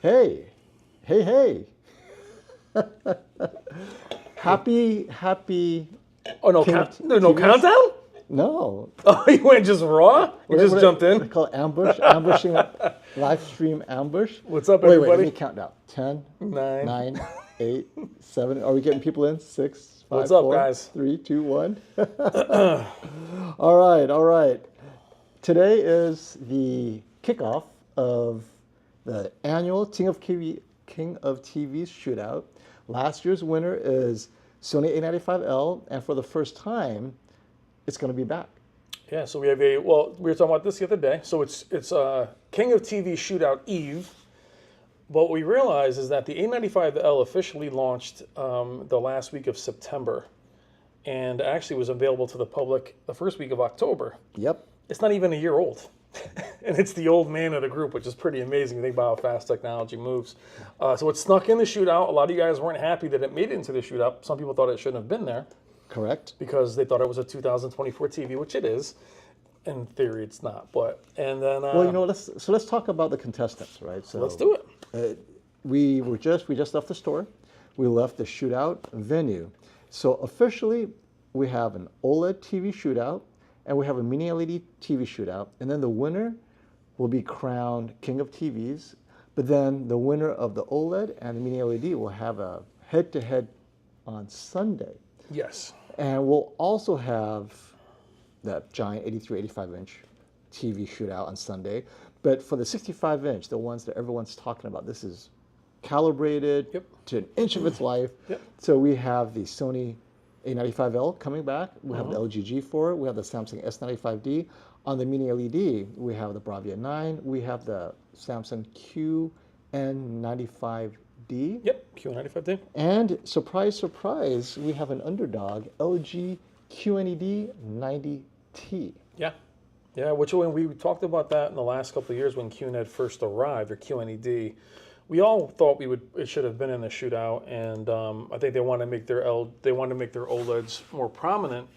Hey, hey, hey. Happy Oh no, King of no TVs? countdown. No. Oh, you went just raw. You What, just jumped what they in. call it? Ambushing, live stream ambush. What's up, Wait, let me everybody? count down. 10, Nine. 9, 8, 7. Are we getting people in? 6, What's 5, up, 4, guys? 3, 2, 1. All right, all right. Today is the kickoff of the annual King of TV's Shootout. Last year's winner is Sony A95L, and for the first time, it's going to be back. Yeah, so we have a well. We were talking about this the other day. So it's King of TV Shootout Eve. But what we realized is that the A95L officially launched the last week of September, and actually was available to the public the first week of October. Yep. It's not even a year old. And it's the old man of the group, which is pretty amazing. You think about how fast technology moves. So it snuck in the shootout. A lot of you guys weren't happy that it made it into the shootout. Some people thought it shouldn't have been there Correct. because they thought it was a 2024 TV, which it is. In theory, it's not. But and then Well, you know, let's talk about the contestants, right? So let's do it. we just left the store. We left the shootout venue. So officially, we have an OLED TV shootout, and we have a mini LED TV shootout, and then the winner will be crowned King of TVs. But then the winner of the OLED and the mini LED will have a head-to-head on Sunday, Yes. and we'll also have that giant 83, 85-inch TV shootout on Sunday. But for the 65-inch, the ones that everyone's talking about, this is calibrated Yep. to an inch of its life. Yep. So we have the Sony A95L coming back. We have the Uh-huh. LG G4. We have the Samsung S95D. On the mini LED, we have the Bravia 9. We have the Samsung QN95D. Yep. Q95D. And surprise, surprise, we have an underdog, LG QNED 90T. Yeah. Yeah, which when we talked about that in the last couple of years when QNED first arrived, or QNED, we all thought it should have been in the shootout, and I think they want to make their OLEDs more prominent.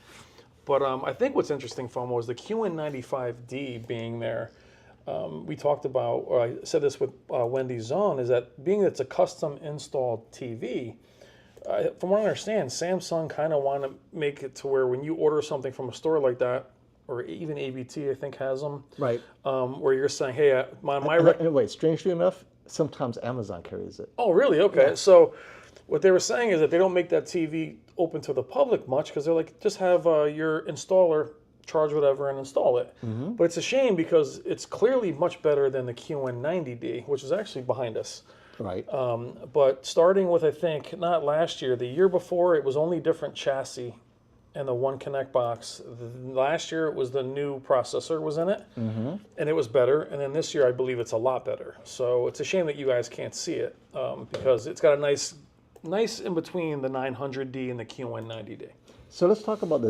But I think what's interesting, FOMO, was the QN95D being there. We talked about, or I said this with Wendy Zone, is that being that it's a custom installed TV. From what I understand, Samsung kind of want to make it to where when you order something from a store like that, or even ABT, I think has them, Right. where you're saying, hey, Wait, strangely enough, sometimes Amazon carries it. oh, really? Okay. Yeah. So what they were saying is that they don't make that TV open to the public much because they're like, just have your installer charge whatever and install it. Mm-hmm. But it's a shame because it's clearly much better than the QN90D, which is actually behind us. Right. But starting with, I think, not last year, the year before, it was only different chassis and the one connect box. Last year, it was the new processor was in it, Mm-hmm. and it was better. And then this year, I believe it's a lot better. So it's a shame that you guys can't see it because it's got a nice in between the 900D and the QN90D. So let's talk about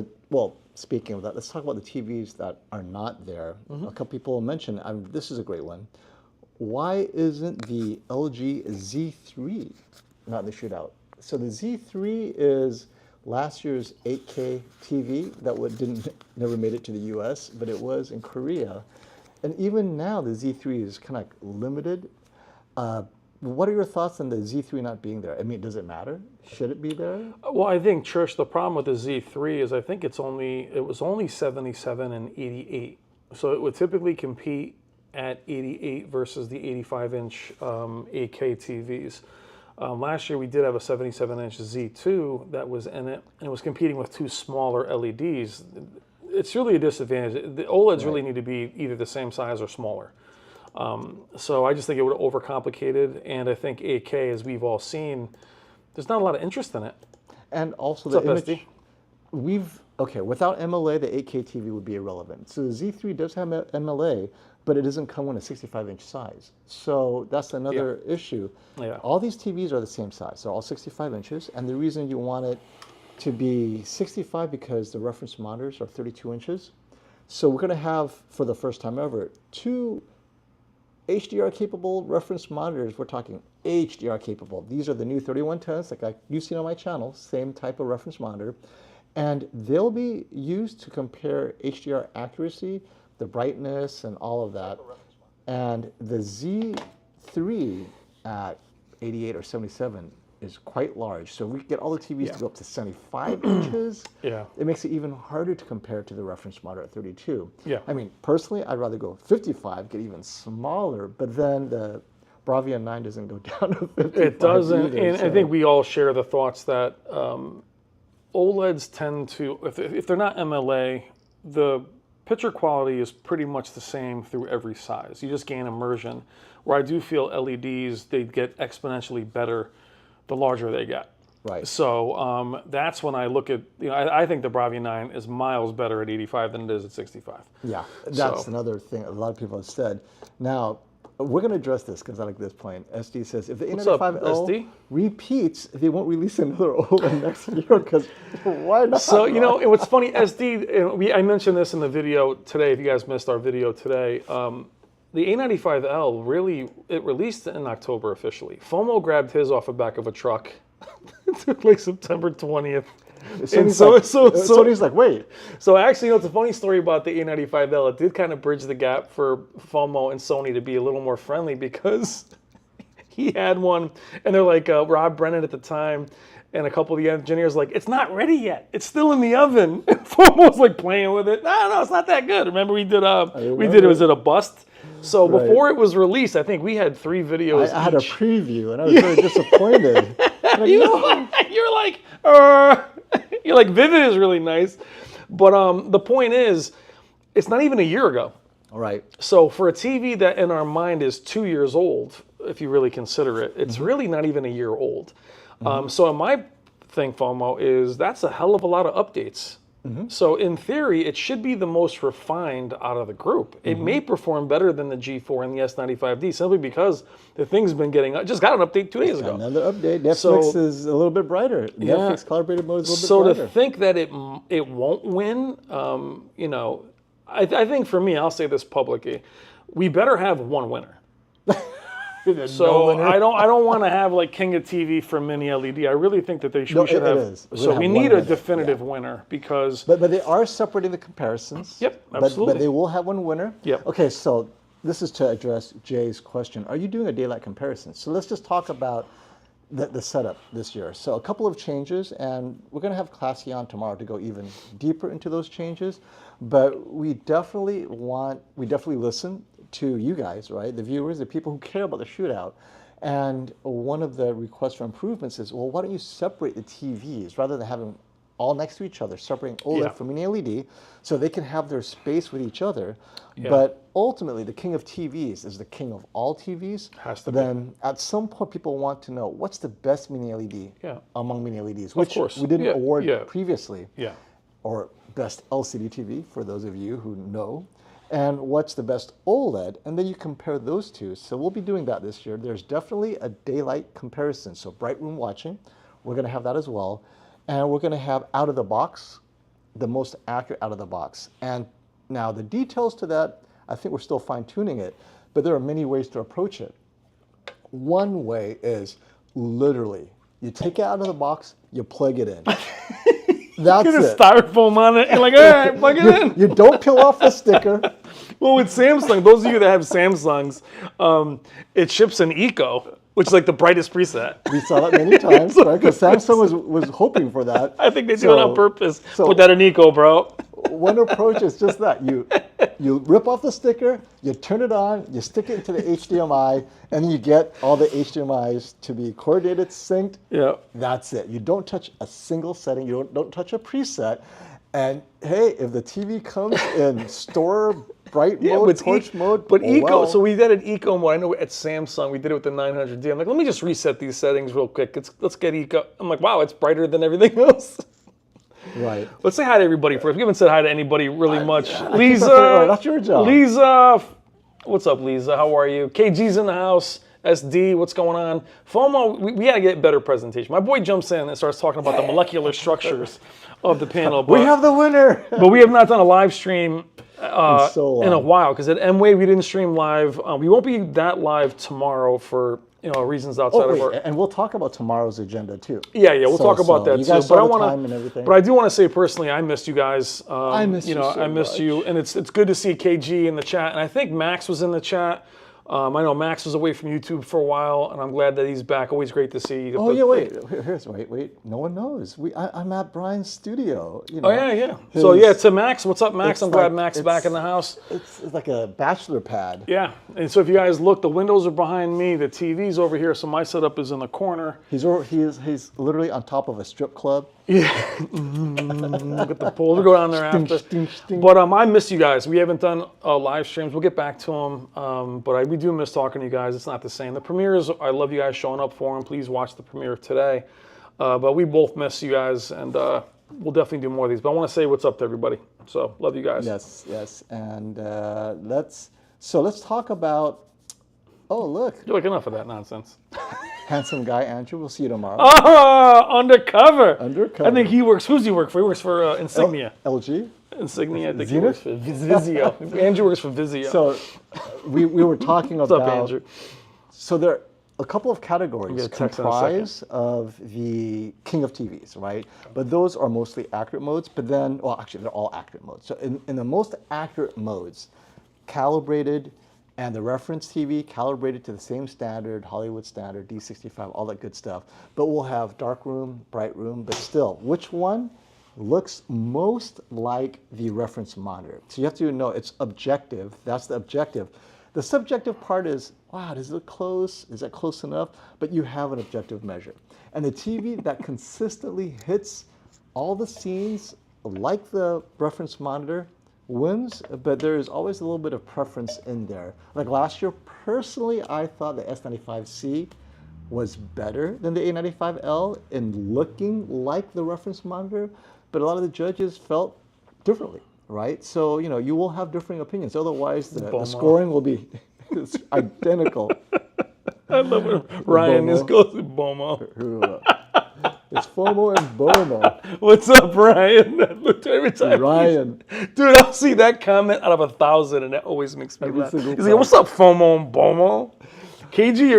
speaking of that, let's talk about the TVs that are not there. Mm-hmm. A couple people mentioned, this is a great one. Why isn't the LG Z3 not in the shootout? So the Z3 is last year's 8K TV that never made it to the US, but it was in Korea. And even now, the Z3 is kind of limited. What are your thoughts on the Z3 not being there? I mean, does it matter? Should it be there? Well, I think, Trish, the problem with the Z3 is I think it was only 77 and 88. So it would typically compete at 88 versus the 85-inch 8K TVs. Last year we did have a 77-inch Z2 that was in it, and it was competing with two smaller LEDs. It's really a disadvantage. The OLEDs really need to be either the same size or smaller. So I just think it would have overcomplicated, and I think 8K, as we've all seen, there's not a lot of interest in it. And also What's the up, image. SD? Without MLA, the 8K TV would be irrelevant. So the Z3 does have MLA, but it doesn't come in a 65-inch size. So that's another issue. Yeah. All these TVs are the same size. They're all 65 inches. And the reason you want it to be 65 because the reference monitors are 32 inches. So we're going to have, for the first time ever, two HDR-capable reference monitors. We're talking HDR-capable. These are the new 3110s, like you've seen on my channel, same type of reference monitor. And they'll be used to compare HDR accuracy, the brightness, and all of that. And the Z3 at 88 or 77 is quite large. So if we get all the TVs to go up to 75 inches, it makes it even harder to compare to the reference monitor at 32. Yeah. I mean, personally, I'd rather go 55, get even smaller, but then the Bravia 9 doesn't go down to 55. It doesn't, either, and so. I think we all share the thoughts that OLEDs tend to, if they're not MLA, the picture quality is pretty much the same through every size. You just gain immersion. Where I do feel LEDs, they get exponentially better the larger they get. Right. So that's when I look at, I think the Bravia 9 is miles better at 85 than it is at 65. Yeah, that's another thing a lot of people have said. Now, we're going to address this because I like this point. SD says if the A95L repeats, they won't release another OLED next year because why not? So, and what's funny, SD, I mentioned this in the video today, if you guys missed our video today, the A95L it released in October officially. FOMO grabbed his off the back of a truck. It took like September 20th. Sony's like, wait. So actually, it's a funny story about the A95L. It did kind of bridge the gap for FOMO and Sony to be a little more friendly because he had one, and they're like, Rob Brennan at the time, and a couple of the engineers like, it's not ready yet. It's still in the oven. And FOMO's like playing with it. No, it's not that good. Remember we did was it a bust? So before it was released, I think we had 3 videos. I had a preview, and I was very disappointed. Like, You're like, Vivid is really nice. But the point is, it's not even a year ago. All right. So for a TV that in our mind is 2 years old, if you really consider it, it's really not even a year old. So in my thing, FOMO, is that's a hell of a lot of updates. So in theory, it should be the most refined out of the group. It may perform better than the G4 and the S95D simply because the thing's been just got an update 2 days ago. Another update. Netflix is a little bit brighter. Netflix calibrated mode is a little bit brighter. So to think that it won't win, I think for me, I'll say this publicly, we better have one winner. So I don't want to have like King of TV for mini LED. I really think that we should have. So we need a definitive winner because. But they are separating the comparisons. Yep, absolutely. But they will have one winner. Yep. Okay, so this is to address Jay's question. Are you doing a daylight comparison? So let's just talk about the setup this year. So a couple of changes, and we're going to have Classy on tomorrow to go even deeper into those changes. But we definitely listen to you guys, right? The viewers, the people who care about the shootout. And one of the requests for improvements is, well, why don't you separate the TVs rather than having all next to each other, separating OLED from mini LED so they can have their space with each other. But ultimately, the king of TVs is the king of all TVs. Has to then at some point, people want to know what's the best mini LED among mini LEDs, which we didn't award previously. Or best LCD TV, for those of you who know. And what's the best OLED, and then you compare those two. So we'll be doing that this year. There's definitely a daylight comparison. So bright room watching, we're going to have that as well. And we're going to have out of the box, the most accurate out of the box. And now the details to that, I think we're still fine tuning it, but there are many ways to approach it. One way is literally, you take it out of the box, you plug it in. That's Get a it. styrofoam on it. You're like, all right, plug it in. You don't peel off the sticker. Well, with Samsung, those of you that have Samsungs, it ships an Eco, which is like the brightest preset. We saw that many times, right? Because Samsung was hoping for that. I think they do it on purpose. Put that in Eco, bro. One approach is just that. You rip off the sticker, you turn it on, you stick it into the HDMI, and you get all the HDMIs to be coordinated, synced. Yeah. That's it. You don't touch a single setting. You don't touch a preset. And hey, if the TV comes in store bright mode, torch mode, but Eco. So we did an Eco mode. I know at Samsung we did it with the 900D. I'm like, let me just reset these settings real quick. Let's get Eco. I'm like, wow, it's brighter than everything else. Right. Let's say hi to everybody first. We haven't said hi to anybody really much. Lisa, that's your job. Lisa, what's up, Lisa? How are you? KG's in the house. SD, what's going on? FOMO, we got to get better presentation. My boy jumps in and starts talking about the molecular structures of the panel. We have the winner. But we have not done a live stream in a while because at M-Wave we didn't stream live. We won't be that live tomorrow for reasons outside of our. And we'll talk about tomorrow's agenda too. Yeah, we'll talk about that you too. Guys But time and everything. But I do want to say personally, I missed you guys. I missed you so I missed much. you, and it's good to see KG in the chat, and I think Max was in the chat. I know Max was away from YouTube for a while, and I'm glad that he's back. Always great to see. Oh yeah, wait. Wait. No one knows. I'm at Brian's studio. You know, Oh yeah. So yeah, to Max. What's up, Max? I'm glad Max is back in the house. It's like a bachelor pad. Yeah, and so if you guys look, the windows are behind me. The TV's over here, so my setup is in the corner. He's literally on top of a strip club. Yeah, look at the pool. We'll go down there after. But I miss you guys. We haven't done live streams. We'll get back to them. But we do miss talking to you guys. It's not the same. The premieres, I love you guys showing up for them. Please watch the premiere today. But we both miss you guys, and we'll definitely do more of these. But I want to say what's up to everybody. So love you guys. Yes, and let's talk about. Oh look, You're like enough of that nonsense. handsome guy Andrew. We'll see you tomorrow. Oh, undercover. Undercover. I think he works. Who's he work for? He works for Insignia. LG. Insignia. I think he Zenith? works for Vizio. Andrew works for Vizio. So we were talking about. What's up, Andrew? So there are a couple of categories get a text in a second. comprised of the king of TVs, right? But those are mostly accurate modes. But then, well, actually, they're all accurate modes. So in the most accurate modes, calibrated, and the reference TV calibrated to the same standard, Hollywood standard, D65, all that good stuff. But we'll have dark room, bright room, but still, which one looks most like the reference monitor? So you have to know it's objective. That's the objective. The subjective part is, wow, does it look close? Is that close enough? But you have an objective measure. And the TV that consistently hits all the scenes like the reference monitor wins, but there is always a little bit of preference in there. Like last year, personally, I thought the S95C was better than the A95L in looking like the reference monitor, but a lot of the judges felt differently, right? So, you know, you will have differing opinions. Otherwise, the scoring will be identical. I love it. Ryan, this goes to Bomo. It's FOMO and BOMO. What's up, Ryan? Every time Ryan. Dude, I'll see that comment out of 1,000, and that always makes me laugh. He's like, what's up, FOMO and BOMO? KG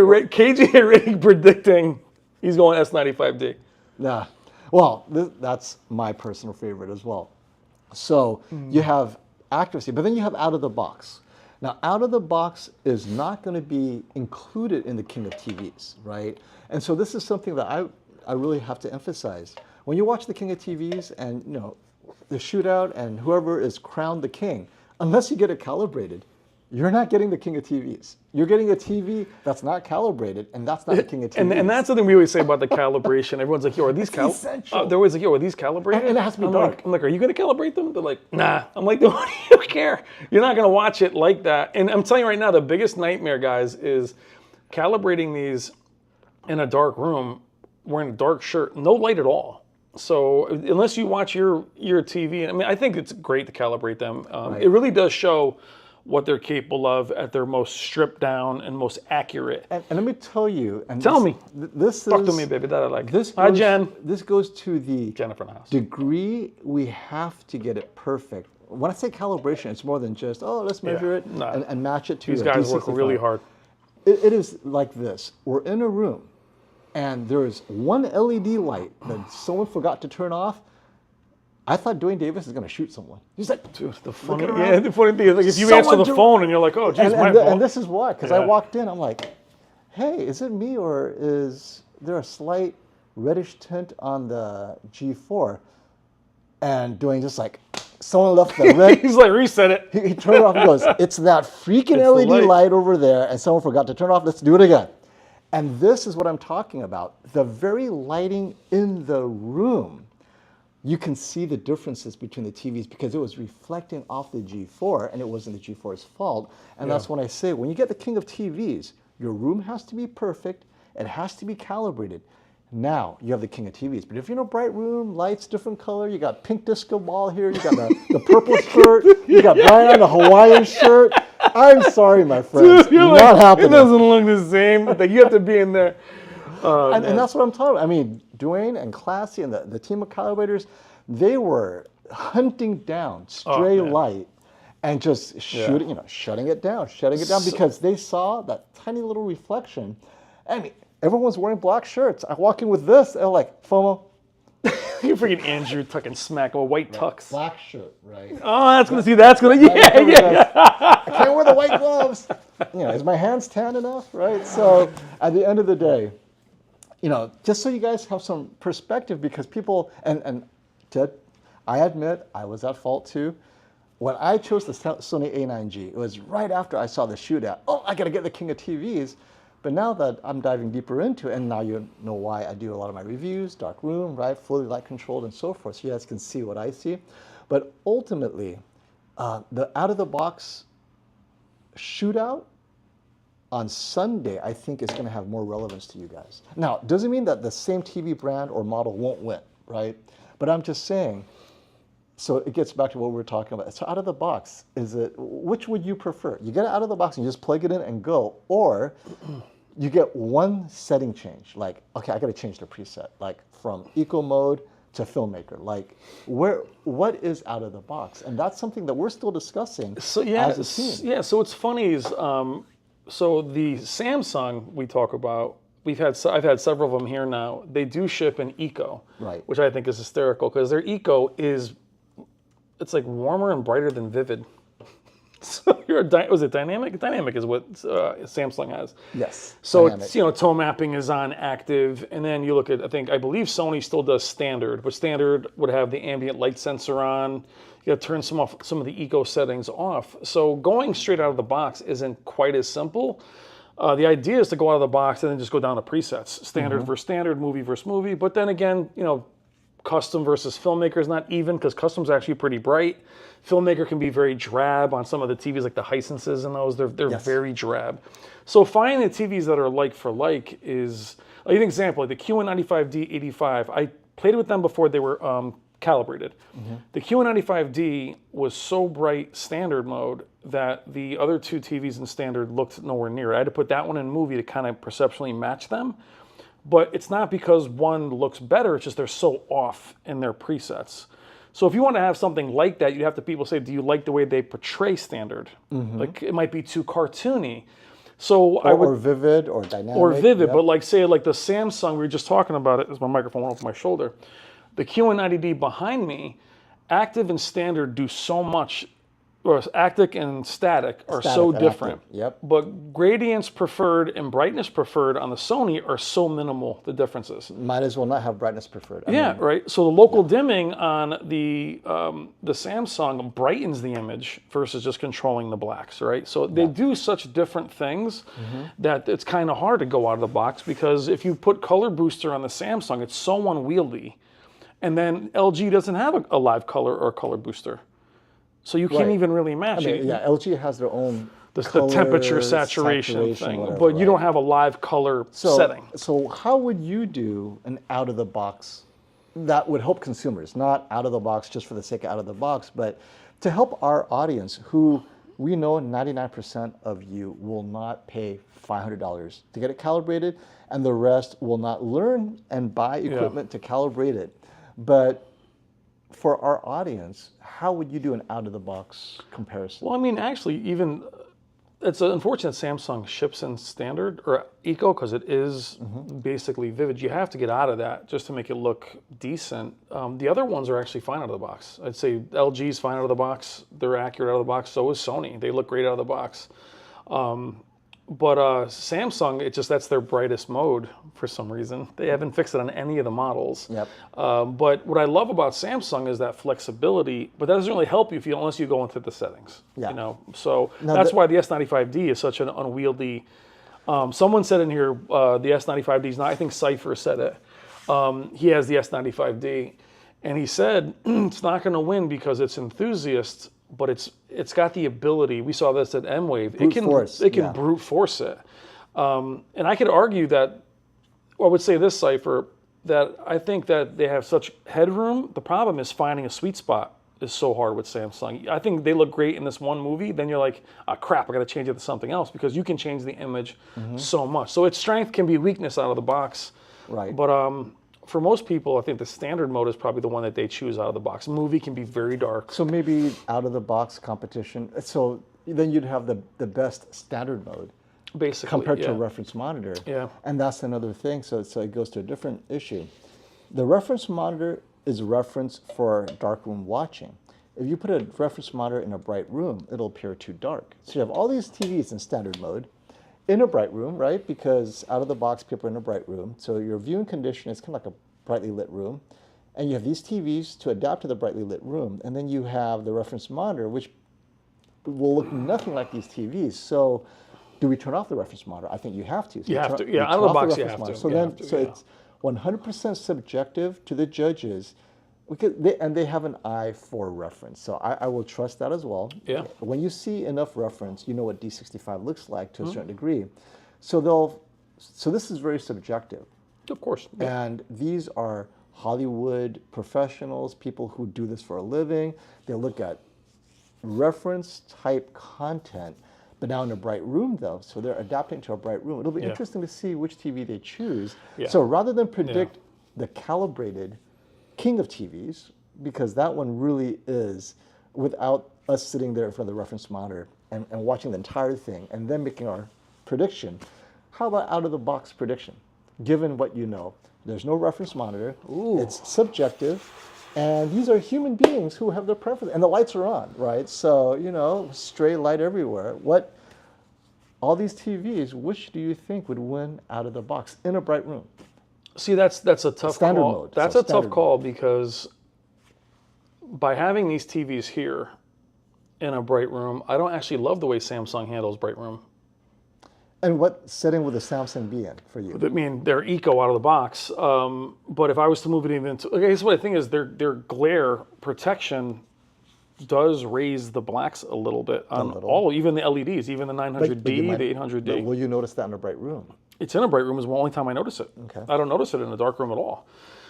already predicting he's going S95D. Nah. Well, that's my personal favorite as well. So you have accuracy, but then you have out of the box. Now, out of the box is not going to be included in the King of TVs, right? And so this is something that I really have to emphasize. When you watch the King of TVs and, you know, the Shootout and whoever is crowned the king, unless you get it calibrated, you're not getting the King of TVs. You're getting a TV that's not calibrated, and that's not the King of TVs. And that's something we always say about the calibration. Everyone's like, yo, are these calibrated? They're always like, yo, are these calibrated? And it has to be dark. I'm like, are you going to calibrate them? They're like, nah. I'm like, what do you care? You're not going to watch it like that. And I'm telling you right now, the biggest nightmare, guys, is calibrating these in a dark room, wearing a dark shirt, no light at all. So unless you watch your TV, I mean, I think it's great to calibrate them. It really does show what they're capable of at their most stripped down and most accurate. And let me tell you. And Tell me. This Talk is, to me, baby. That I like. Hi, Jen. This goes to the Jennifer in the house. degree we have to get it perfect. When I say calibration, it's more than just, oh, let's measure it and match it to These the guys D65. work really hard. It is like this. We're in a room, and there's one LED light that someone forgot to turn off. I thought Dwayne Davis is going to shoot someone. He's like, Dude, the funny thing is, like, if you answer the phone and you're like, oh, geez, my and fault. this is why, because I walked in, I'm like, hey, is it me or is there a slight reddish tint on the G4? And Dwayne just like, someone left the red. He's like, reset it. He turned it off and goes, it's that freaking LED light over there, and someone forgot to turn it off. Let's do it again. And this is what I'm talking about. The very lighting in the room, you can see the differences between the TVs because it was reflecting off the G4, and it wasn't the G4's fault. And that's when I say, when you get the King of TVs, your room has to be perfect. It has to be calibrated. Now you have the King of TVs. But if you're in a bright room, lights, different color, you got pink disco ball here, you got the purple shirt, you got Brian on the Hawaiian shirt. I'm sorry, my friends. Dude, not happening. It doesn't look the same. Like, you have to be in there. And that's what I'm talking about. I mean, Dwayne and Classy and the team of calibrators, they were hunting down stray light and just shooting, shutting it down because they saw that tiny little reflection. I mean, everyone's wearing black shirts. I walk in with this, they're like, FOMO. You freaking Andrew tucking smack a white tux. Black shirt, right? Oh, that's gonna see. That's gonna. Yeah. I can't wear the white gloves. Is my hands tan enough, right? So at the end of the day, just so you guys have some perspective, because people and Ted, I admit I was at fault too. When I chose the Sony A9G, it was right after I saw the Shootout. Oh, I got to get the king of TVs. But now that I'm diving deeper into it, and now you know why I do a lot of my reviews, dark room, right, fully light controlled and so forth, so you guys can see what I see. But ultimately, the out-of-the-box Shootout on Sunday, I think is going to have more relevance to you guys. Now, doesn't mean that the same TV brand or model won't win, right? But I'm just saying, so it gets back to what we were talking about. So out of the box, which would you prefer? You get it out of the box and you just plug it in and go, or you get one setting change, like, okay, I got to change the preset, like from eco mode to filmmaker. Like, what is out of the box? And that's something that we're still discussing as a team. Yeah, so what's funny is, so the Samsung we talk about, I've had several of them here now. They do ship in eco, right, which I think is hysterical, because their eco it's like warmer and brighter than vivid. So was it dynamic? Dynamic is what Samsung has. Yes. So dynamic. it's, tone mapping is on active, and then you look at, I believe Sony still does standard, but standard would have the ambient light sensor on. You got to turn some of the eco settings off. So going straight out of the box isn't quite as simple. The idea is to go out of the box and then just go down to presets, standard versus standard, movie versus movie. But then again, custom versus filmmaker is not even, because custom's actually pretty bright. Filmmaker can be very drab on some of the TVs, like the Hisenses and those. They're Yes. very drab. So finding the TVs that are like for like is, like an example, like the QN95D85. I played with them before they were calibrated. The QN95D was so bright standard mode that the other two TVs in standard looked nowhere near it. I had to put that one in movie to kind of perceptually match them. But it's not because one looks better, it's just they're so off in their presets. So if you want to have something like that, you'd have to people say, do you like the way they portray standard? Like, it might be too cartoony. So or vivid or dynamic. Or vivid, yep. but like say like the Samsung, we were just talking about it, as my microphone went off my shoulder. The QN90D behind me, active and standard do so much, or active and static are so different. Active. Yep. But gradients preferred and brightness preferred on the Sony are so minimal, the differences. Might as well not have brightness preferred. Right. So the local dimming on the Samsung brightens the image versus just controlling the blacks, right? So they do such different things that it's kind of hard to go out of the box, because if you put color booster on the Samsung, it's so unwieldy. And then LG doesn't have a live color or a color booster. So you can't even really match it. Yeah, LG has their own the temperature saturation thing, whatever, but you don't have a live color setting. So how would you do an out of the box that would help consumers? Not out of the box just for the sake of out of the box, but to help our audience, who we know 99% of you will not pay $500 to get it calibrated, and the rest will not learn and buy equipment to calibrate it. But for our audience, how would you do an out-of-the-box comparison? Well, I mean, actually, even it's unfortunate Samsung ships in standard or eco, because it is basically vivid. You have to get out of that just to make it look decent. The other ones are actually fine out of the box. I'd say LG's fine out of the box. They're accurate out of the box. So is Sony. They look great out of the box. But Samsung, that's their brightest mode for some reason. They haven't fixed it on any of the models. Yep. But what I love about Samsung is that flexibility, but that doesn't really help you unless you go into the settings. Yeah. So that's why the S95D is such an unwieldy. Someone said in here, the S95D is not, I think Cypher said it. He has the S95D, and he said it's not going to win because it's enthusiast, but it's got the ability. We saw this at M-Wave. It can brute force it. And I could argue that, or I would say this, Cypher, that I think that they have such headroom. The problem is finding a sweet spot is so hard with Samsung. I think they look great in this one movie. Then you're like, oh, crap, I got to change it to something else, because you can change the image so much. So its strength can be weakness out of the box. Right. But for most people, I think the standard mode is probably the one that they choose out of the box. Movie can be very dark. So maybe out of the box competition. So then you'd have the best standard mode, basically, compared to a reference monitor. Yeah. And that's another thing. So it goes to a different issue. The reference monitor is a reference for darkroom watching. If you put a reference monitor in a bright room, it'll appear too dark. So you have all these TVs in standard mode in a bright room, right? Because out of the box, people are in a bright room. So your viewing condition is kind of like a brightly lit room. And you have these TVs to adapt to the brightly lit room. And then you have the reference monitor, which will look nothing like these TVs. So do we turn off the reference monitor? I think you have to. So You have to. you Yeah, out turn of the off box, you reference have monitor. to. So You then, have to, so yeah. it's 100% subjective to the judges, because they have an eye for reference. So I will trust that as well. Yeah. When you see enough reference, you know what D65 looks like to a Mm-hmm. certain degree. So this is very subjective. Of course. Yeah. And these are Hollywood professionals, people who do this for a living. They look at reference type content, but now in a bright room though, so they're adapting to a bright room. It'll be Yeah. interesting to see which TV they choose. Yeah. So rather than predict the calibrated king of TVs, because that one really is, without us sitting there in front of the reference monitor and watching the entire thing and then making our prediction, how about out of the box prediction? Given what you know, there's no reference monitor, it's subjective, and these are human beings who have their preference, and the lights are on, right? So, you know, stray light everywhere. All these TVs, which do you think would win out of the box in a bright room? See, that's a tough Standard call. mode. That's So a tough standard call because by having these TVs here in a bright room, I don't actually love the way Samsung handles bright room. And what setting would the Samsung be in for you? I mean, they're eco out of the box. But if I was to move it even into, I guess what I think is their glare protection does raise the blacks a little bit on all, even the LEDs, even the 900D, the 800D. But will you notice that in a bright room? It's in a bright room is the only time I notice it. Okay. I don't notice it in a dark room at all.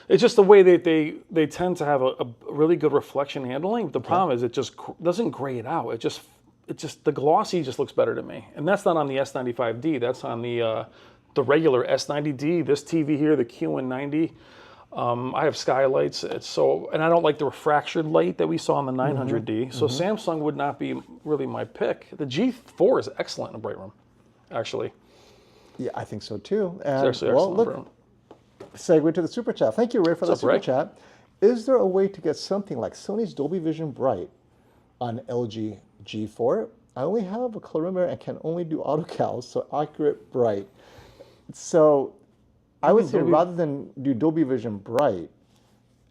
It's just the way that they tend to have a really good reflection handling. The problem is it just doesn't gray it out. It just the glossy just looks better to me. And that's not on the S95D. That's on the regular S90D. This TV here, the QN90. I have skylights. And I don't like the refraction light that we saw on the 900D. So Samsung would not be really my pick. The G4 is excellent in a bright room, actually. Yeah, I think so too. And It's actually well, excellent. look, segue to the super chat. Thank you, Ray, for the super chat. Is there a way to get something like Sony's Dolby Vision Bright on LG G4? I only have a colorimeter and can only do autocals, so accurate bright. So I would say rather than do Dolby Vision Bright,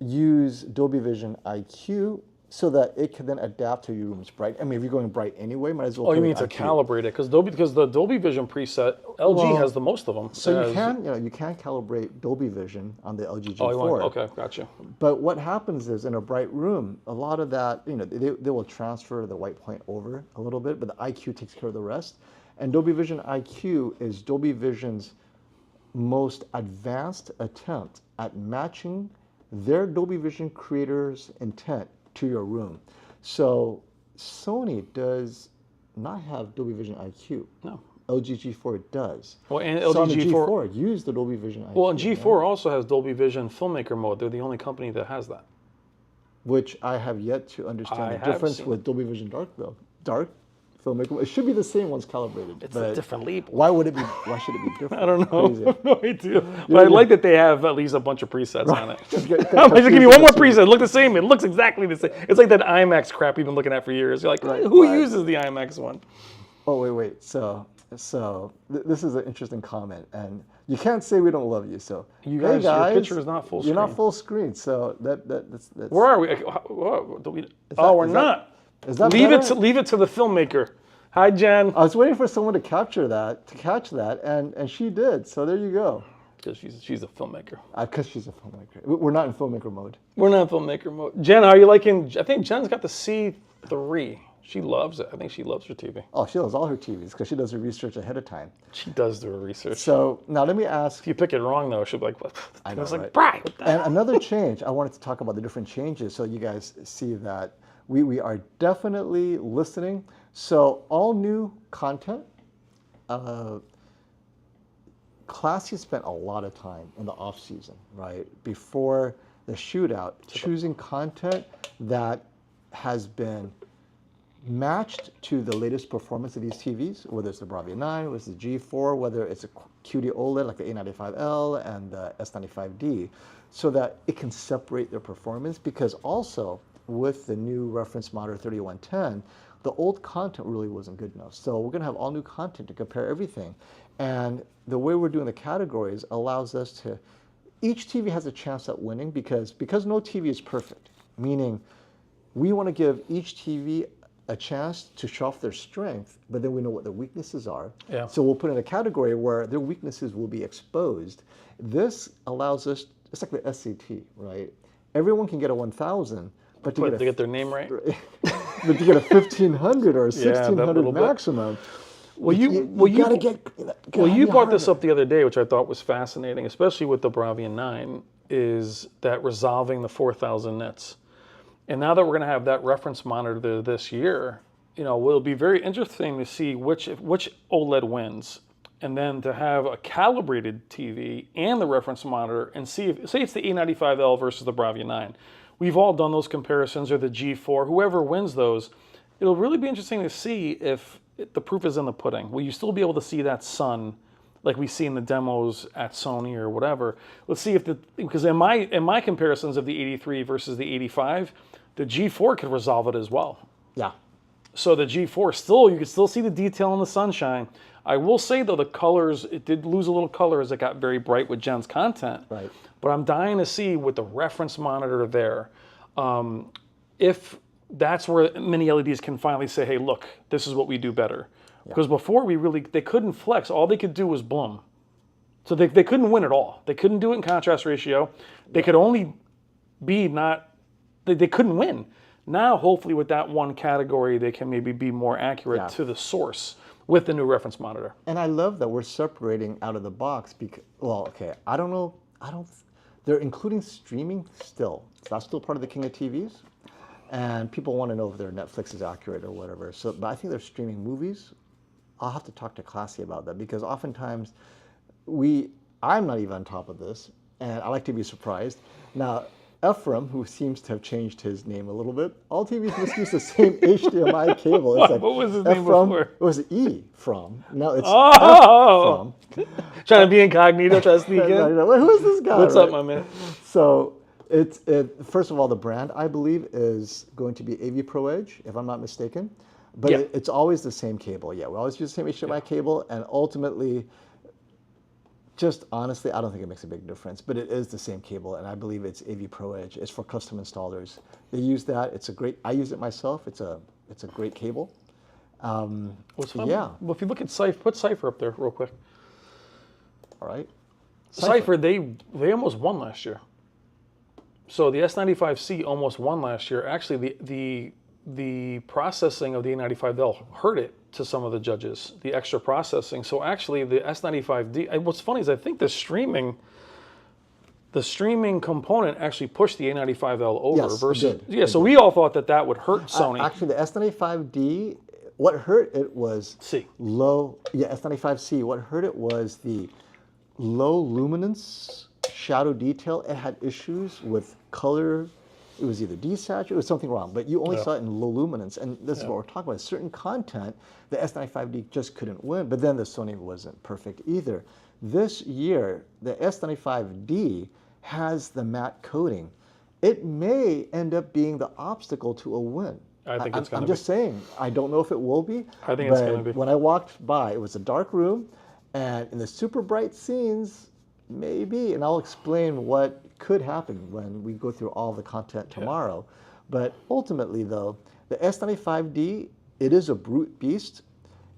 use Dolby Vision IQ so that it can then adapt to your room's bright. I mean, if you're going bright anyway, might as well. Oh, you mean to calibrate it? Because the Dolby Vision preset, LG has the most of them. So you can calibrate Dolby Vision on the LG G4. Okay, gotcha. But what happens is in a bright room, a lot of that, they will transfer the white point over a little bit, but the IQ takes care of the rest. And Dolby Vision IQ is Dolby Vision's most advanced attempt at matching their Dolby Vision creators' intent to your room. So Sony does not have Dolby Vision IQ. No. LG G4 does. Well, and So on LG the G4, G4 use the Dolby Vision IQ. well, and G4 also has Dolby Vision Filmmaker mode. They're the only company that has that. Which I have yet to understand I the have difference seen with Dolby Vision Dark though. Dark Filmmaker. It should be the same one's calibrated. It's but a different label. Why would it be? Why should it be different? I don't know. Crazy. I have no idea. But I like that they have at least a bunch of presets on it. Just I'm just give you one more preset. Look the same. It looks exactly the same. It's like that IMAX crap you've been looking at for years. You're like, who uses the IMAX one? Oh wait. So this is an interesting comment, and you can't say we don't love you. So You hey guys, guys, your picture is not full screen. You're not full screen. So that's Where are we? We're not. Is that leave better? Leave it to the filmmaker. Hi, Jen. I was waiting for someone to catch that, and she did. So there you go. Because she's a filmmaker. Because she's a filmmaker. We're not in filmmaker mode. We're not in filmmaker mode. Jen, are you liking? I think Jen's got the C3. She loves it. I think she loves her TV. Oh, she loves all her TVs because she does her research ahead of time. She does do her research. So now let me ask. If you pick it wrong, though, she'll be like, "What?" I know, was like, right? "Brian, what the And another change, I wanted to talk about the different changes so you guys see that we are definitely listening. So all new content, Classy spent a lot of time in the off season, right? Before the shootout, choosing content that has been matched to the latest performance of these TVs, whether it's the Bravia 9, whether it's the G4, whether it's a QD OLED like the A95L and the S95D, so that it can separate their performance. Because also with the new reference monitor 3110, the old content really wasn't good enough. So we're going to have all new content to compare everything. And the way we're doing the categories allows us to, each TV has a chance at winning because no TV is perfect, meaning we want to give each TV a chance to show off their strength, but then we know what their weaknesses are. Yeah. So we'll put in a category where their weaknesses will be exposed. This allows us, it's like the SAT, right? Everyone can get a 1,000, but to get their name right. But to get a 1,500 or a 1,600 maximum, you gotta get. You brought this up the other day, which I thought was fascinating, especially with the Bravia 9, is that resolving the 4,000 nits. And now that we're going to have that reference monitor this year, it'll be very interesting to see which OLED wins, and then to have a calibrated TV and the reference monitor, and see if, say it's the A95L versus the Bravia 9. We've all done those comparisons, or the G4, whoever wins those. It'll really be interesting to see if the proof is in the pudding. Will you still be able to see that sun like we see in the demos at Sony or whatever? Let's see if because in my comparisons of the 83 versus the 85, the G4 could resolve it as well. Yeah. So the G4 you could still see the detail in the sunshine. I will say though, the colors, it did lose a little color as it got very bright with Jen's content. Right. But I'm dying to see with the reference monitor there, if that's where mini LEDs can finally say, hey, look, this is what we do better. Yeah. Because before they couldn't flex. All they could do was bloom. So they couldn't win at all. They couldn't do it in contrast ratio. They could only be they couldn't win. Now, hopefully with that one category, they can maybe be more accurate to the source with the new reference monitor. And I love that we're separating out of the box because, I don't know, they're including streaming still. That's still part of the King of TVs. And people want to know if their Netflix is accurate or whatever. So, but I think they're streaming movies. I'll have to talk to Classy about that because oftentimes I'm not even on top of this, and I like to be surprised. Now, Ephraim, who seems to have changed his name a little bit, all TVs must use the same HDMI cable. It's what was his name before? It was E from. Now it's F from. Trying to be incognito, trying to sneak in. Who is this guy? What's up, my man? So first of all, the brand, I believe, is going to be AV Pro Edge, if I'm not mistaken. But it's always the same cable. Yeah, we always use the same HDMI cable, and ultimately, just honestly, I don't think it makes a big difference, but it is the same cable, and I believe it's AV Pro Edge. It's for custom installers. They use that. I use it myself. It's a great cable. Well, if you look at Cypher, put Cypher up there real quick. All right. Cypher, they almost won last year. So the S95C almost won last year. Actually, the processing of the A95L hurt it to some of the judges, the extra processing. So actually the S95D, what's funny is I think the streaming component actually pushed the A95L over. Yes, it did. So we all thought that would hurt Sony. Actually, the S95D, what hurt it was low. Yeah, S95C, what hurt it was the low luminance shadow detail. It had issues with color. It was either desaturated or something wrong, but you only saw it in low luminance. And this is what we're talking about. Certain content, the S95D just couldn't win, but then the Sony wasn't perfect either. This year, the S95D has the matte coating. It may end up being the obstacle to a win. I think it's going to be. I'm just saying, I don't know if it will be. I think it's going to be. When I walked by, it was a dark room, and in the super bright scenes, maybe, and I'll explain what could happen when we go through all the content tomorrow. But ultimately, though, the S95D, it is a brute beast.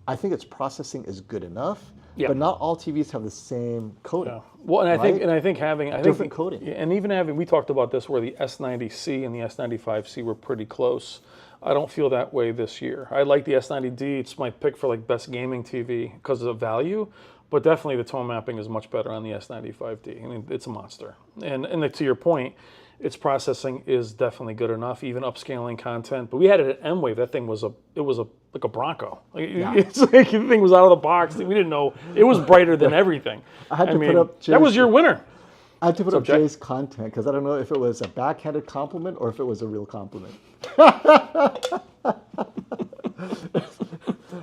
I think its processing is good enough, but not all TVs have the same coating. Yeah. Well, and I think having different coating, and even having, we talked about this where the S90C and the S95C were pretty close. I don't feel that way this year. I like the S90D. It's my pick for like best gaming TV because of the value. But definitely the tone mapping is much better on the S95D. I mean, it's a monster. And to your point, its processing is definitely good enough, even upscaling content. But we had it at M-Wave. That thing was like a Bronco. It's like the thing was out of the box. We didn't know. It was brighter than everything. I had to put up Jay's, that was your winner. I had to put up Jay's content because I don't know if it was a backhanded compliment or if it was a real compliment.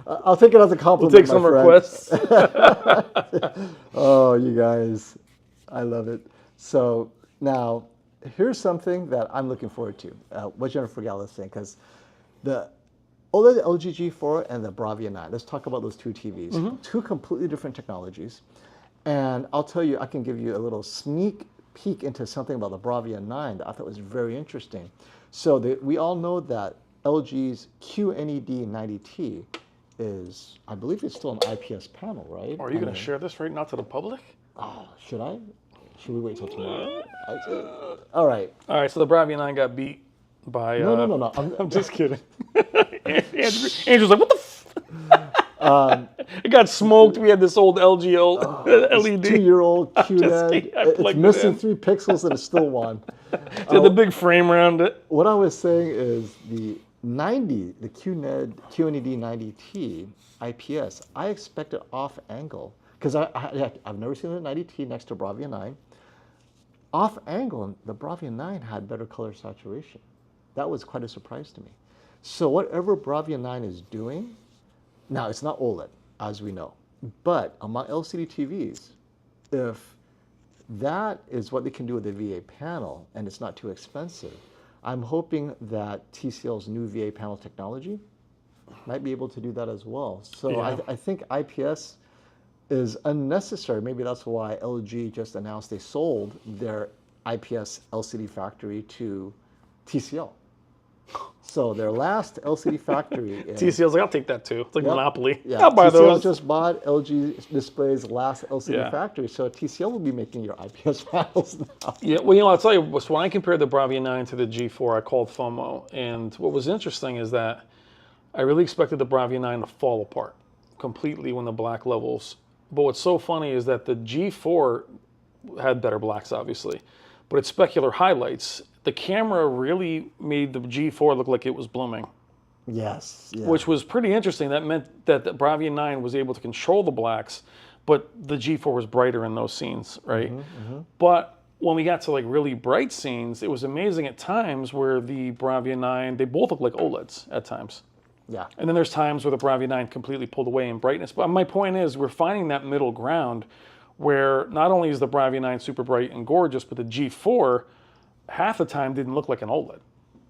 I'll take it as a compliment. We'll take some my friend. requests. Oh, you guys, I love it. So now, here's something that I'm looking forward to. What Jennifer Gallus saying, because the OLED LG G4 and the Bravia 9. Let's talk about those two TVs. Two completely different technologies. And I'll tell you, I can give you a little sneak peek into something about the Bravia 9 that I thought was very interesting. So we all know that LG's QNED 90T is, I believe it's still an IPS panel, right? Are you going to share this right now to the public? Oh, should I? Should we wait till tomorrow? All right. All right, so the Bravia 9 got beat by... No. I'm just kidding. Andrew's like, what the it got smoked. We had this old LG LED. 2-year-old QNED. It's plugged it missing in. 3 pixels and it still won. It had the big frame around it. What I was saying is the 90, the QNED 90T IPS, I expected off angle, because I've never seen the 90T next to Bravia 9. Off angle, the Bravia 9 had better color saturation. That was quite a surprise to me. So whatever Bravia 9 is doing, now it's not OLED, as we know, but among LCD TVs, if that is what they can do with the VA panel and it's not too expensive, I'm hoping that TCL's new VA panel technology might be able to do that as well. So Yeah. I think IPS is unnecessary. Maybe that's why LG just announced they sold their IPS LCD factory to TCL. So their last LCD factory. TCL's like, I'll take that too. It's like Monopoly. Yeah, I'll buy TCL those. just bought LG Display's last LCD Yeah. factory, so TCL will be making your IPS panels now. Yeah, well, I'll tell you, so when I compared the Bravia 9 to the G4, I called FOMO. And what was interesting is that I really expected the Bravia 9 to fall apart completely when the black levels. But what's so funny is that the G4 had better blacks, obviously, but its specular highlights, the camera really made the G4 look like it was blooming. Yes. Yeah. Which was pretty interesting. That meant that the Bravia 9 was able to control the blacks, but the G4 was brighter in those scenes, right? But when we got to like really bright scenes, it was amazing at times where the Bravia 9, they both look like OLEDs at times. Yeah. And then there's times where the Bravia 9 completely pulled away in brightness. But my point is, we're finding that middle ground where not only is the Bravia 9 super bright and gorgeous, but the G4 half the time didn't look like an OLED.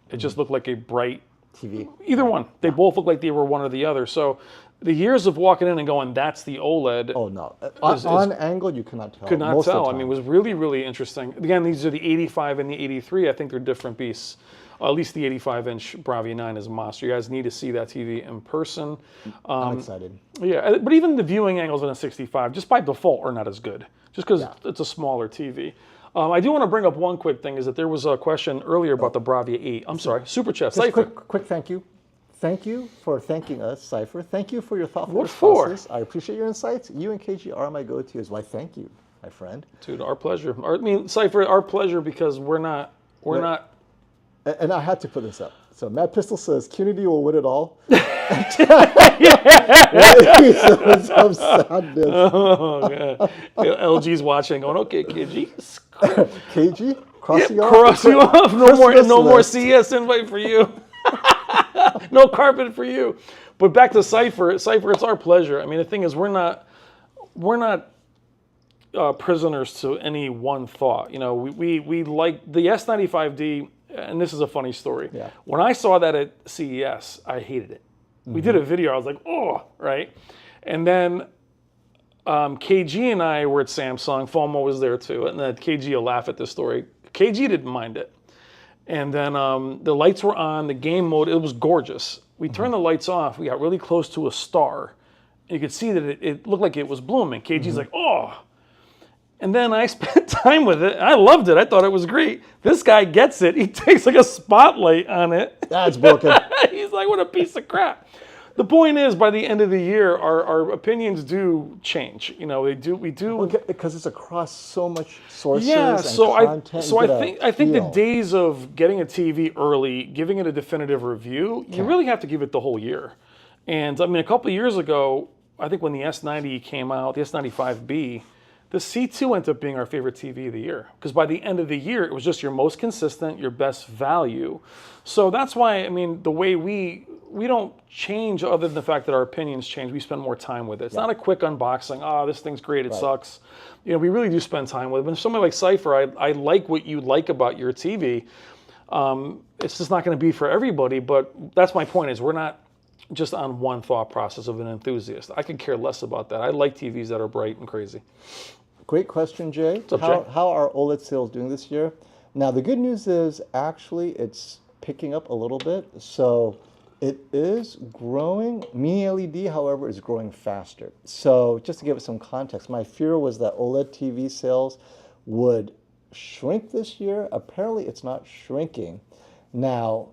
It just looked like a bright TV. either one. They both look like they were one or the other. So the years of walking in and going, that's the OLED. Oh no! On angle, you cannot tell. Could not most of the tell. I time. mean, it was really, really interesting. Again, these are the 85 and the 83. I think they're different beasts. At least the 85-inch Bravia 9 is a monster. You guys need to see that TV in person. I'm excited. Yeah, but even the viewing angles on a 65, just by default, are not as good, just because it's a smaller TV. I do want to bring up one quick thing, is that there was a question earlier about the Bravia 8. I'm sorry, Super Chat. Just Cypher. quick thank you. Thank you for thanking us, Cypher. Thank you for your thoughtful What for? responses. I appreciate your insights. You and KG are my go-tos. Why, thank you, my friend. Dude, our pleasure. Cypher, our pleasure, because we're not. And I had to put this up. So Mad Pistol says, Qnity will win it all. Some sadness. Oh, God. LG's watching going, okay, KG. KG, cross you off. Cross you off. No Christmas more list. CES invite for you. No carpet for you. But back to Cypher. Cypher, it's our pleasure. I mean, the thing is, we're not prisoners to any one thought. You know, we like the S95D, and this is a funny story. Yeah. When I saw that at CES, I hated it. We did a video. I was like, oh, right. And then KG and I were at Samsung. FOMO was there too. And then KG will laugh at this story. KG didn't mind it. And then the lights were on, the game mode, it was gorgeous. We turned the lights off. We got really close to a star. And you could see that it looked like it was blooming. KG's like, oh. And then I spent time with it. I loved it. I thought it was great. This guy gets it. He takes like a spotlight on it. That's broken. He's like, what a piece of crap. The point is, by the end of the year, our opinions do change. You know, we do. Because it's across so much sources Yeah, and so content. I think the feel. days of getting a TV early, giving it a definitive review, you really have to give it the whole year. And I mean, a couple of years ago, I think when the S90 came out, the S95B, the C2 ended up being our favorite TV of the year, because by the end of the year, it was just your most consistent, your best value. So that's why, I mean, the way we we don't change other than the fact that our opinions change. We spend more time with it. It's not a quick unboxing. Oh, this thing's great. It sucks. You know, we really do spend time with it. But somebody like Cypher, I like what you like about your TV. It's just not going to be for everybody. But that's my point, is we're not just on one thought process of an enthusiast. I could care less about that. I like TVs that are bright and crazy. Great question, Jay. What's up, Jay? How are OLED sales doing this year? Now, the good news is actually it's picking up a little bit. So it is growing. Mini LED, however, is growing faster. So just to give it some context, my fear was that OLED TV sales would shrink this year. Apparently, it's not shrinking. Now,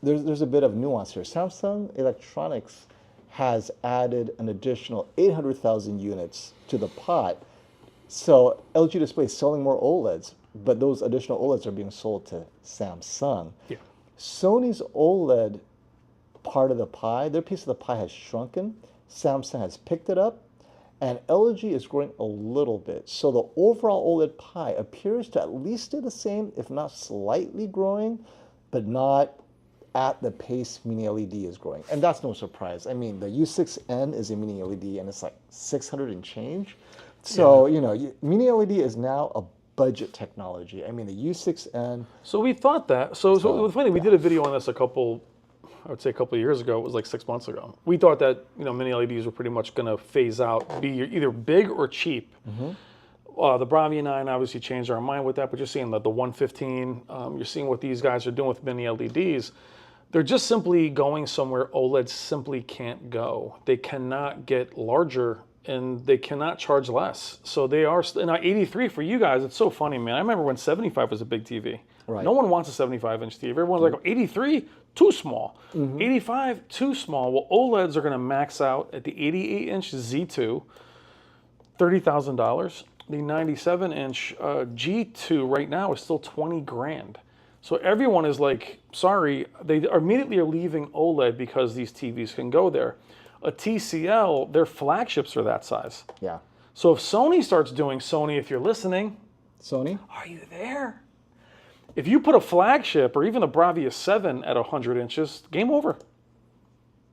there's a bit of nuance here. Samsung Electronics has added an additional 800,000 units to the pot. So LG Display is selling more OLEDs, but those additional OLEDs are being sold to Samsung. Yeah. Sony's OLED part of the pie, their piece of the pie has shrunken. Samsung has picked it up, and LG is growing a little bit. So the overall OLED pie appears to at least stay the same, if not slightly growing, but not at the pace Mini LED is growing. And that's no surprise. I mean, the U6N is a Mini LED, and it's like 600 and change. So, you know, Mini LED is now a budget technology. I mean, the U6N. So we thought that. So it was funny. We did a video on this a couple of years ago. It was like 6 months ago. We thought that, you know, Mini LEDs were pretty much going to phase out, be either big or cheap. The Bravia 9 obviously changed our mind with that, but you're seeing the 115. You're seeing what these guys are doing with Mini LEDs. They're just simply going somewhere OLEDs simply can't go. They cannot get larger, and they cannot charge less. So they are, now 83 for you guys, it's so funny, man. I remember when 75 was a big TV. Right. No one wants a 75-inch TV. Everyone's like, 83, too small. 85, too small. Well, OLEDs are gonna max out at the 88-inch Z2, $30,000. The 97-inch G2 right now is still 20 grand. So everyone is like, sorry, they immediately are leaving OLED because these TVs can go there. A TCL, their flagships are that size. Yeah. So if Sony starts doing, Sony, if you're listening, Sony? are you there? If you put a flagship or even a Bravia 7 at 100 inches, game over.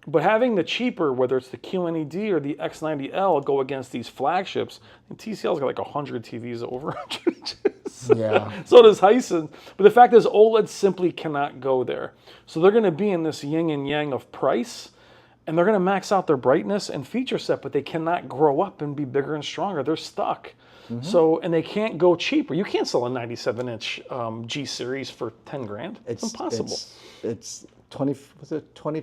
But having the cheaper, whether it's the QNED or the X90L, go against these flagships, and TCL's got like 100 TVs over 100 inches. Yeah. So does Hisense. But the fact is, OLED simply cannot go there. So they're going to be in this yin and yang of price, and they're going to max out their brightness and feature set, but they cannot grow up and be bigger and stronger. They're stuck. So, and they can't go cheaper. You can't sell a 97-inch G series for 10 grand. It's impossible. It's 20 to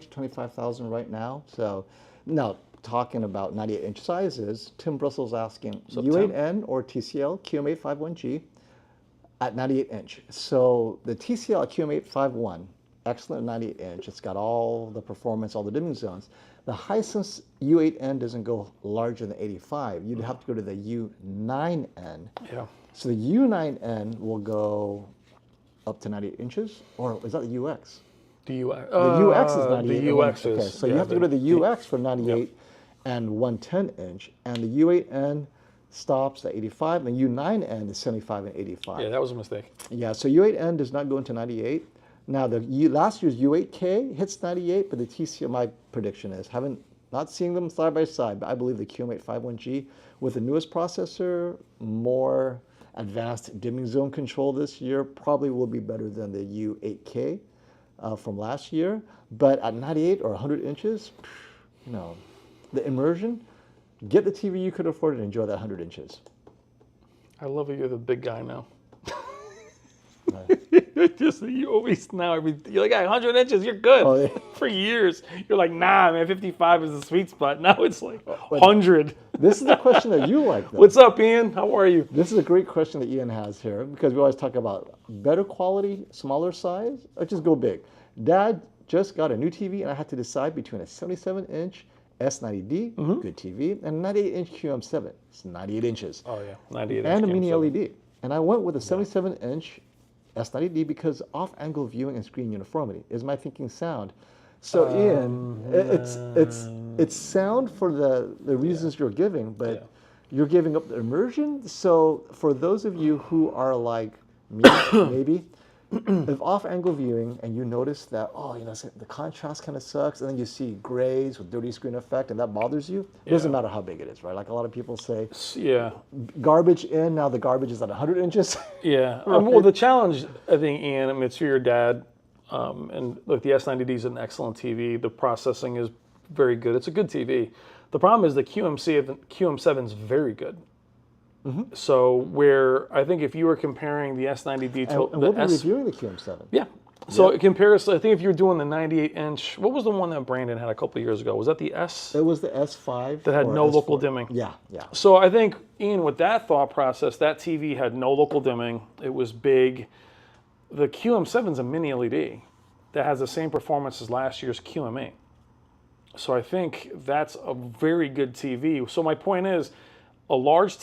25,000 right now. So now talking about 98-inch sizes, Tim Brussels asking U8N or TCL QM851G at 98-inch. So the TCL QM851, excellent 98-inch. It's got all the performance, all the dimming zones. The Hisense U8N doesn't go larger than 85. You'd have to go to the U9N. Yeah. So the U9N will go up to 98 inches, or is that the UX? The UX. The UX is 98. The UX is. Okay, so you have to go to the UX for 98 and 110 inch, and the U8N stops at 85, and the U9N is 75 and 85. Yeah, that was a mistake. Yeah, so U8N does not go into 98. Now, last year's U8K hits 98, but the TCL, my prediction is, not seeing them side by side, but I believe the QM851G with the newest processor, more advanced dimming zone control this year, probably will be better than the U8K from last year. But at 98 or 100 inches, you know, the immersion, get the TV you could afford and enjoy that 100 inches. I love it. You're the big guy now. Right. Just you always now. You're like 100 inches. You're good. Oh, yeah. For years, you're like, nah, man. 55 is the sweet spot. Now it's like 100. This is the question that you like, though. What's up, Ian? How are you? This is a great question that Ian has here, because we always talk about better quality, smaller size, or just go big. Dad just got a new TV, and I had to decide between a 77-inch S90D, good TV, and a 98-inch QM7. It's 98 inches. Oh yeah, 98. And a mini LED. And I went with a 77-inch S90D because off-angle viewing and screen uniformity. Is my thinking sound? So Ian, it's sound for the reasons you're giving, but you're giving up the immersion. So for those of you who are like me, maybe, If off-angle viewing and you notice that, oh, the contrast kind of sucks, and then you see grays with dirty screen effect, and that bothers you, it doesn't matter how big it is, right? Like a lot of people say, Yeah. garbage in, now the garbage is at 100 inches. Yeah. Right. Well, the challenge, I think, Ian, I mean, it's for your dad. And look, the S90D is an excellent TV. The processing is very good. It's a good TV. The problem is the QM7 is very good. So where I think if you were comparing the S90D to And the we'll be reviewing the QM7. Yeah. So it compares, I think if you're doing the 98-inch, what was the one that Brandon had a couple of years ago? Was that the S? It was the S5. That had or no S4. local dimming. Yeah, yeah. So I think, Ian, with that thought process, that TV had no local dimming. It was big. The QM7 is a mini LED that has the same performance as last year's QM8. So I think that's a very good TV. So my point is, a large,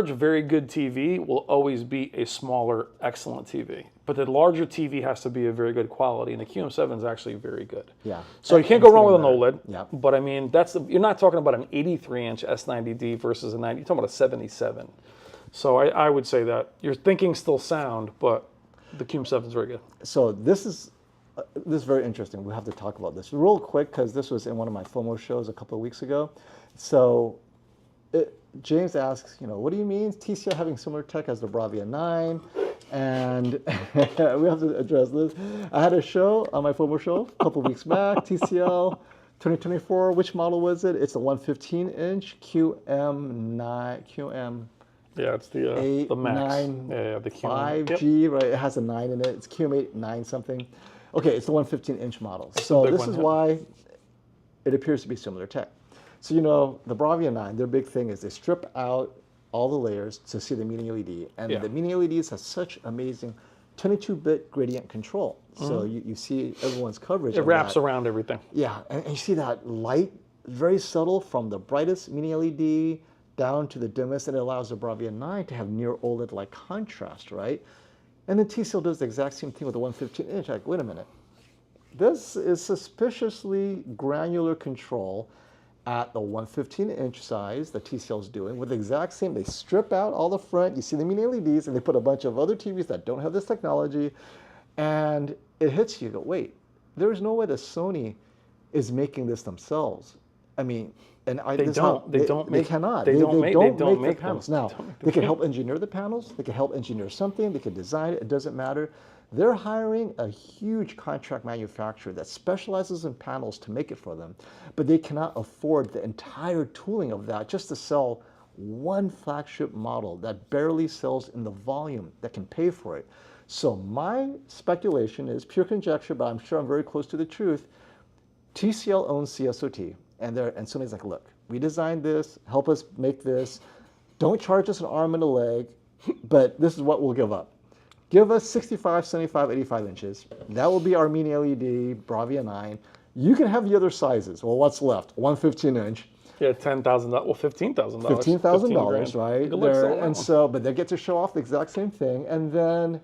very good TV will always be a smaller, excellent TV. But the larger TV has to be a very good quality, and the QM7 is actually very good. Yeah. So you can't go wrong with an better. OLED. Yeah. But I mean, you're not talking about an 83-inch S90D versus a 90. You're talking about a 77. So I would say that your thinking's still sound, but the QM7 is very good. So this is very interesting. We have to talk about this real quick because this was in one of my FOMO shows a couple of weeks ago. So James asks, what do you mean TCL having similar tech as the Bravia 9? And we have to address this. I had a show on my FOMO show a couple of weeks back, TCL 2024. Which model was it? It's the 115-inch QM. Yeah, it's the Max. 9, yeah, the QM. 5G, right? It has a 9 in it. It's QM8 9 something. Okay, it's the 115-inch model. So this is why it appears to be similar tech. So the Bravia 9, their big thing is they strip out all the layers to see the mini LED, and the mini LEDs have such amazing 22-bit gradient control. So you see everyone's coverage. It wraps around everything. Yeah, and you see that light, very subtle from the brightest mini LED down to the dimmest, and it allows the Bravia 9 to have near OLED-like contrast, right? And then TCL does the exact same thing with the 115-inch. Like, wait a minute. This is suspiciously granular control at the 115-inch size that TCL is doing with the exact same. They strip out all the front. You see the mini LEDs, and they put a bunch of other TVs that don't have this technology, and it hits you. You go, wait, there's no way that Sony is making this themselves. I mean, and they cannot. They don't make the panels. Now, they can help engineer the panels. They can help engineer something. They can design it. It doesn't matter. They're hiring a huge contract manufacturer that specializes in panels to make it for them, but they cannot afford the entire tooling of that just to sell one flagship model that barely sells in the volume that can pay for it. So my speculation is pure conjecture, but I'm sure I'm very close to the truth. TCL owns CSOT, and Sony's like, look, we designed this, help us make this. Don't charge us an arm and a leg, but this is what we'll give up. Give us 65, 75, 85 inches. That will be our mini LED, Bravia 9. You can have the other sizes. Well, what's left? 115-inch. Yeah, $10,000. Well, $15,000. $15,000, right? But they get to show off the exact same thing. And then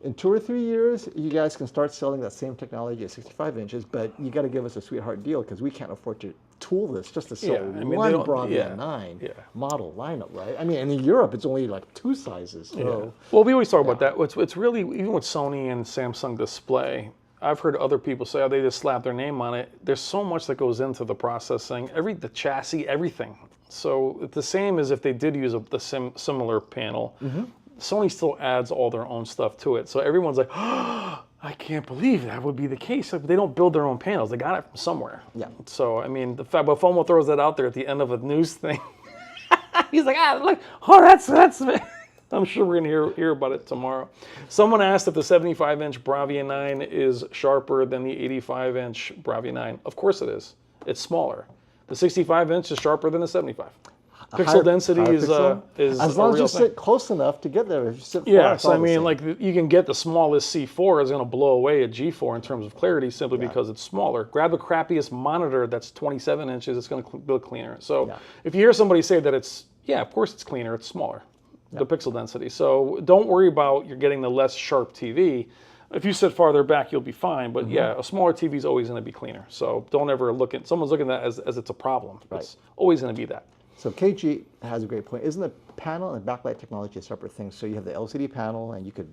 in 2 or 3 years, you guys can start selling that same technology at 65 inches, but you got to give us a sweetheart deal because we can't afford to tool this just to sell one Bravia 9 model lineup, right? I mean, and in Europe, it's only like 2 sizes. So. Well, we always talk about that. It's really, even with Sony and Samsung Display, I've heard other people say, they just slap their name on it. There's so much that goes into the processing, the chassis, everything. So it's the same as if they did use similar panel. Sony still adds all their own stuff to it. So everyone's like, oh, I can't believe that would be the case. But they don't build their own panels. They got it from somewhere. Yeah. So, I mean, the fact, but FOMO throws that out there at the end of a news thing. He's like, that's I'm sure we're going to hear about it tomorrow. Someone asked if the 75-inch Bravia 9 is sharper than the 85-inch Bravia 9. Of course it is. It's smaller. The 65-inch is sharper than the 75. Pixel density is as long as you sit close enough to get there. If you sit far, so I mean, like you can get the smallest C4 is going to blow away a G4 in terms of clarity simply because it's smaller. Grab the crappiest monitor that's 27 inches, it's going to build cleaner. So if you hear somebody say that it's, of course it's cleaner, it's smaller, the pixel density. So don't worry about you're getting the less sharp TV. If you sit farther back, you'll be fine. But a smaller TV is always going to be cleaner. So don't ever someone's looking at that as it's a problem. Right. It's always going to be that. So KG has a great point. Isn't the panel and backlight technology a separate thing? So you have the LCD panel, and you could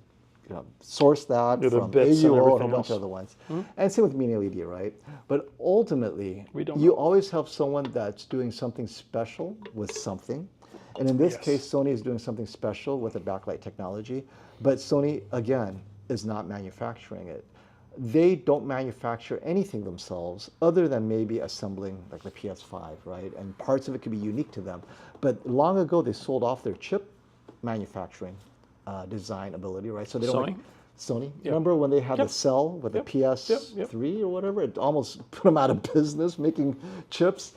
source that the from bits and AUO and a everything bunch else. of other ones. And same with mini LED, right? But ultimately, We don't you know. always have someone that's doing something special with something. And in this Yes. case, Sony is doing something special with the backlight technology. But Sony, again, is not manufacturing it. They don't manufacture anything themselves other than maybe assembling like the PS5, right? And parts of it could be unique to them. But long ago, they sold off their chip manufacturing design ability, right? So they don't Sony? make Sony. Remember when they had the Cell with the PS3 or whatever? It almost put them out of business making chips.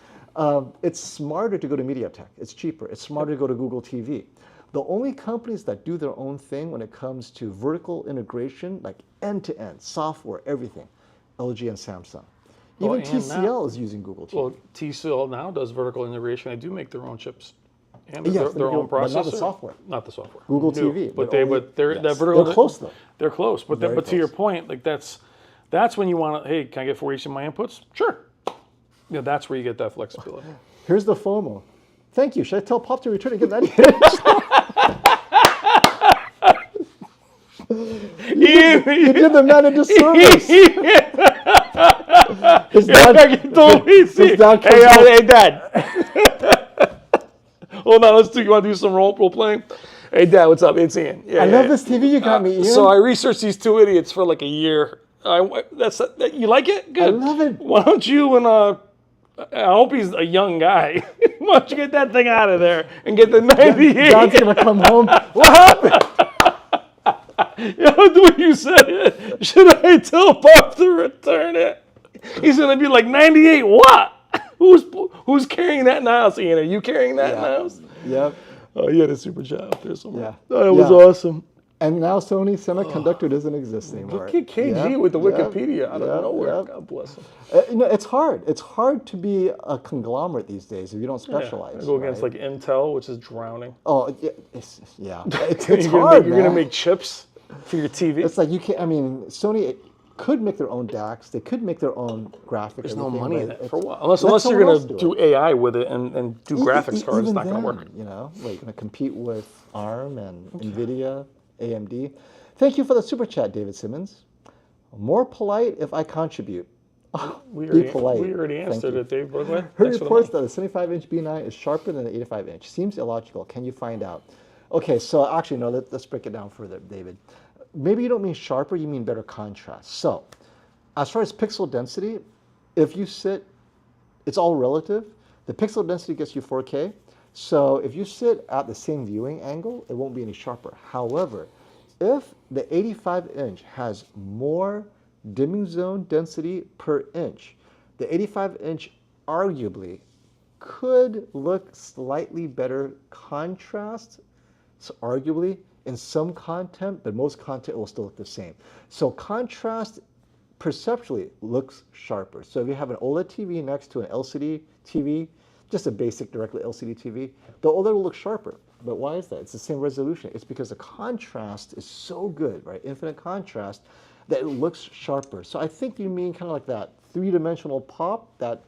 It's smarter to go to MediaTek. It's cheaper. It's smarter to go to Google TV. The only companies that do their own thing when it comes to vertical integration, like end-to-end, software, everything, LG and Samsung. Well, Even and TCL is using Google TV. Well, TCL now does vertical integration. They do make their own chips and Yes, their own but processor. not the software. Not the software. Google No, TV. But only- they're yes. that vertical. They're close though. They're close. But Very but to your close. point, like that's when you want to. Hey, can I get 4 each of my inputs? Sure. Yeah, that's where you get that flexibility. Here's the FOMO. Thank you. Should I tell Pop to return and get that? You did the man a disservice. His dad, Hey, Dad. Hold on, let's do. You want to do some role playing? Hey, Dad, what's up? It's Ian. Yeah, I love this TV you got me, Ian. So I researched these two idiots for like a year. You like it? Good. I love it. Why don't you and I hope he's a young guy. Why don't you get that thing out of there and get the 98? Dad's gonna come home. What happened? You know, the way you said it. Should I tell Bob to return it? He's gonna be like 98. What? Who's carrying that in the house? Ian, are you carrying that in the house? Yep. Oh, you had a super chat up there somewhere. Yeah. Oh, that was Yeah. awesome. And now Sony Semiconductor doesn't exist anymore. Look at KG Yep, with the yep, Wikipedia out of yep, nowhere. yep. God bless him. It's hard. It's hard to be a conglomerate these days if you don't specialize. Yeah. Go against right? like Intel, which is drowning. Oh, it's it's You're hard, You're man. gonna make chips for your TV. It's like you can't. I mean, Sony could make their own DACs. They could make their own graphics. There's no money in it for a while. Let Unless you're someone else gonna do do AI with it and do graphics cards, it's even not gonna then, work. You know, like gonna compete with ARM and NVIDIA, AMD. Thank you for the super chat, David Simmons. More polite if I contribute. We Be polite. We already Thank answered you. it, Dave Brooklyn. Her reports that the 75-inch B9 is sharper than the 85-inch. Seems illogical. Can you find out? Okay, so actually, no, let's break it down further, David. Maybe you don't mean sharper, you mean better contrast. So, as far as pixel density, if you sit, it's all relative. The pixel density gets you 4K. So if you sit at the same viewing angle, it won't be any sharper. However, if the 85-inch has more dimming zone density per inch, the 85-inch arguably could look slightly better contrast, so arguably in some content, but most content will still look the same. So contrast perceptually looks sharper. So if you have an OLED TV next to an LCD TV, just a basic directly LCD TV, the OLED will look sharper. But why is that? It's the same resolution. It's because the contrast is so good, right? Infinite contrast, that it looks sharper. So I think you mean kind of like that three-dimensional pop that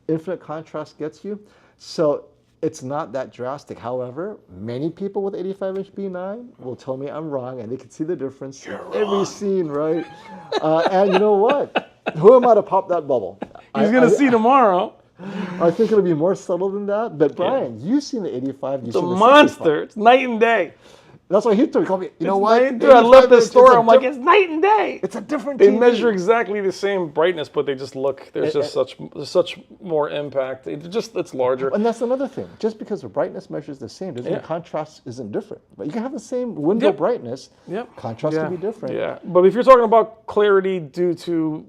infinite contrast gets you. So it's not that drastic. However, many people with 85-inch B9 will tell me I'm wrong, and they can see the difference in every scene, right? And you know what? Who am I to pop that bubble? He's gonna see tomorrow. I think it'll be more subtle than that. But Brian, you've seen the 85. You've It's a seen the monster. 65. It's night and day. That's why he told me, you know It's what? night and day. I left the 85 store. is a I'm like, diff- it's night and day. it's a different They TV. measure exactly the same brightness, but they just look. There's just such more impact. It's larger. And that's another thing. Just because the brightness measures the same doesn't mean Yeah. contrast isn't different. But you can have the same window Yep. brightness. Yep. Contrast can be different. Yeah, but if you're talking about clarity due to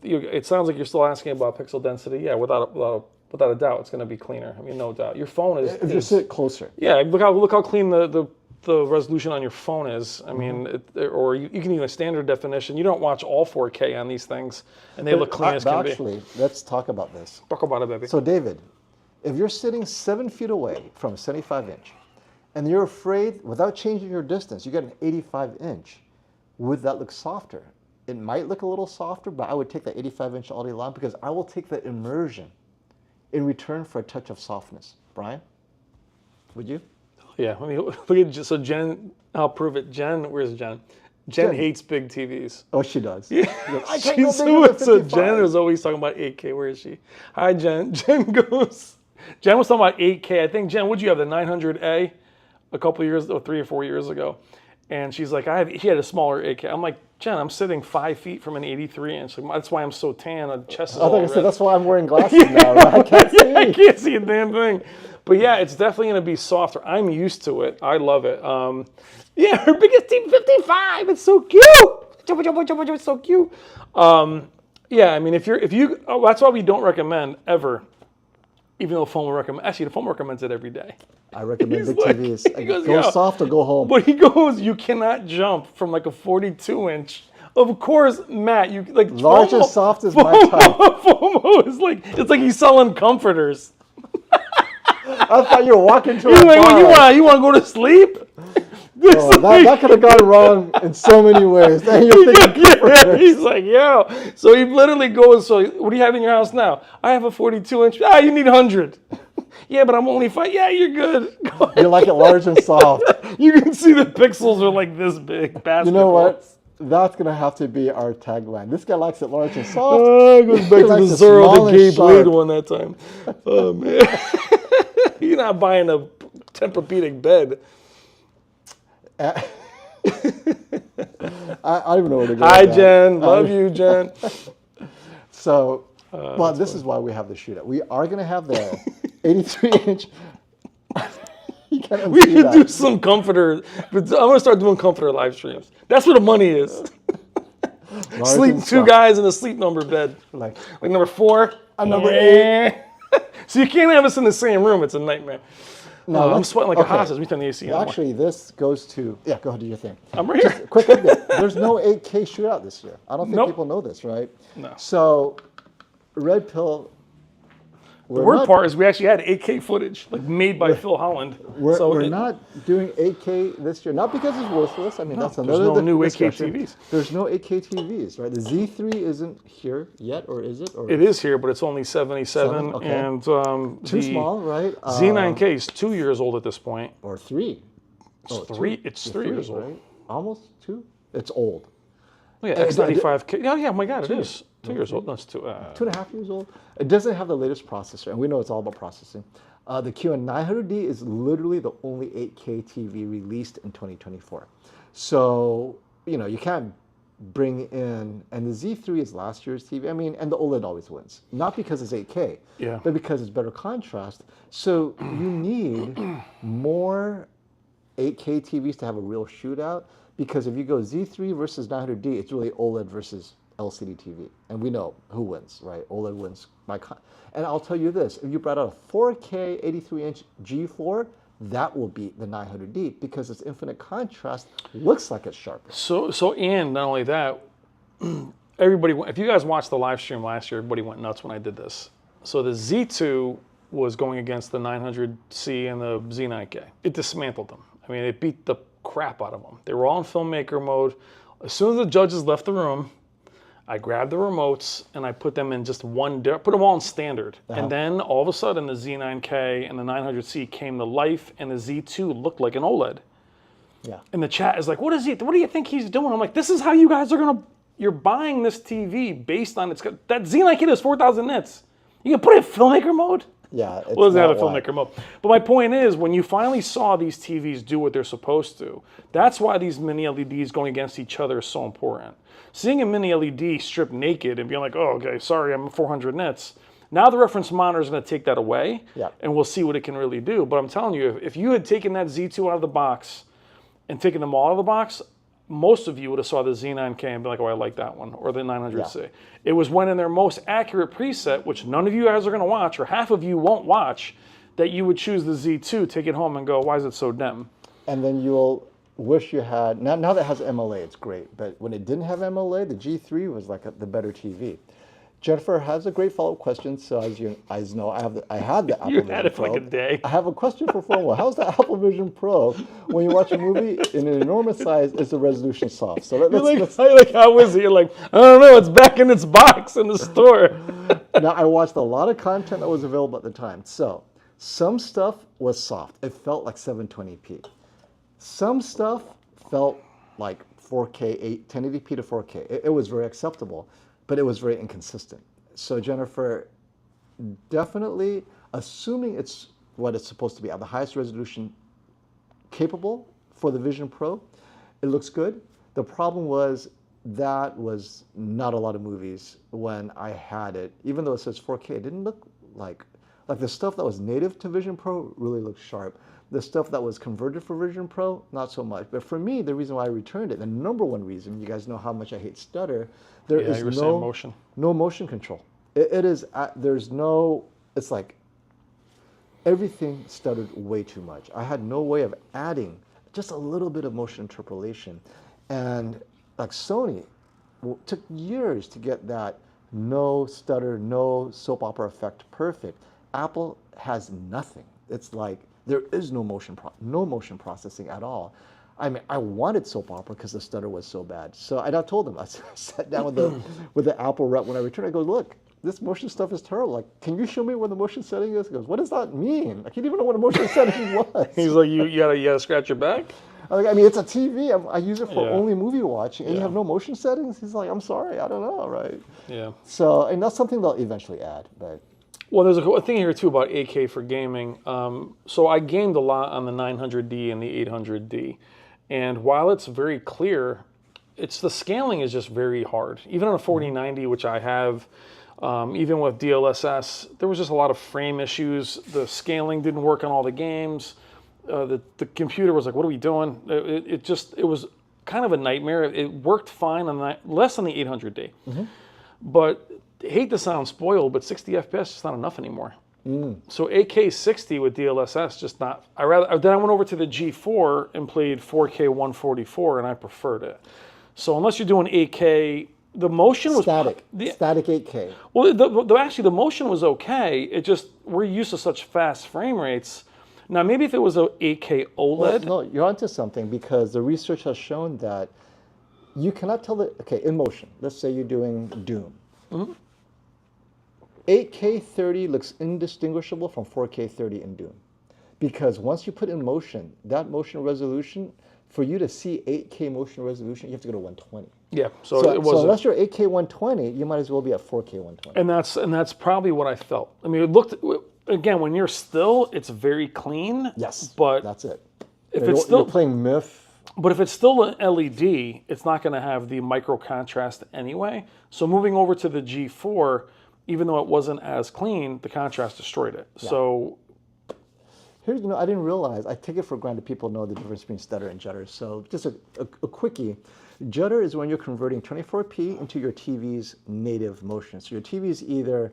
it sounds like you're still asking about pixel density. Yeah, without a doubt, it's going to be cleaner. I mean, no doubt. Your phone is. If you sit closer. Yeah, look how clean the resolution on your phone is. I mean, or you can even standard definition. You don't watch all 4K on these things, and they look clean as can be. Actually, let's talk about this. Talk about it, baby. So David, if you're sitting 7 feet away from a 75-inch, and you're afraid, without changing your distance, you get an 85-inch, would that look softer? It might look a little softer, but I would take that 85-inch all day long because I will take the immersion in return for a touch of softness. Brian, would you? Yeah, I mean, look at so Jen. I'll prove it. Jen, where's Jen? Jen hates big TVs. Oh, she does. Yeah. I can't go bigger than So 55. Jen is always talking about 8K. Where is she? Hi, Jen. Jen was talking about 8K. I think, Jen, what'd you have, the 900A a couple of years, or 3 or 4 years ago? And she's like, she had a smaller 8K. I'm like, Jen, I'm sitting 5 feet from an 83 inch. Like, that's why I'm so tan. My chest is all red. That's why I'm wearing glasses now. Right? I can't see. I can't see a damn thing. But yeah, it's definitely going to be softer. I'm used to it. I love it. Yeah, her biggest TV, 55. It's so cute. It's so cute. Yeah, I mean, if you, that's why we don't recommend ever. Even though phone will recommend, actually, the phone recommends it every day. I recommend big like, TVs. He goes, go soft or go home. But he goes, you cannot jump from like a 42 inch. Of course, Matt, you like large and soft is my type. FOMO is like, it's like he's selling comforters. I thought you were walking to a He's like, bar. you want to go to sleep? Oh, that could have gone wrong in so many ways. Then you're thinking, Yeah, he's like, yo. So he literally goes, so what do you have in your house now? I have a 42 inch. You need 100. Yeah, but I'm only 5. Yeah, you're good. you like it large and soft. You can see the pixels are like this big. You know what? That's going to have to be our tagline. This guy likes it large and soft. It goes back to likes the it Zoro, small the and Gabe Blade sharp. one that time. Oh, man. You're not buying a Tempur-Pedic bed. I don't even know where to go. Hi, Jen. Love you, Jen. So, well, this is why we have the shootout. We are going to have the 83-inch. You can't We unsee should that. do some comforter. I'm going to start doing comforter live streams. That's where the money is. Large Sleep and 2 soft. guys in a sleep number bed. Like number 4. I'm number 8. So you can't have us in the same room. It's a nightmare. No, I'm sweating like a hostage. We turn the AC on. Actually, this goes to go ahead, do your thing. I'm right here. Quick update. There's no 8K shootout this year. I don't think Nope. people know this, right? No. So, Red Pill. The word part is we actually had 8K footage, like made by Phil Holland. We're not doing 8K this year, not because it's worthless. I mean, that's there's another no new 8K discussion. TVs. There's no 8K TVs, right? The Z3 isn't here yet, or is it? Or It is here, but it's only 77, okay. and too small, right? Z9K is 2 years old at this point. Or 3. It's three. It's 3 years old. Right? Almost 2. It's old. Oh, yeah, X95K. Oh yeah, my God, it is 2 years old. No, it's 2. 2.5 years old. It doesn't have the latest processor, and we know it's all about processing. The QN900D is literally the only 8K TV released in 2024. So, you can't bring in, and the Z3 is last year's TV. I mean, and the OLED always wins. Not because it's 8K, but because it's better contrast. So you need more 8K TVs to have a real shootout, because if you go Z3 versus 900D, it's really OLED versus LCD TV. And we know who wins, right? OLED wins by and I'll tell you this, if you brought out a 4K 83-inch G4, that will beat the 900D because its infinite contrast looks like it's sharper. So and not only that, everybody, if you guys watched the live stream last year, everybody went nuts when I did this. So the Z2 was going against the 900C and the Z9K. It dismantled them. I mean, it beat the crap out of them. They were all in filmmaker mode. As soon as the judges left the room, I grabbed the remotes and I put them in just put them all in standard. And then all of a sudden the Z9K and the 900C came to life, and the Z2 looked like an OLED. Yeah. And the chat is like, what do you think he's doing? I'm like, this is how you guys are you're buying this TV based on that Z9K does 4,000 nits. You can put it in filmmaker mode? Yeah, it's Well, it doesn't have a not why. filmmaker mode. But my point is, when you finally saw these TVs do what they're supposed to, that's why these mini LEDs going against each other is so important. Seeing a mini LED stripped naked and being like, oh, okay, sorry, I'm 400 nits. Now the reference monitor is going to take that away, and we'll see what it can really do. But I'm telling you, if you had taken that Z2 out of the box and taken them all out of the box, most of you would have saw the Z9K and be like, oh, I like that one, or the 900C. Yeah. It was when in their most accurate preset, which none of you guys are going to watch, or half of you won't watch, that you would choose the Z2, take it home and go, why is it so dim? And then you'll wish you had, now that it has MLA, it's great, but when it didn't have MLA, the G3 was like the better TV. Jennifer has a great follow-up question. So as you guys know, I had the Apple You Vision had it for Pro. like a day. I have a question for Formula. How's the Apple Vision Pro when you watch a movie in an enormous size? Is the resolution soft? So let's how is it? You're like, I don't know. It's back in its box in the store. Now I watched a lot of content that was available at the time. So some stuff was soft. It felt like 720p. Some stuff felt like 4K, 1080p to 4K. It was very acceptable, but it was very inconsistent. So Jennifer, definitely, assuming it's what it's supposed to be at the highest resolution capable for the Vision Pro, it looks good. The problem was that was not a lot of movies when I had it. Even though it says 4K, it didn't look like the stuff that was native to Vision Pro really looked sharp. The stuff that was converted for Vision Pro, not so much. But for me, the reason why I returned it, the number one reason, you guys know how much I hate stutter, there Yeah, is you were saying motion. no motion control. It is, there's no, it's like everything stuttered way too much. I had no way of adding just a little bit of motion interpolation. And like Sony took years to get that no stutter, no soap opera effect perfect. Apple has nothing. It's like there is no motion processing at all. I mean, I wanted soap opera because the stutter was so bad. So I told them, I sat down with the Apple rep when I returned. I go, look, this motion stuff is terrible. Like, can you show me where the motion setting is? He goes, what does that mean? I can't even know what a motion setting was. He's like, you gotta scratch your back? I mean, it's a TV. I use it for Yeah. only movie watching, and you Yeah. have no motion settings? He's like, I'm sorry, I don't know, right? Yeah. So, and that's something they'll eventually add, but. Well, there's a thing here too about 8K for gaming. So I gamed a lot on the 900D and the 800D. And while it's very clear, the scaling is just very hard. Even on a 4090, which I have, even with DLSS, there was just a lot of frame issues. The scaling didn't work on all the games. The computer was like, what are we doing? It was kind of a nightmare. It worked fine on less on the 800D. But I hate to sound spoiled, but 60 FPS is not enough anymore. So 8K 60 with DLSS just not. Then I went over to the G4 and played 4K 144, and I preferred it. So unless you're doing 8K, the motion was Static 8K. Well, actually the motion was okay. It just we're used to such fast frame rates. Now maybe if it was a 8K OLED. Well, no, you're onto something because the research has shown that you cannot tell in motion, let's say you're doing Doom. 8K 30 looks indistinguishable from 4K 30 in Doom. Because once you put in motion, that motion resolution, for you to see 8K motion resolution, you have to go to 120. Yeah, so it wasn't. So unless you're 8K 120, you might as well be at 4K 120. And that's probably what I felt. I mean, it looked, again, when you're still, it's very clean. Yes, but that's it. If it's still you're playing MIF. But if it's still an LED, it's not going to have the micro contrast anyway. So moving over to the G4, even though it wasn't as clean, the contrast destroyed it. Yeah. So here, I didn't realize, I take it for granted people know the difference between stutter and judder. So just a quickie. Judder is when you're converting 24p into your TV's native motion. So your TV is either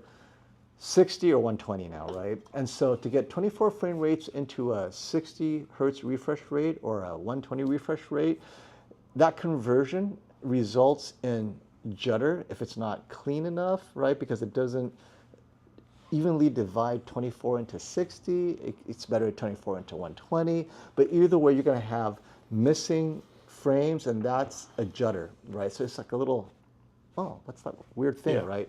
60 or 120 now, right? And so to get 24 frame rates into a 60 hertz refresh rate or a 120 refresh rate, that conversion results in judder if it's not clean enough, right? Because it doesn't evenly divide 24 into 60. It's better 24 into 120. But either way, you're going to have missing frames, and that's a judder, right? So it's like a little, what's that weird thing, right?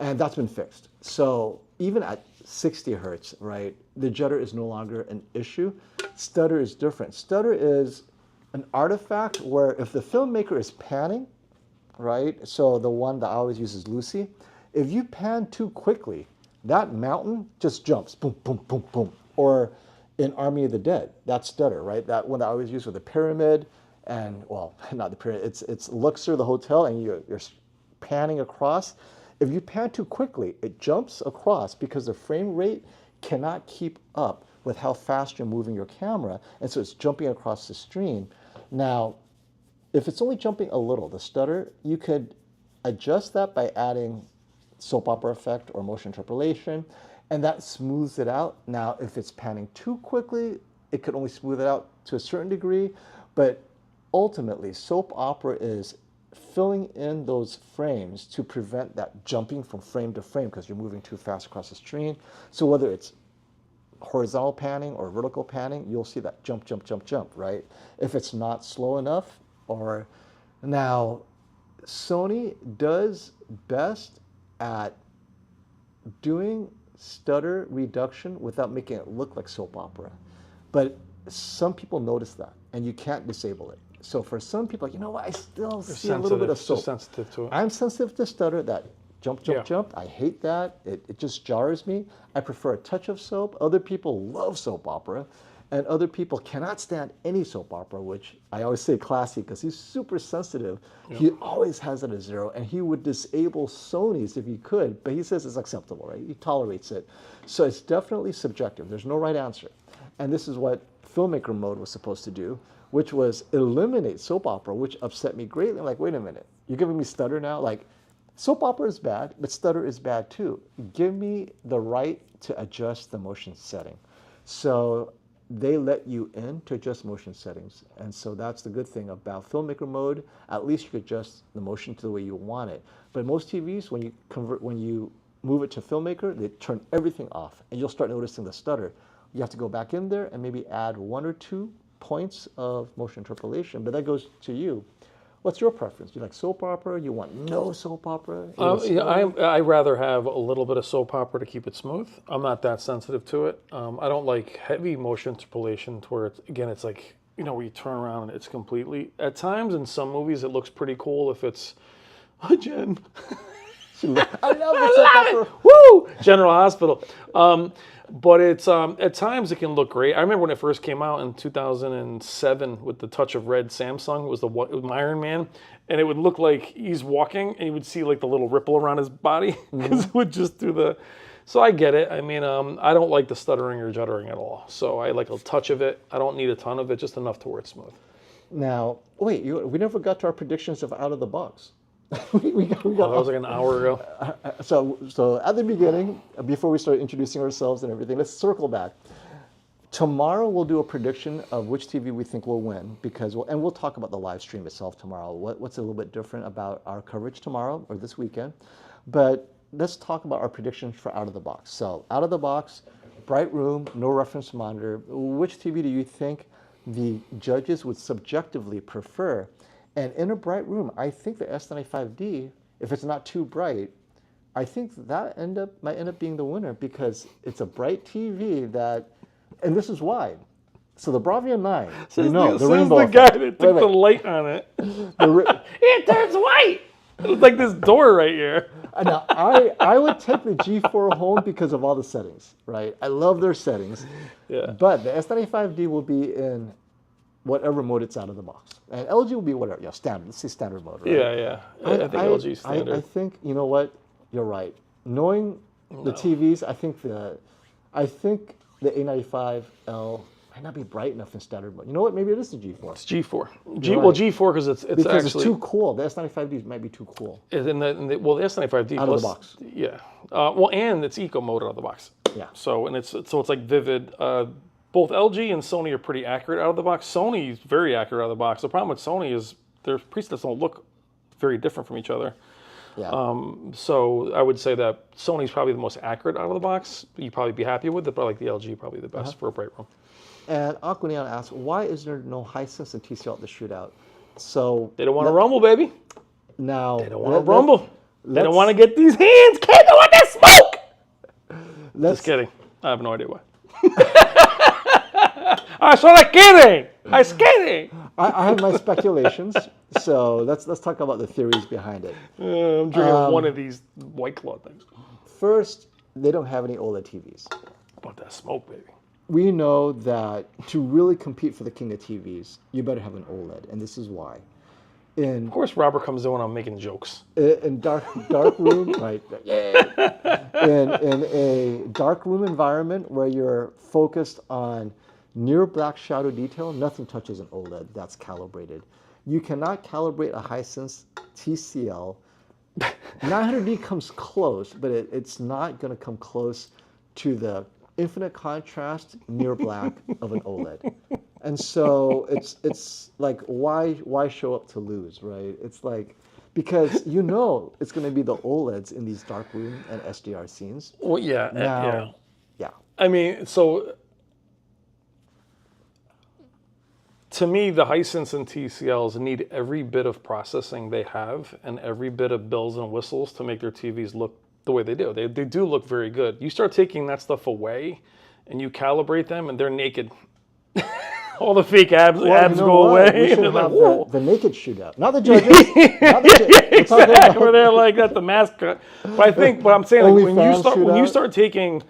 And that's been fixed. So even at 60 hertz, right, the judder is no longer an issue. Stutter is different. Stutter is an artifact where if the filmmaker is panning, right, so the one that I always use is Lucy, if you pan too quickly, that mountain just jumps, boom, boom, boom, boom. Or in Army of the Dead, that's stutter, right? That one that I always use with the pyramid, and, well, not the pyramid, it's Luxor, the hotel, and you're panning across. If you pan too quickly, it jumps across because the frame rate cannot keep up with how fast you're moving your camera, and so it's jumping across the screen. Now, if it's only jumping a little, the stutter, you could adjust that by adding soap opera effect or motion interpolation, and that smooths it out. Now, if it's panning too quickly, it could only smooth it out to a certain degree, but ultimately, soap opera is filling in those frames to prevent that jumping from frame to frame because you're moving too fast across the screen. So whether it's horizontal panning or vertical panning, you'll see that jump, jump, jump, jump, right? If it's not slow enough, or now Sony does best at doing stutter reduction without making it look like soap opera. But some people notice that. and you can't disable it. So for some people, you know what, I still see a little bit of Just soap. sensitive to it. I'm sensitive to stutter, that jump, jump, Yeah. jump. I hate that. It just jars me. I prefer a touch of soap. Other people love soap opera, and other people cannot stand any soap opera, which I always say classy because he's super sensitive. He always has it at 0, and he would disable Sony's if he could, but he says it's acceptable, right? He tolerates it. So it's definitely subjective. There's no right answer. And this is what filmmaker mode was supposed to do, which was eliminate soap opera, which upset me greatly. I'm like, wait a minute, you're giving me stutter now? Like, soap opera is bad, but stutter is bad too. Give me the right to adjust the motion setting. So they let you in to adjust motion settings. And so that's the good thing about filmmaker mode. At least you could adjust the motion to the way you want it. But most TVs, when you move it to filmmaker, they turn everything off, and you'll start noticing the stutter. You have to go back in there and maybe add 1 or 2 points of motion interpolation, but that goes to you. What's your preference? You like soap opera? You want no soap opera? Yeah, I rather have a little bit of soap opera to keep it smooth. I'm not that sensitive to it. I don't like heavy motion interpolation to where it's like, where you turn around and it's completely. At times in some movies it looks pretty cool if it's, Jen. I love the soap opera. Woo! General Hospital. But it's at times it can look great. I remember when it first came out in 2007 with the Touch of Red Samsung. It was the Iron Man, and it would look like he's walking, and you would see like the little ripple around his body because it would just do the. So I get it. I mean, I don't like the stuttering or juddering at all. So I like a touch of it. I don't need a ton of it, just enough to where it's smooth. Now, wait, we never got to our predictions of out of the box. we got That was like an hour ago. So at the beginning, before we start introducing ourselves and everything, let's circle back. Tomorrow we'll do a prediction of which TV we think will win, and we'll talk about the live stream itself tomorrow. What's a little bit different about our coverage tomorrow or this weekend? But let's talk about our predictions for out of the box. So out of the box, bright room, no reference monitor. Which TV do you think the judges would subjectively prefer? And in a bright room, I think the S95D, if it's not too bright, I think that might end up being the winner because it's a bright TV that, and this is why. So the Bravia 9, the rainbow the guy effect. that took the light on it. It turns white. It's like this door right here. Now, I would take the G4 home because of all the settings, right? I love their settings. Yeah. But the S95D will be in whatever mode it's out of the box. And LG will be whatever, standard. Let's say standard mode, right? Yeah. I think LG standard. I think, you know what? You're right. Knowing the TVs, I think the A95L might not be bright enough in standard mode. You know what? Maybe it is the G4. It's G4. Right. Well, G4 because it's it's too cool. The S95D might be too cool. The S95D Out of the box. Yeah. And it's eco mode out of the box. Yeah. So it's like vivid. Both LG and Sony are pretty accurate out of the box. Sony is very accurate out of the box. The problem with Sony is their presets don't look very different from each other. Yeah. So I would say that Sony's probably the most accurate out of the box. You'd probably be happy with it, but I like the LG probably the best for a bright room. And Aquaneon asks, why is there no Hisense and TCL at the shootout? So They don't want to rumble, baby. now They don't want to rumble. They don't want to get these hands. Kid, they want that smoke. Just kidding. I have no idea why. I was kidding. I have my speculations. So let's talk about the theories behind it. I'm drinking one of these White Claw things. First, they don't have any OLED TVs. About that smoke, baby. We know that to really compete for the king of TVs, you better have an OLED, and this is why. Of course, Robert comes in when I'm making jokes. In dark room, right? Yeah. In a dark room environment where you're focused on near black shadow detail, nothing touches an OLED that's calibrated. You cannot calibrate a Hisense TCL. 900D comes close, but it's not going to come close to the infinite contrast near black of an OLED. And so it's like, why show up to lose, right? It's like, because it's going to be the OLEDs in these dark room and SDR scenes. Well, yeah. Now, yeah. I mean, so to me, the Hisense and TCLs need every bit of processing they have and every bit of bells and whistles to make their TVs look the way they do. They do look very good. You start taking that stuff away and you calibrate them and they're naked. All the fake abs Well, you know go what? away. We should And they're have like, whoa. the naked shootout, not the judges. Not the We're talking Exactly. about Where they're like that, the mascot. But I think what I'm saying, like, when you shootout. start taking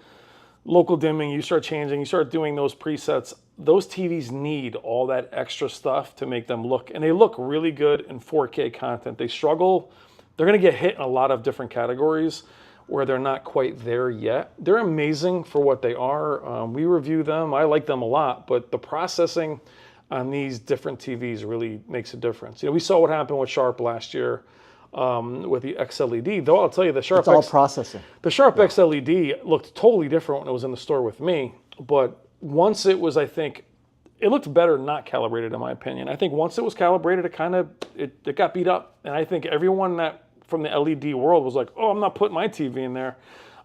local dimming, you start changing, you start doing those presets. Those TVs need all that extra stuff to make them look, and they look really good in 4K content. They struggle. They're going to get hit in a lot of different categories where they're not quite there yet. They're amazing for what they are. We review them. I like them a lot, but the processing on these different TVs really makes a difference. You know, we saw what happened with Sharp last year with the XLED. Though I'll tell you, the Sharp It's all processing. the Sharp XLED looked totally different when it was in the store with me. But once it was, I think, it looked better not calibrated, in my opinion. I think once it was calibrated, it got beat up. And I think everyone that from the LED world was like, oh, I'm not putting my TV in there.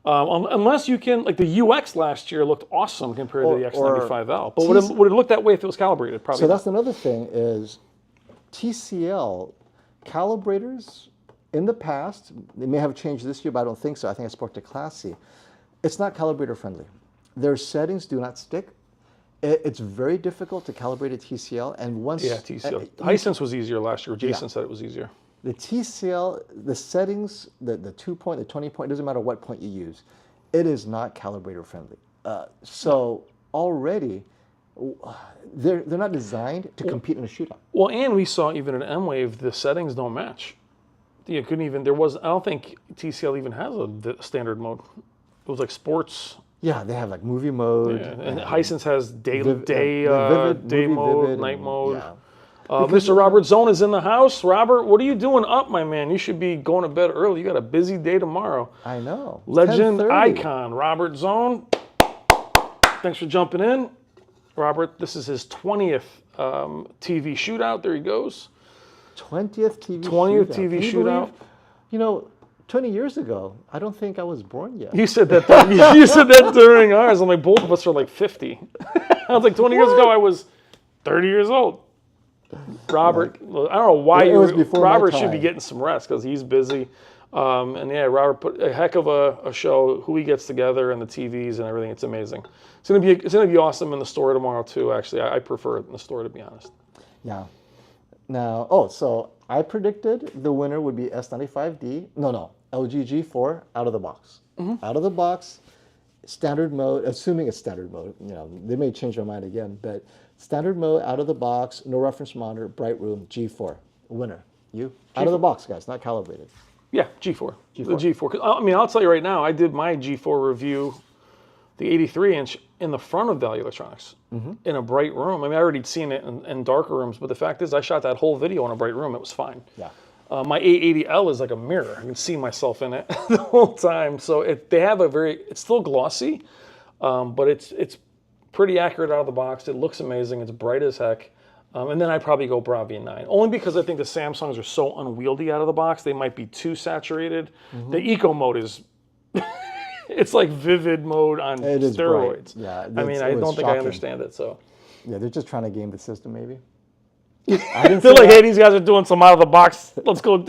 Unless you can, like the UX last year looked awesome compared to the X95L. But would it look that way if it was calibrated? Probably So not. that's another thing is TCL calibrators in the past, they may have changed this year, but I don't think so. I think I spoke to Classy. It's not calibrator friendly. Their settings do not stick. It's very difficult to calibrate a TCL. And once TCL. Hisense was easier last year. Jason said it was easier. The TCL, the settings, the 2 point, the 20 point, it doesn't matter what point you use, it is not calibrator friendly. So already, they're not designed to compete in a shootout. Well, and we saw even in M-Wave, the settings don't match. You couldn't even, I don't think TCL even has a standard mode. It was like sports. Yeah, they have like movie mode. Yeah, and Hisense has day Vivid, mode, vivid, night mode. Yeah. Mr. Robert Zone is in the house. Robert, what are you doing up, my man? You should be going to bed early. You got a busy day tomorrow. I know. Legend 10:30. icon, Robert Zone. Thanks for jumping in. Robert, this is his 20th TV shootout. There he goes. 20th TV 20th shootout. TV Can you shootout. believe, you know, 20 years ago, I don't think I was born yet. You said that. You said that during ours. I'm like, both of us are like 50. I was like, 20 years ago, I was 30 years old. Robert, I don't know why it was before my Robert should time. be getting some rest because he's busy. And yeah, Robert put a heck of a show. Who he gets together and the TVs and everything. It's amazing. It's gonna be awesome in the store tomorrow too. Actually, I prefer it in the store, to be honest. Yeah. Now, so I predicted the winner would be S95D. No, LG G4 out of the box. Out of the box, standard mode, assuming it's standard mode. You know, they may change their mind again, but standard mode out of the box, no reference monitor, bright room, G4. Winner. You? Out of the box, guys, not calibrated. Yeah, G4. The G4. 'Cause, I mean, I'll tell you right now, I did my G4 review, the 83-inch, in the front of Value Electronics, in a bright room. I mean, I already seen it in darker rooms, but the fact is I shot that whole video in a bright room. It was fine. Yeah. My 880L is like a mirror. I can see myself in it the whole time. So they have it's still glossy, but it's pretty accurate out of the box. It looks amazing. It's bright as heck. And then I'd probably go Bravia 9. Only because I think the Samsungs are so unwieldy out of the box. They might be too saturated. The eco mode is, it's like vivid mode on steroids. Bright. Yeah, I mean, I don't think I understand it. So Yeah, they're just trying to game the system, maybe. they're like, hey, these guys are doing some out of the box. Let's go.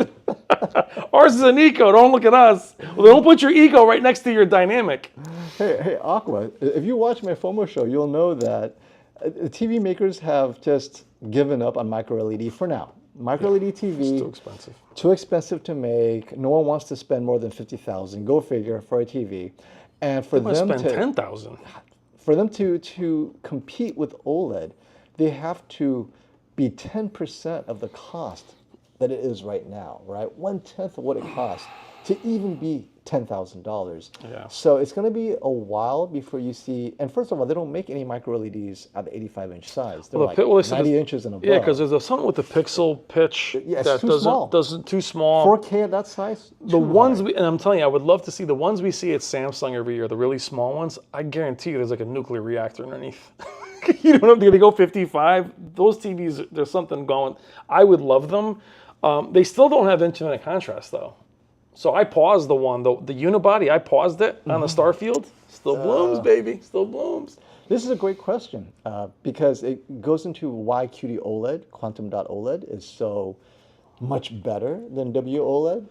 Ours is an eco. Don't look at us. Well, don't put your eco right next to your dynamic. Hey, Aqua, if you watch my FOMO show, you'll know that TV makers have just given up on micro LED for now. Micro LED TV, It's too expensive. Too expensive to make. No one wants to spend more than $50,000. Go figure for a TV, and for them Spend to $10,000. for them to compete with OLED, they have to be 10% of the cost that it is right now. Right, 1/10 of what it costs to even be $10,000. Yeah. So it's going to be a while before you see. And first of all, they don't make any micro LEDs at the 85-inch size. They're like 90 inches and above. Yeah, because there's something with the pixel pitch Yeah, it's that too small. doesn't too small. 4K at that size. The ones and I'm telling you, I would love to see the ones we see at Samsung every year, the really small ones. I guarantee you, there's like a nuclear reactor underneath. You don't have to go 55. Those TVs, there's something going. I would love them. They still don't have infinite contrast though. So I paused the unibody. I paused it on the Starfield. Still blooms, baby. Still blooms. This is a great question because it goes into why QD OLED, Quantum Dot OLED, is so much better than WOLED.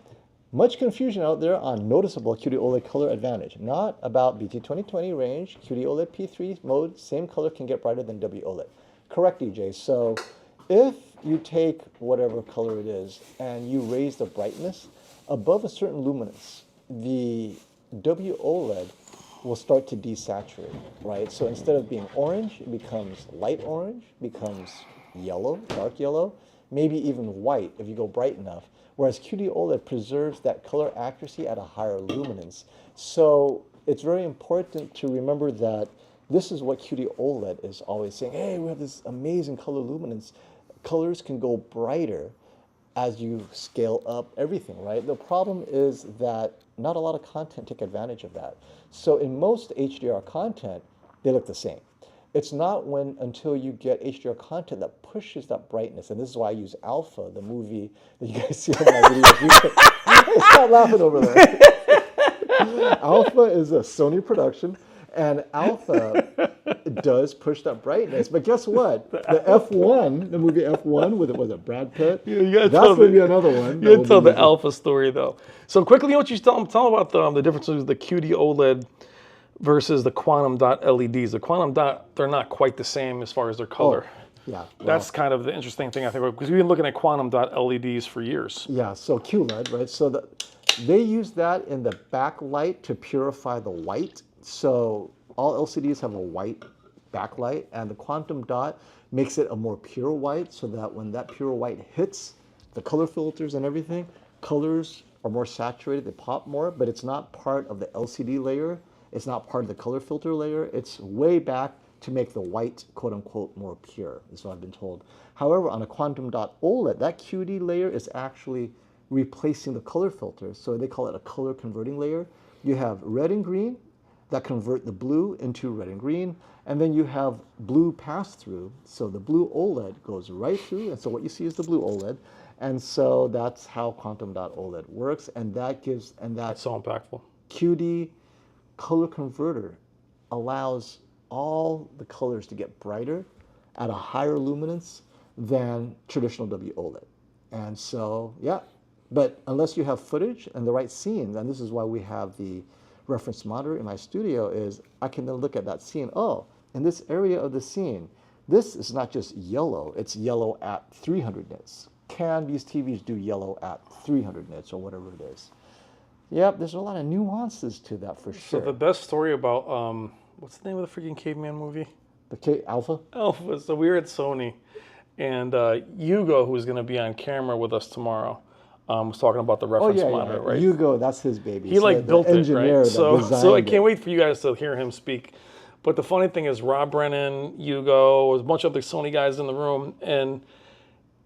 Much confusion out there on noticeable QD OLED color advantage. Not about BT2020 range. QD OLED P3 mode, same color can get brighter than WOLED. Correct, EJ. So if you take whatever color it is and you raise the brightness above a certain luminance, the WOLED will start to desaturate, right? So instead of being orange, it becomes light orange, becomes yellow, dark yellow, maybe even white if you go bright enough. Whereas QD-OLED preserves that color accuracy at a higher luminance. So it's very important to remember that this is what QD-OLED is always saying. Hey, we have this amazing color luminance. Colors can go brighter as you scale up everything, right? The problem is that not a lot of content take advantage of that. So in most HDR content, they look the same. It's not until you get HDR content that pushes that brightness. And this is why I use Alpha, the movie that you guys see on my videos. Stop laughing over there. Alpha is a Sony production, and Alpha does push that brightness. But guess what? The F1, the movie F1 with was it Brad Pitt? Yeah, you gotta that's going to be another one. You gotta tell the Alpha story though. So quickly, what you tell them about the differences of the QD OLED versus the quantum dot LEDs. The quantum dot, they're not quite the same as far as their color. Oh, yeah. Well, that's kind of the interesting thing I think, because we've been looking at quantum dot LEDs for years. Yeah. So QLED, right? So they use that in the backlight to purify the white. So all LCDs have a white backlight, and the quantum dot makes it a more pure white, so that when that pure white hits the color filters and everything, colors are more saturated, they pop more, but it's not part of the LCD layer. It's not part of the color filter layer. It's way back to make the white, quote unquote, more pure, is what I've been told. However, on a quantum dot OLED, that QD layer is actually replacing the color filter. So they call it a color converting layer. You have red and green that convert the blue into red and green. And then you have blue pass through. So the blue OLED goes right through. And so what you see is the blue OLED. And so that's how quantum dot OLED works. And that gives, and That's so impactful. QD color converter allows all the colors to get brighter at a higher luminance than traditional WOLED. And so, yeah, but unless you have footage and the right scenes, and this is why we have the reference monitor in my studio, is I can then look at that scene. Oh, in this area of the scene, this is not just yellow, it's yellow at 300 nits. Can these TVs do yellow at 300 nits or whatever it is? Yep, there's a lot of nuances to that for sure. So the best story about, what's the name of the freaking caveman movie? The Alpha? Alpha. So we were at Sony, and Hugo, who's going to be on camera with us tomorrow, was talking about the reference monitor, right? Hugo, that's his baby. He built it, right? So I can't it. wait for you guys to hear him speak. But the funny thing is, Rob Brennan, Hugo, there's a bunch of the Sony guys in the room, and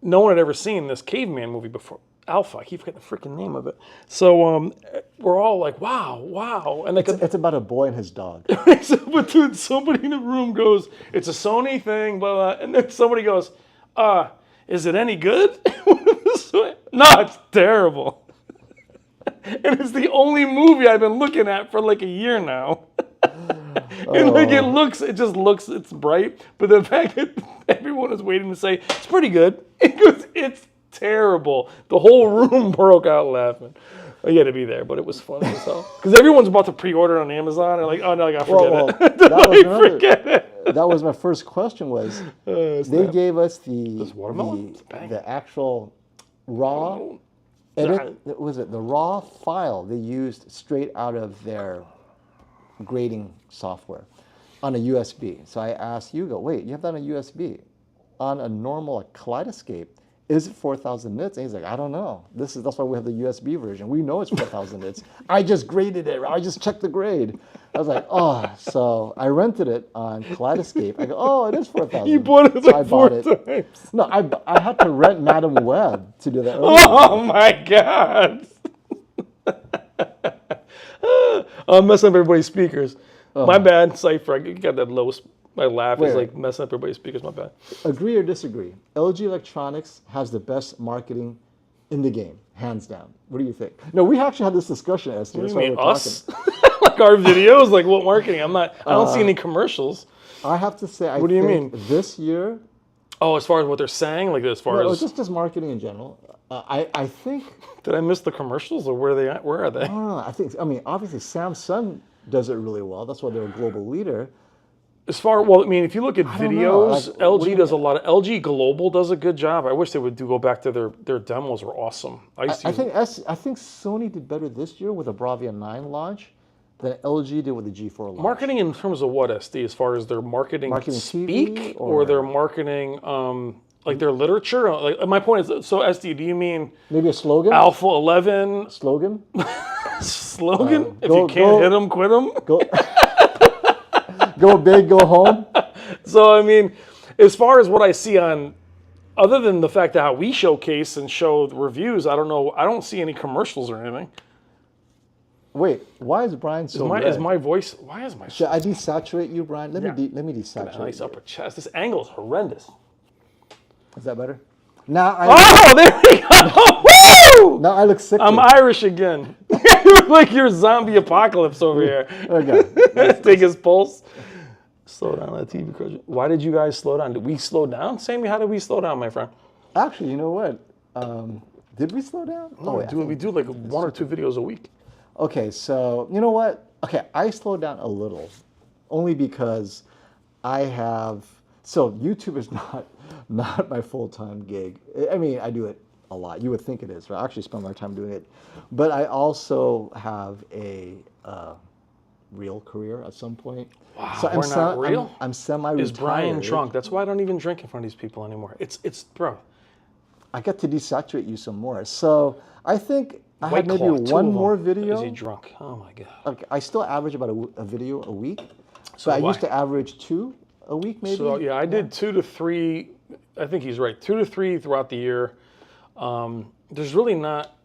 no one had ever seen this caveman movie before. Alpha, I keep forgetting the freaking name of it. So we're all like, wow. And it's about a boy and his dog. But dude, somebody in the room goes, it's a Sony thing, blah, blah. And then somebody goes, is it any good? No, it's terrible. And it's the only movie I've been looking at for like a year now. And it's bright. But the fact that everyone is waiting to say, it's pretty good. It goes, it's terrible. The whole room broke out laughing. I had to be there, but it was funny as hell. Because everyone's about to pre-order on Amazon. They're like, oh no, I gotta forget it. That was my first question was, they gave us the actual raw the raw file they used straight out of their grading software on a USB. So I asked Hugo, wait, you have that on a USB? On a normal Kaleidoscape, is it 4,000 nits? And he's like, I don't know. That's why we have the USB version. We know it's 4,000 nits. I just graded it. I just checked the grade. I was like, oh. So I rented it on Kaleidoscape. I go, oh, it is 4,000. You bought it like four times. No, I had to rent Madam Web to do that. Oh my God. I'm messing up everybody's speakers. My bad, Cypher. I got that lowest. My laugh is like messing up everybody's speakers. My bad. Agree or disagree? LG Electronics has the best marketing in the game, hands down. What do you think? No, we actually had this discussion, Esther. What do you mean, us? Like our videos? Like what marketing? I don't see any commercials. I have to say, what do you mean? This year. Oh, as far as what they're saying, like as far as just marketing in general. I think. Did I miss the commercials, or where are they at? Where are they? I mean, obviously Samsung does it really well. That's why they're a global leader. Well, I mean, if you look at don't know. videos, Like, what do LG you does a mean? lot of LG Global does a good job. I wish they would go back to their demos were awesome. I used to I use think I think Sony did better this year with the Bravia 9 launch than LG did with the G4 launch. marketing in terms of what, SD, as far as their marketing Marketing speak TV or their or marketing like their literature. Like my point is, so SD, do you mean maybe a slogan? Alpha 11 Slogan? slogan? If go- you can't go- hit them, quit them. Go go big, go home. So I mean, as far as what I see on, other than the fact that how we showcase and show the reviews, I don't know. I don't see any commercials or anything. Wait, why is Brian so red? Is my voice? Why is my Should I desaturate you, Brian? Let me desaturate. nice you. upper chest? This angle is horrendous. Is that better? Now Oh, there we go! Woo! now I look sick. I'm Irish again. You look like you're zombie apocalypse over here. Okay. Let's take his pulse. Slow down that TV crush. Why did you guys slow down? Did we slow down? Sammy, how did we slow down, my friend? Actually, you know what? Did we slow down? No, we do like 1 or 2 videos a week. Okay, so you know what? Okay, I slowed down a little, only because I have. So YouTube is not my full-time gig. I mean, I do it a lot. You would think it is, but I actually spend my time doing it. But I also have a real career at some point. Wow, So we're not real? I'm semi-retired. Is Brian drunk? That's why I don't even drink in front of these people anymore. It's bro. I get to desaturate you some more. So I think I White had maybe Claw, 2 one of more them. video. Is he drunk? Oh my god. Okay, I still average about a video a week. So So I do used I. to average 2 a week, maybe. So yeah, I did 2 to 3. I think he's right. 2 to 3 throughout the year. There's really not.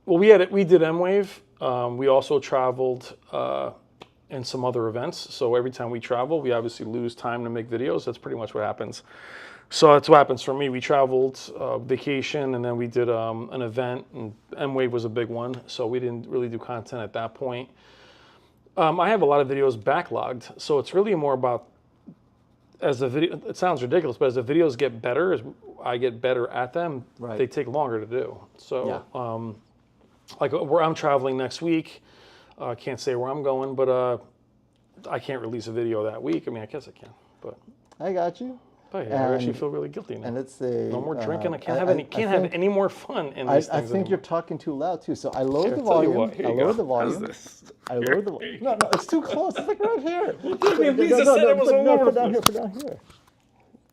Well, we did M-Wave. We also traveled in some other events. So every time we travel, we obviously lose time to make videos. That's pretty much what happens. So that's what happens for me. We traveled vacation, and then we did an event, and M-Wave was a big one. So we didn't really do content at that point. I have a lot of videos backlogged, so it's really more about as the video. It sounds ridiculous, but as the videos get better, as I get better at them, Right. they take longer to do. So, Yeah. like where I'm traveling next week, I can't say where I'm going, but I can't release a video that week. I mean, I guess I can, but I got you. I actually And- feel really guilty now. And it's a No more drinking. I can't I- have any. I Can't think- have any more fun in I these think things. you're talking too loud too. So I lowered Here, the I'll tell you volume. what, here I you lowered go. the volume. How's this? I lowered the volume. No, it's too close. It's like right here. mean, Lisa said it was all over put the down here. place. Put down here.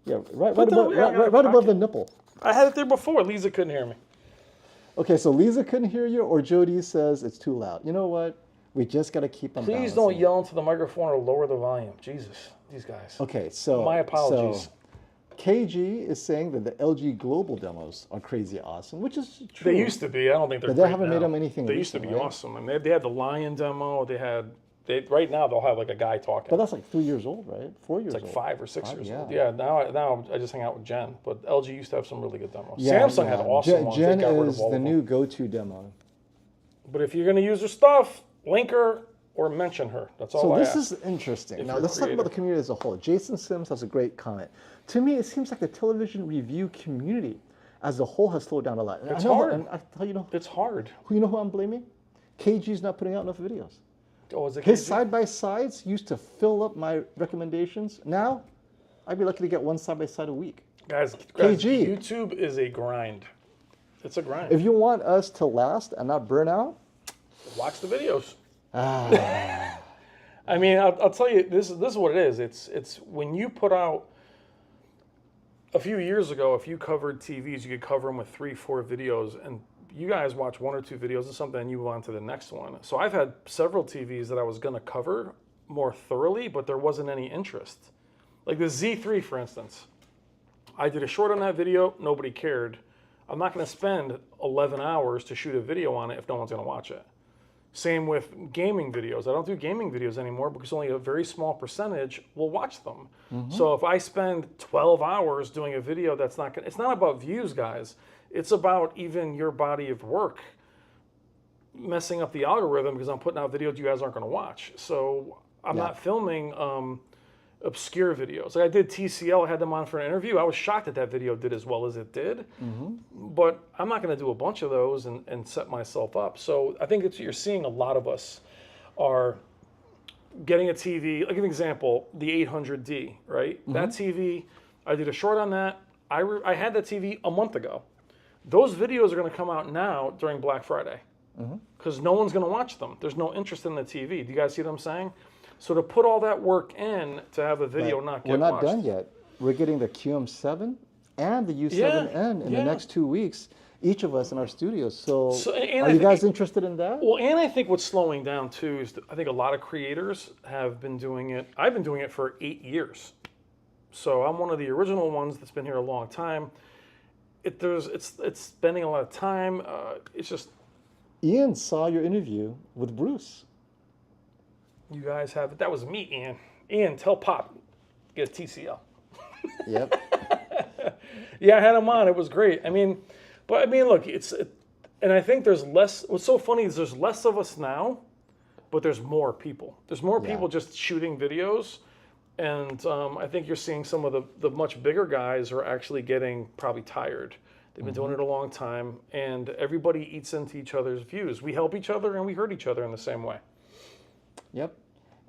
Yeah, right Put above, down- yeah, right above pocket. the nipple. I had it there before. Lisa couldn't hear me. Okay, so Lisa couldn't hear you, or Jody says it's too loud. You know what? We just got to keep them. Please don't yell into the microphone or lower the volume. Jesus, these guys. Okay, so My apologies. So KG is saying that the LG Global demos are crazy awesome, which is true. They used to be. I don't think they're. But they great haven't now. made them anything They used to recent, be right? awesome. I mean, they had the Lion demo. Right now they'll have like a guy talking. But that's like 3 years old, right? 4 years It's like old. 5 or 6 years yeah. old. Yeah. Now I just hang out with Jen. But LG used to have some really good demos. Yeah, Samsung had yeah. awesome ones. Jen They got rid is of all the of them. new go-to demo. But if you're going to use her stuff, link her or mention her. That's all So I this ask. is interesting. Now you're a let's talk about creator. the community as a whole. Jason Sims has a great comment. To me, it seems like the television review community as a whole has slowed down a lot. And It's I know, hard. And I tell you, It's hard. who I'm blaming? KG's not putting out enough videos. Oh, is it His KG? side-by-sides used to fill up my recommendations. Now, I'd be lucky to get one side-by-side a week. Guys, KG. YouTube is a grind. It's a grind. If you want us to last and not burn out, Watch the videos. I mean, I'll tell you, this is what it is. It's when you put out, a few years ago, if you covered TVs, you could cover them with 3-4 videos, and you guys watch 1 or 2 videos of something and you move on to the next one. So I've had several TVs that I was going to cover more thoroughly, but there wasn't any interest. Like the Z3, for instance. I did a short on that video, nobody cared. I'm not going to spend 11 hours to shoot a video on it if no one's going to watch it. Same with gaming videos. I don't do gaming videos anymore because only a very small percentage will watch them. So if I spend 12 hours doing a video that's not it's not about views, guys. It's about even your body of work messing up the algorithm because I'm putting out videos you guys aren't going to watch. So I'm not filming obscure videos. Like I did TCL, I had them on for an interview. I was shocked that that video did as well as it did. But I'm not going to do a bunch of those and set myself up. So I think that's what you're seeing. A lot of us are getting a TV. Like an example, the 800D, right? That TV, I did a short on that. I had that TV a month ago. Those videos are going to come out now during Black Friday because no one's going to watch them. There's no interest in the TV. Do you guys see what I'm saying? So to put all that work in to have a video not get We're not watched. done yet. We're getting the QM7 and the U7N in the next 2 weeks, each of us in our studios. So are you guys interested in that? Well, and I think what's slowing down too is that I think a lot of creators have been doing it. I've been doing it for 8 years. So I'm one of the original ones that's been here a long time. It's spending a lot of time. It's just Ian saw your interview with Bruce. you guys have that was me, Ian. Ian, tell Pop get a TCL. Yep. Yeah, I had him on. It was great. I mean, look, and I think there's less. What's so funny is there's less of us now, but there's more people. There's more people just shooting videos. And I think you're seeing some of the much bigger guys are actually getting probably tired. They've been doing it a long time, and everybody eats into each other's views. We help each other, and we hurt each other in the same way. Yep.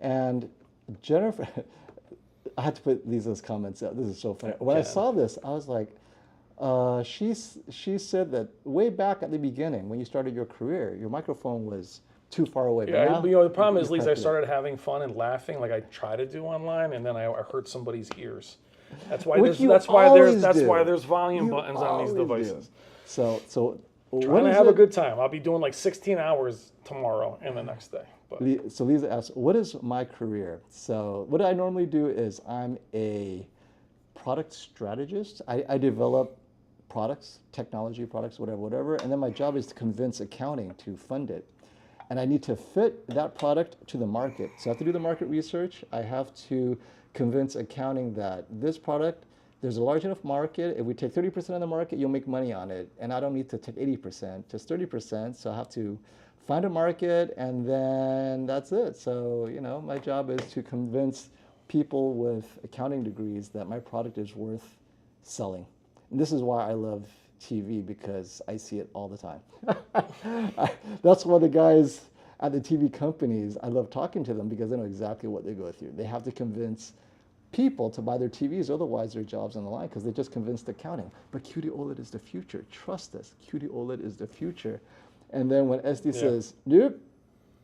And Jennifer, I had to put these comments out. This is so funny. When I saw this, I was like, she said that way back at the beginning, when you started your career, your microphone was too far away. Yeah, the problem is, Lisa, I started having fun and laughing like I try to do online, and then I hurt somebody's ears. That's why there's volume buttons on these devices. Do. So trying to have a good time. I'll be doing like 16 hours tomorrow and the next day. But. So Lisa asks, what is my career? So what I normally do is I'm a product strategist. I develop products, technology products, whatever, and then my job is to convince accounting to fund it. And I need to fit that product to the market. So I have to do the market research. I have to convince accounting that this product, there's a large enough market. If we take 30% of the market, you'll make money on it. And I don't need to take 80%, just 30%. So I have to find a market, and then that's it. So, my job is to convince people with accounting degrees that my product is worth selling. And this is why I love TV, because I see it all the time. That's why the guys at the TV companies, I love talking to them because they know exactly what they go through. They have to convince people to buy their TVs, otherwise their job's on the line because they just convinced accounting. But QD OLED is the future. Trust us, QD OLED is the future. And then when SD says, nope,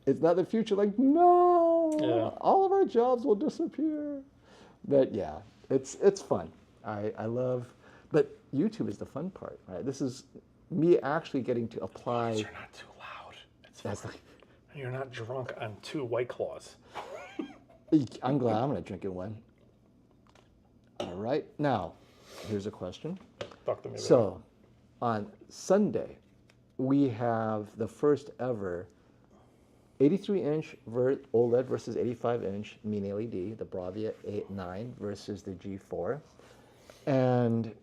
it's not the future, like, no, all of our jobs will disappear. But yeah, it's fun. I love, but YouTube is the fun part, right? This is me actually getting to apply. You're not too loud. And you're not drunk on 2 White Claws. I'm glad I'm going to drink in one. All right. Now, here's a question. Talk to me about So, on Sunday, we have the first ever 83-inch OLED versus 85-inch mini LED, the Bravia 9 versus the G4. And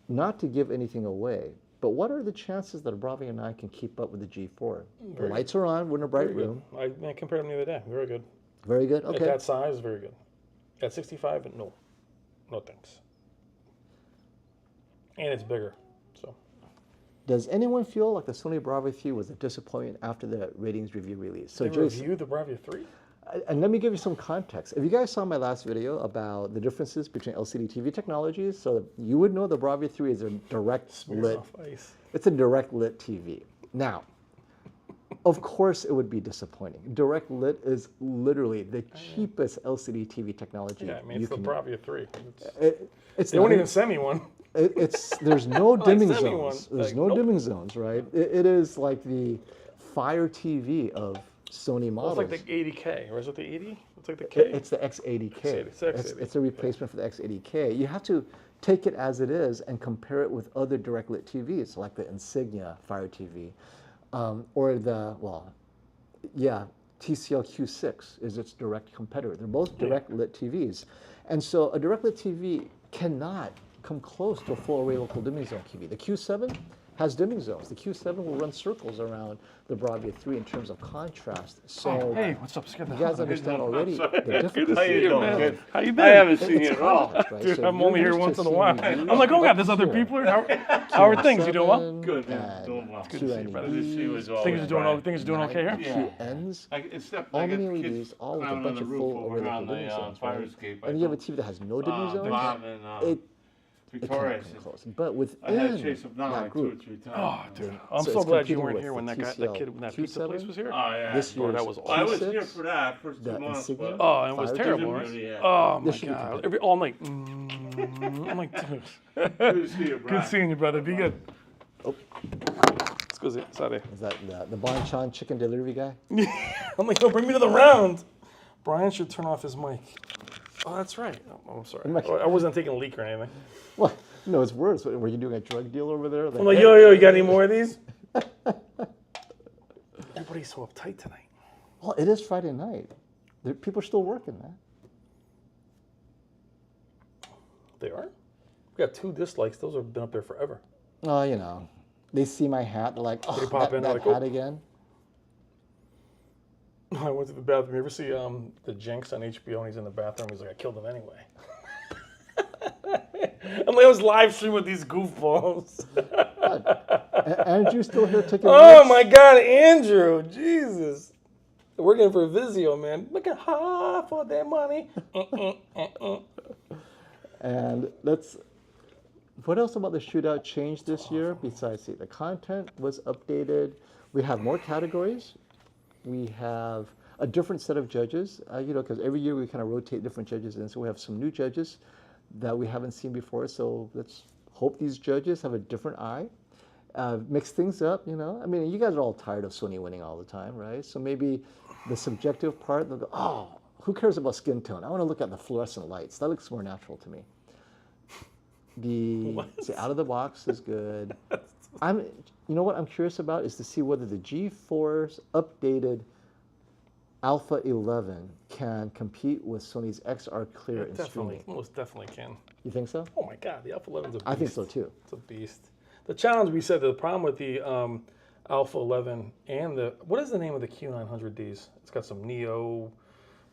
not to give anything away, but what are the chances that a Bravia 9 can keep up with the G4? The lights are on, we're in a bright room. I compared them the other day. Very good. Very good, okay. At that size, very good. At 65, no. No thanks. And it's bigger, so. Does anyone feel like the Sony Bravia 3 was a disappointment after the ratings review release? So they reviewed the Bravia 3? And let me give you some context. If you guys saw my last video about the differences between LCD TV technologies, so you would know the Bravia 3 is a direct lit. It's a direct lit TV. Now, of course it would be disappointing. Direct lit is literally the cheapest LCD TV technology. Yeah, I mean, it's the Bravia 3. They won't even send me one. There's no dimming zones. There's no dimming zones, right? It is like the Fire TV of Sony models. It's like the 80K, or is it the 80? It's like the K. It's the X80K. It's a replacement for the X80K. You have to take it as it is and compare it with other direct lit TVs, like the Insignia Fire TV, or the TCL Q6 is its direct competitor. They're both direct lit TVs, and so a direct lit TV cannot come close to a full array local dimming zone TV. The Q7 has dimming zones. The Q7 will run circles around the Bravia 3 in terms of contrast. So Hey, what's up? Scared the you hell guys out of me. understand already the Good to difficulty. see you, doing, man. kid? How you I been? haven't seen It's you at all. context, right? Dude, So I'm you're only here used to once in a seeing while. reviews I'm like, oh up god, there's other here. people here. How are things? You doing well? Good, man. And Doing well. Good to see you, brother. Good to see you as always. Things are doing things are doing okay here. Yeah. QNs, Except all I got mini kids LEDs, all with a climbing bunch on of the full roof over overlay on dimming the zones, fire right? escape. And you have a TV that has no dimming zones, Bob and it Victoria. cannot come close. But I within had to chase them down that like 2 or group, 3 times. Oh, dude, I'm So so it's glad you competing weren't with here the when that TCL kid when that pizza Q7. place was here. Oh, yeah. this year's that was I was Q6, here for that first 2 the months, Insignia. but Oh, it was Fire terrible, Junior, right? yeah. Oh my This should be god! competitive. I'm like, I'm like, dude. Good to see you, Good Brian. seeing you, brother. Be good. Oh. Let's go see. Sorry. Is that the Bonchon chicken delivery guy? I'm like, no, bring me to the round. Brian should turn off his mic. Oh, that's right. Oh, I'm sorry. I wasn't taking a leak or anything. Well, no, it's worse. Were you doing a drug deal over there? I'm like, yo, you got any more of these? Everybody's so uptight tonight. Well, it is Friday night. People are still working, man. They are? We got 2 dislikes. Those have been up there forever. Oh, you know, they see my hat. They're like, oh, They pop in, that like, hat oh. again. I went to the bathroom. You ever see the Jinx on HBO and he's in the bathroom? He's like, I killed him anyway. I'm like, I was live streaming with these goofballs. Andrew's still here taking Oh notes? my God, Andrew. Jesus. Working for Vizio, man. Look at for their money. And what else about the shootout changed this year? Besides the content was updated. We have more categories. We have a different set of judges, because every year we kind of rotate different judges in. So we have some new judges that we haven't seen before. So let's hope these judges have a different eye. Mix things up, I mean, you guys are all tired of Sony winning all the time, right? So maybe the subjective part, they'll go, who cares about skin tone? I want to look at the fluorescent lights. That looks more natural to me. The out of the box is good. You know what I'm curious about is to see whether the G4's updated Alpha 11 can compete with Sony's XR Clear in Definitely, streaming. most definitely can. You think so? Oh my God, the Alpha 11's a beast. I think so too. It's a beast. The challenge, we said, the problem with the Alpha 11 and what is the name of the Q900Ds? It's got some Neo,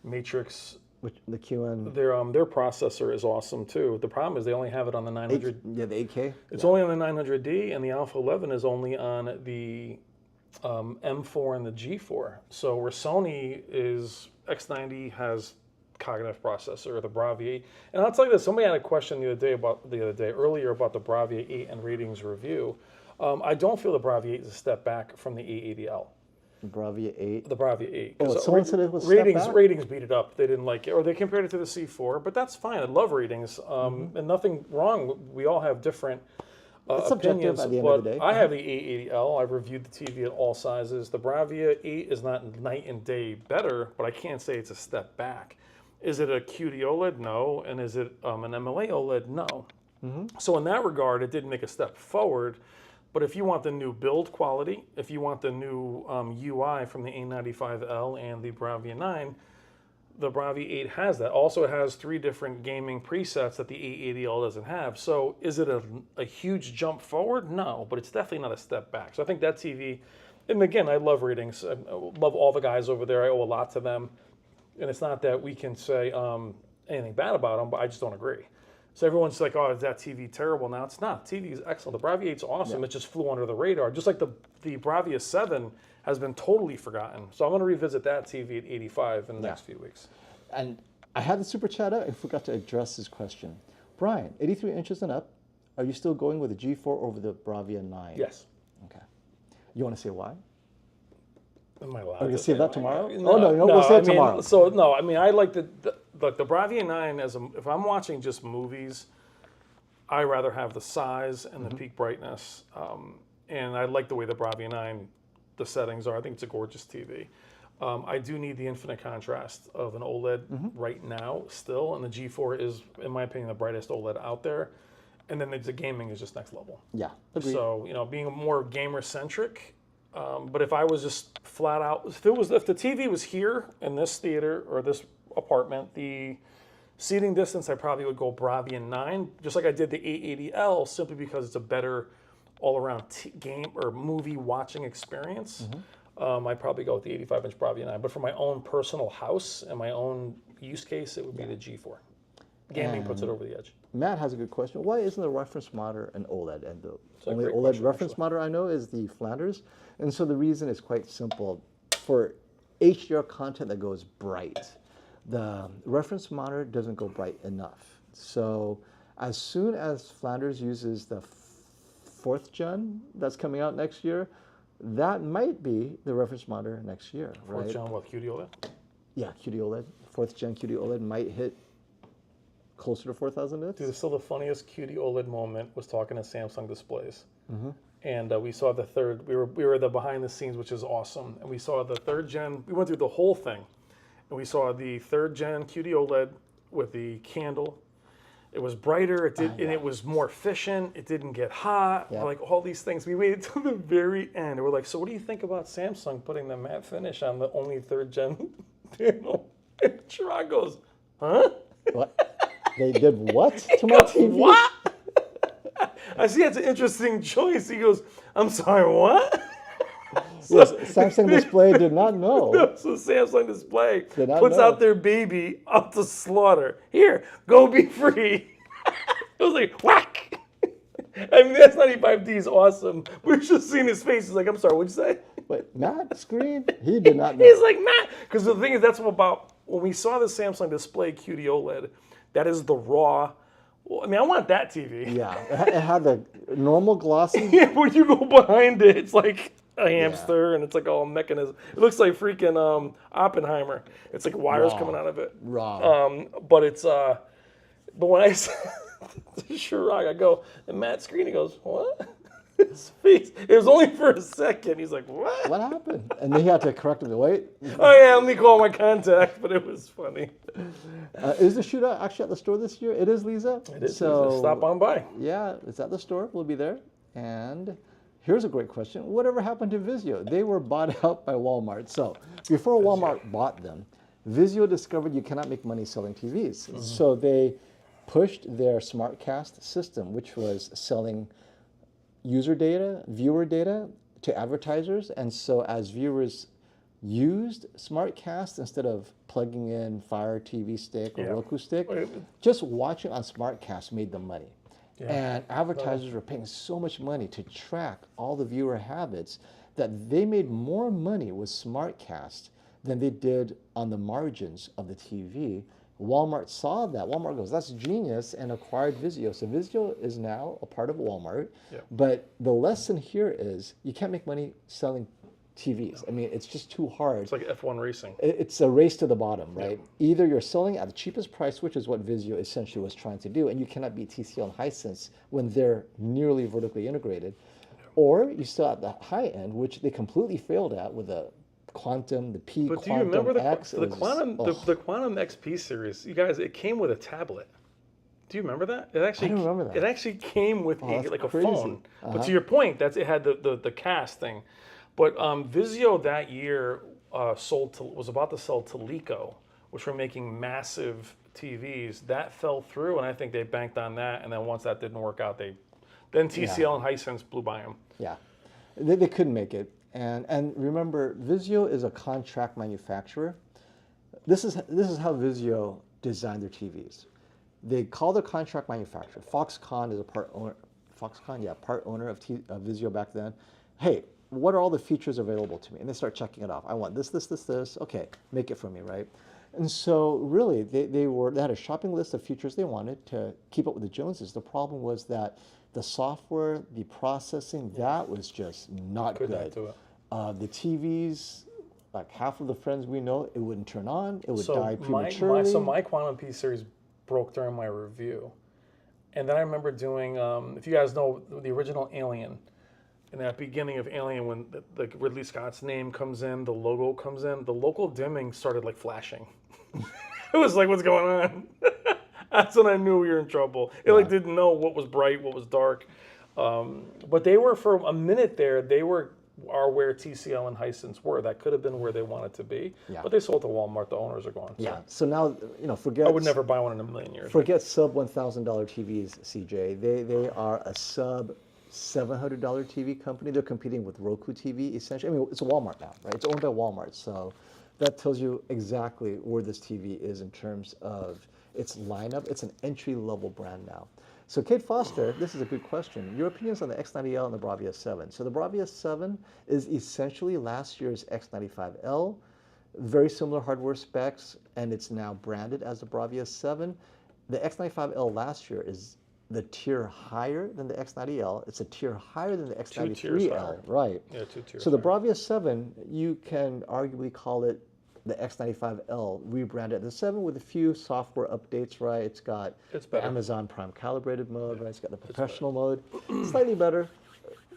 Matrix. Which the QN Their processor is awesome too. The problem is they only have it on the 900. the 8K. It's only on the 900D, and the Alpha 11 is only on the M4 and the G4. So where Sony is X90 has cognitive processor, the Bravia 8. And I'll tell you this: somebody had a question earlier about the Bravia 8 and ratings review. I don't feel the Bravia 8 is a step back from the A80L. Bravia 8. The Bravia 8. Oh, someone said it was ratings. step back? Ratings beat it up. They didn't like it, or they compared it to the C4. But that's fine. I love ratings, and nothing wrong. We all have different It's subjective opinions. at the end But of the day. I have the A80L. I've reviewed the TV at all sizes. The Bravia 8 is not night and day better, but I can't say it's a step back. Is it a QD OLED? No. And is it an MLA OLED? No. So in that regard, it didn't make a step forward. But if you want the new build quality, if you want the new UI from the A95L and the Bravia 9, the Bravia 8 has that. Also, it has 3 different gaming presets that the A80L doesn't have. So is it a huge jump forward? No, but it's definitely not a step back. So I think that TV, and again, I love ratings. I love all the guys over there. I owe a lot to them. And it's not that we can say anything bad about them, but I just don't agree. So everyone's like, oh, is that TV terrible? Now it's not. TV is excellent. The Bravia 8's awesome. Yeah. It just flew under the radar. Just like the Bravia 7 has been totally forgotten. So I'm going to revisit that TV at 85 in the next few weeks. And I had the super chat out and forgot to address this question. Brian, 83 inches and up, are you still going with the G4 over the Bravia 9? Yes. Okay. You want to say why? Am I allowed Are you going to say that tomorrow? No, we'll say it tomorrow. So, no, I mean, I like the Bravia 9, if I'm watching just movies, I rather have the size and the peak brightness. And I like the way the Bravia 9, the settings are. I think it's a gorgeous TV. I do need the infinite contrast of an OLED right now still, and the G4 is, in my opinion, the brightest OLED out there. And then the gaming is just next level. Yeah, agreed. So, being more gamer-centric, but if I was just flat out, if the TV was here in this theater or this apartment, the seating distance, I probably would go Bravia 9, just like I did the A80L, simply because it's a better all around game or movie watching experience, I'd probably go with the 85-inch Bravia 9. But for my own personal house and my own use case, it would be the G4. Gaming puts it over the edge. Matt has a good question. Why isn't the reference monitor an OLED? And the only great OLED question, reference monitor I know is the Flanders. And so the reason is quite simple. For HDR content that goes bright, the reference monitor doesn't go bright enough. So as soon as Flanders uses the 4th gen that's coming out next year, that might be the reference monitor next year, right? 4th gen, what, QD OLED? Yeah, QD OLED. 4th gen QD OLED might hit closer to 4,000 nits. Dude, still the funniest QD OLED moment was talking to Samsung Displays. And we saw the third, we were the behind the scenes, which is awesome. And we saw the 3rd gen, we went through the whole thing. And we saw the 3rd gen QD OLED with the candle. It was brighter, and it was more efficient, it didn't get hot, like all these things. We waited till the very end. And we're like, so what do you think about Samsung putting the matte finish on the only 3rd gen panel? And Chirag goes, huh? What? They did what to my TV? What? I see that's an interesting choice. He goes, I'm sorry, what? Yes, Samsung Display did not know. So Samsung Display Did not puts know. out their baby out to slaughter. Here, go be free. It was like, whack. I mean, that 95D is awesome. We're just seeing his face. He's like, I'm sorry, what'd you say? But Matt screen, he did not know. He's like, Matt. Because the thing is, that's what about, when we saw the Samsung Display QD OLED, that is the raw. Well, I mean, I want that TV. Yeah, it had the normal glossy. Yeah, when you go behind it, it's like a hamster, and it's like all mechanism. It looks like freaking Oppenheimer. It's like wires coming out of it. Raw. But it's but when I said to Chirag, I go, and Matt Screen, he goes, what? His face. It was only for a second. He's like, what? What happened? And then he had to correct him. Wait, Oh yeah, let me call my contact. But it was funny. is the Shootout actually at the store this year? It is, Lisa. It is. So stop on by. Yeah, it's at the store. We'll be there. And here's a great question. Whatever happened to Vizio? They were bought out by Walmart. So before Walmart bought them, Vizio discovered you cannot make money selling TVs. So they pushed their SmartCast system, which was selling user data, viewer data to advertisers. And so as viewers used SmartCast instead of plugging in Fire TV stick or Roku stick, just watching on SmartCast made them money. And advertisers were paying so much money to track all the viewer habits that they made more money with SmartCast than they did on the margins of the TV. Walmart saw that. Walmart goes, that's genius, and acquired Vizio. So Vizio is now a part of Walmart. But the lesson here is you can't make money selling TVs. I mean, it's just too hard. It's like F1 racing. It's a race to the bottom, right? Either you're selling at the cheapest price, which is what Vizio essentially was trying to do, and you cannot beat TCL and Hisense when they're nearly vertically integrated, or you sell at the high end, which they completely failed at with the Quantum, the P, But do you Quantum remember X. the Quantum the Quantum XP series? You guys, it came with a tablet. Do you remember that? It actually, I don't remember that. It actually came with that's like a crazy. phone. But to your point, it had the cast thing. But Vizio that year was about to sell to Lico, which were making massive TVs. That fell through, and I think they banked on that. And then once that didn't work out, then TCL and Hisense blew by them. Yeah, they couldn't make it. And remember, Vizio is a contract manufacturer. This is how Vizio designed their TVs. They call their contract manufacturer. Foxconn is a part owner. Part owner of Vizio back then. Hey, what are all the features available to me? And they start checking it off. I want this. Okay, make it for me, right? And so really, they had a shopping list of features they wanted to keep up with the Joneses. The problem was that the software, the processing, that was just not good. The TVs, like half of the friends we know, it wouldn't turn on. It would die prematurely. So my Quantum P series broke during my review. And then I remember doing, if you guys know the original Alien, in that beginning of Alien, when the Ridley Scott's name comes in, the logo comes in, the local dimming started like flashing. It was like, what's going on? That's when I knew we were in trouble. It like didn't know what was bright, what was dark. But they were, for a minute there, are where TCL and Hisense were. That could have been where they wanted to be. But they sold to Walmart. The owners are gone. So. Yeah. So now, forget. I would never buy one in a million years. Forget sub $1,000 TVs, CJ. They are a sub $700 TV company. They're competing with Roku TV, essentially. I mean, it's Walmart now, right? It's owned by Walmart. So that tells you exactly where this TV is in terms of its lineup. It's an entry-level brand now. So Kate Foster, this is a good question. Your opinions on the X90L and the Bravia 7. So the Bravia 7 is essentially last year's X95L, very similar hardware specs, and it's now branded as the Bravia 7. The X95L last year is the tier higher than the X90L. It's a tier higher than the X93L, right? Yeah, 2 tiers. So the Bravia 7, you can arguably call it the X95L rebranded the 7 with a few software updates, right? It's got It's the better. Amazon Prime calibrated mode, right? It's got the professional mode, slightly better,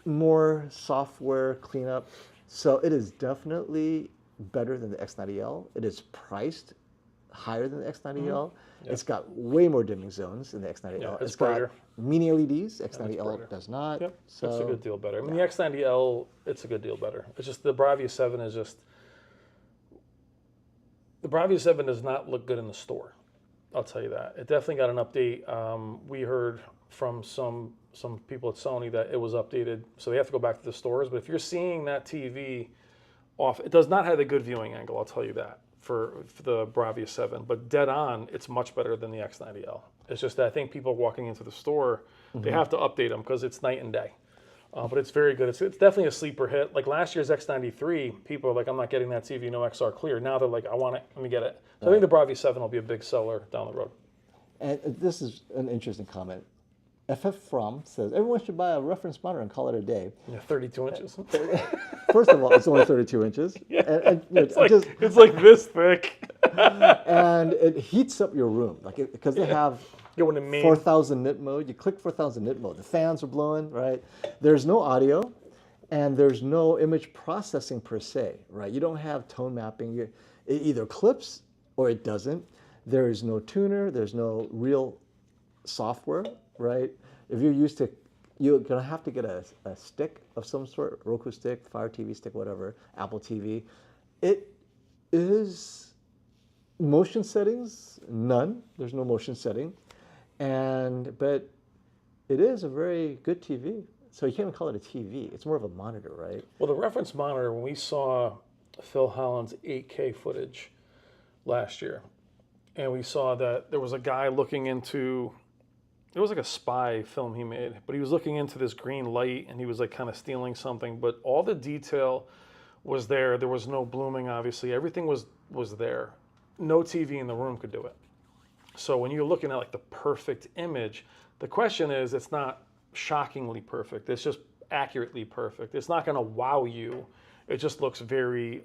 more software cleanup. So it is definitely better than the X90L. It is priced higher than the X90L. It's got way more dimming zones than the X90L. Yeah, it's got brighter. mini LEDs. X90L brighter. does not. Yep, So it's a good deal better. I mean, the X90L, it's a good deal better. It's just the Bravia 7 is just, the Bravia 7 does not look good in the store. I'll tell you that. It definitely got an update. We heard from some people at Sony that it was updated, so they have to go back to the stores. But if you're seeing that TV off, it does not have a good viewing angle, I'll tell you that, for the Bravia 7. But dead on, it's much better than the X90L. It's just that I think people walking into the store, they have to update them because it's night and day. But it's very good. It's definitely a sleeper hit. Like last year's X93, people are like, I'm not getting that TV, no XR clear. Now they're like, I want it, let me get it. So I think the Bravia 7 will be a big seller down the road. And this is an interesting comment. FF From says, everyone should buy a reference monitor and call it a day. Yeah, 32 inches. First of all, it's only 32 inches. Yeah. And, you know, It's like this thick. and it heats up your room, like because they have Yeah, when the main 4,000 nit mode. You click 4,000 nit mode. The fans are blowing, right? There's no audio, and there's no image processing per se, right? You don't have tone mapping. It either clips or it doesn't. There is no tuner. There's no real software, right? If you're used to, you're gonna have to get a stick of some sort, Roku stick, Fire TV stick, whatever, Apple TV. It is motion settings, none. There's no motion setting, but it is a very good TV. So you can't even call it a TV. It's more of a monitor, right? Well, the reference monitor, when we saw Phil Holland's 8K footage last year, and we saw that there was a guy looking into, it was like a spy film he made, but he was looking into this green light and he was like kind of stealing something, but all the detail was there. There was no blooming, obviously. Everything was there. No TV in the room could do it. So when you're looking at like the perfect image, the question is, it's not shockingly perfect. It's just accurately perfect. It's not going to wow you. It just looks very,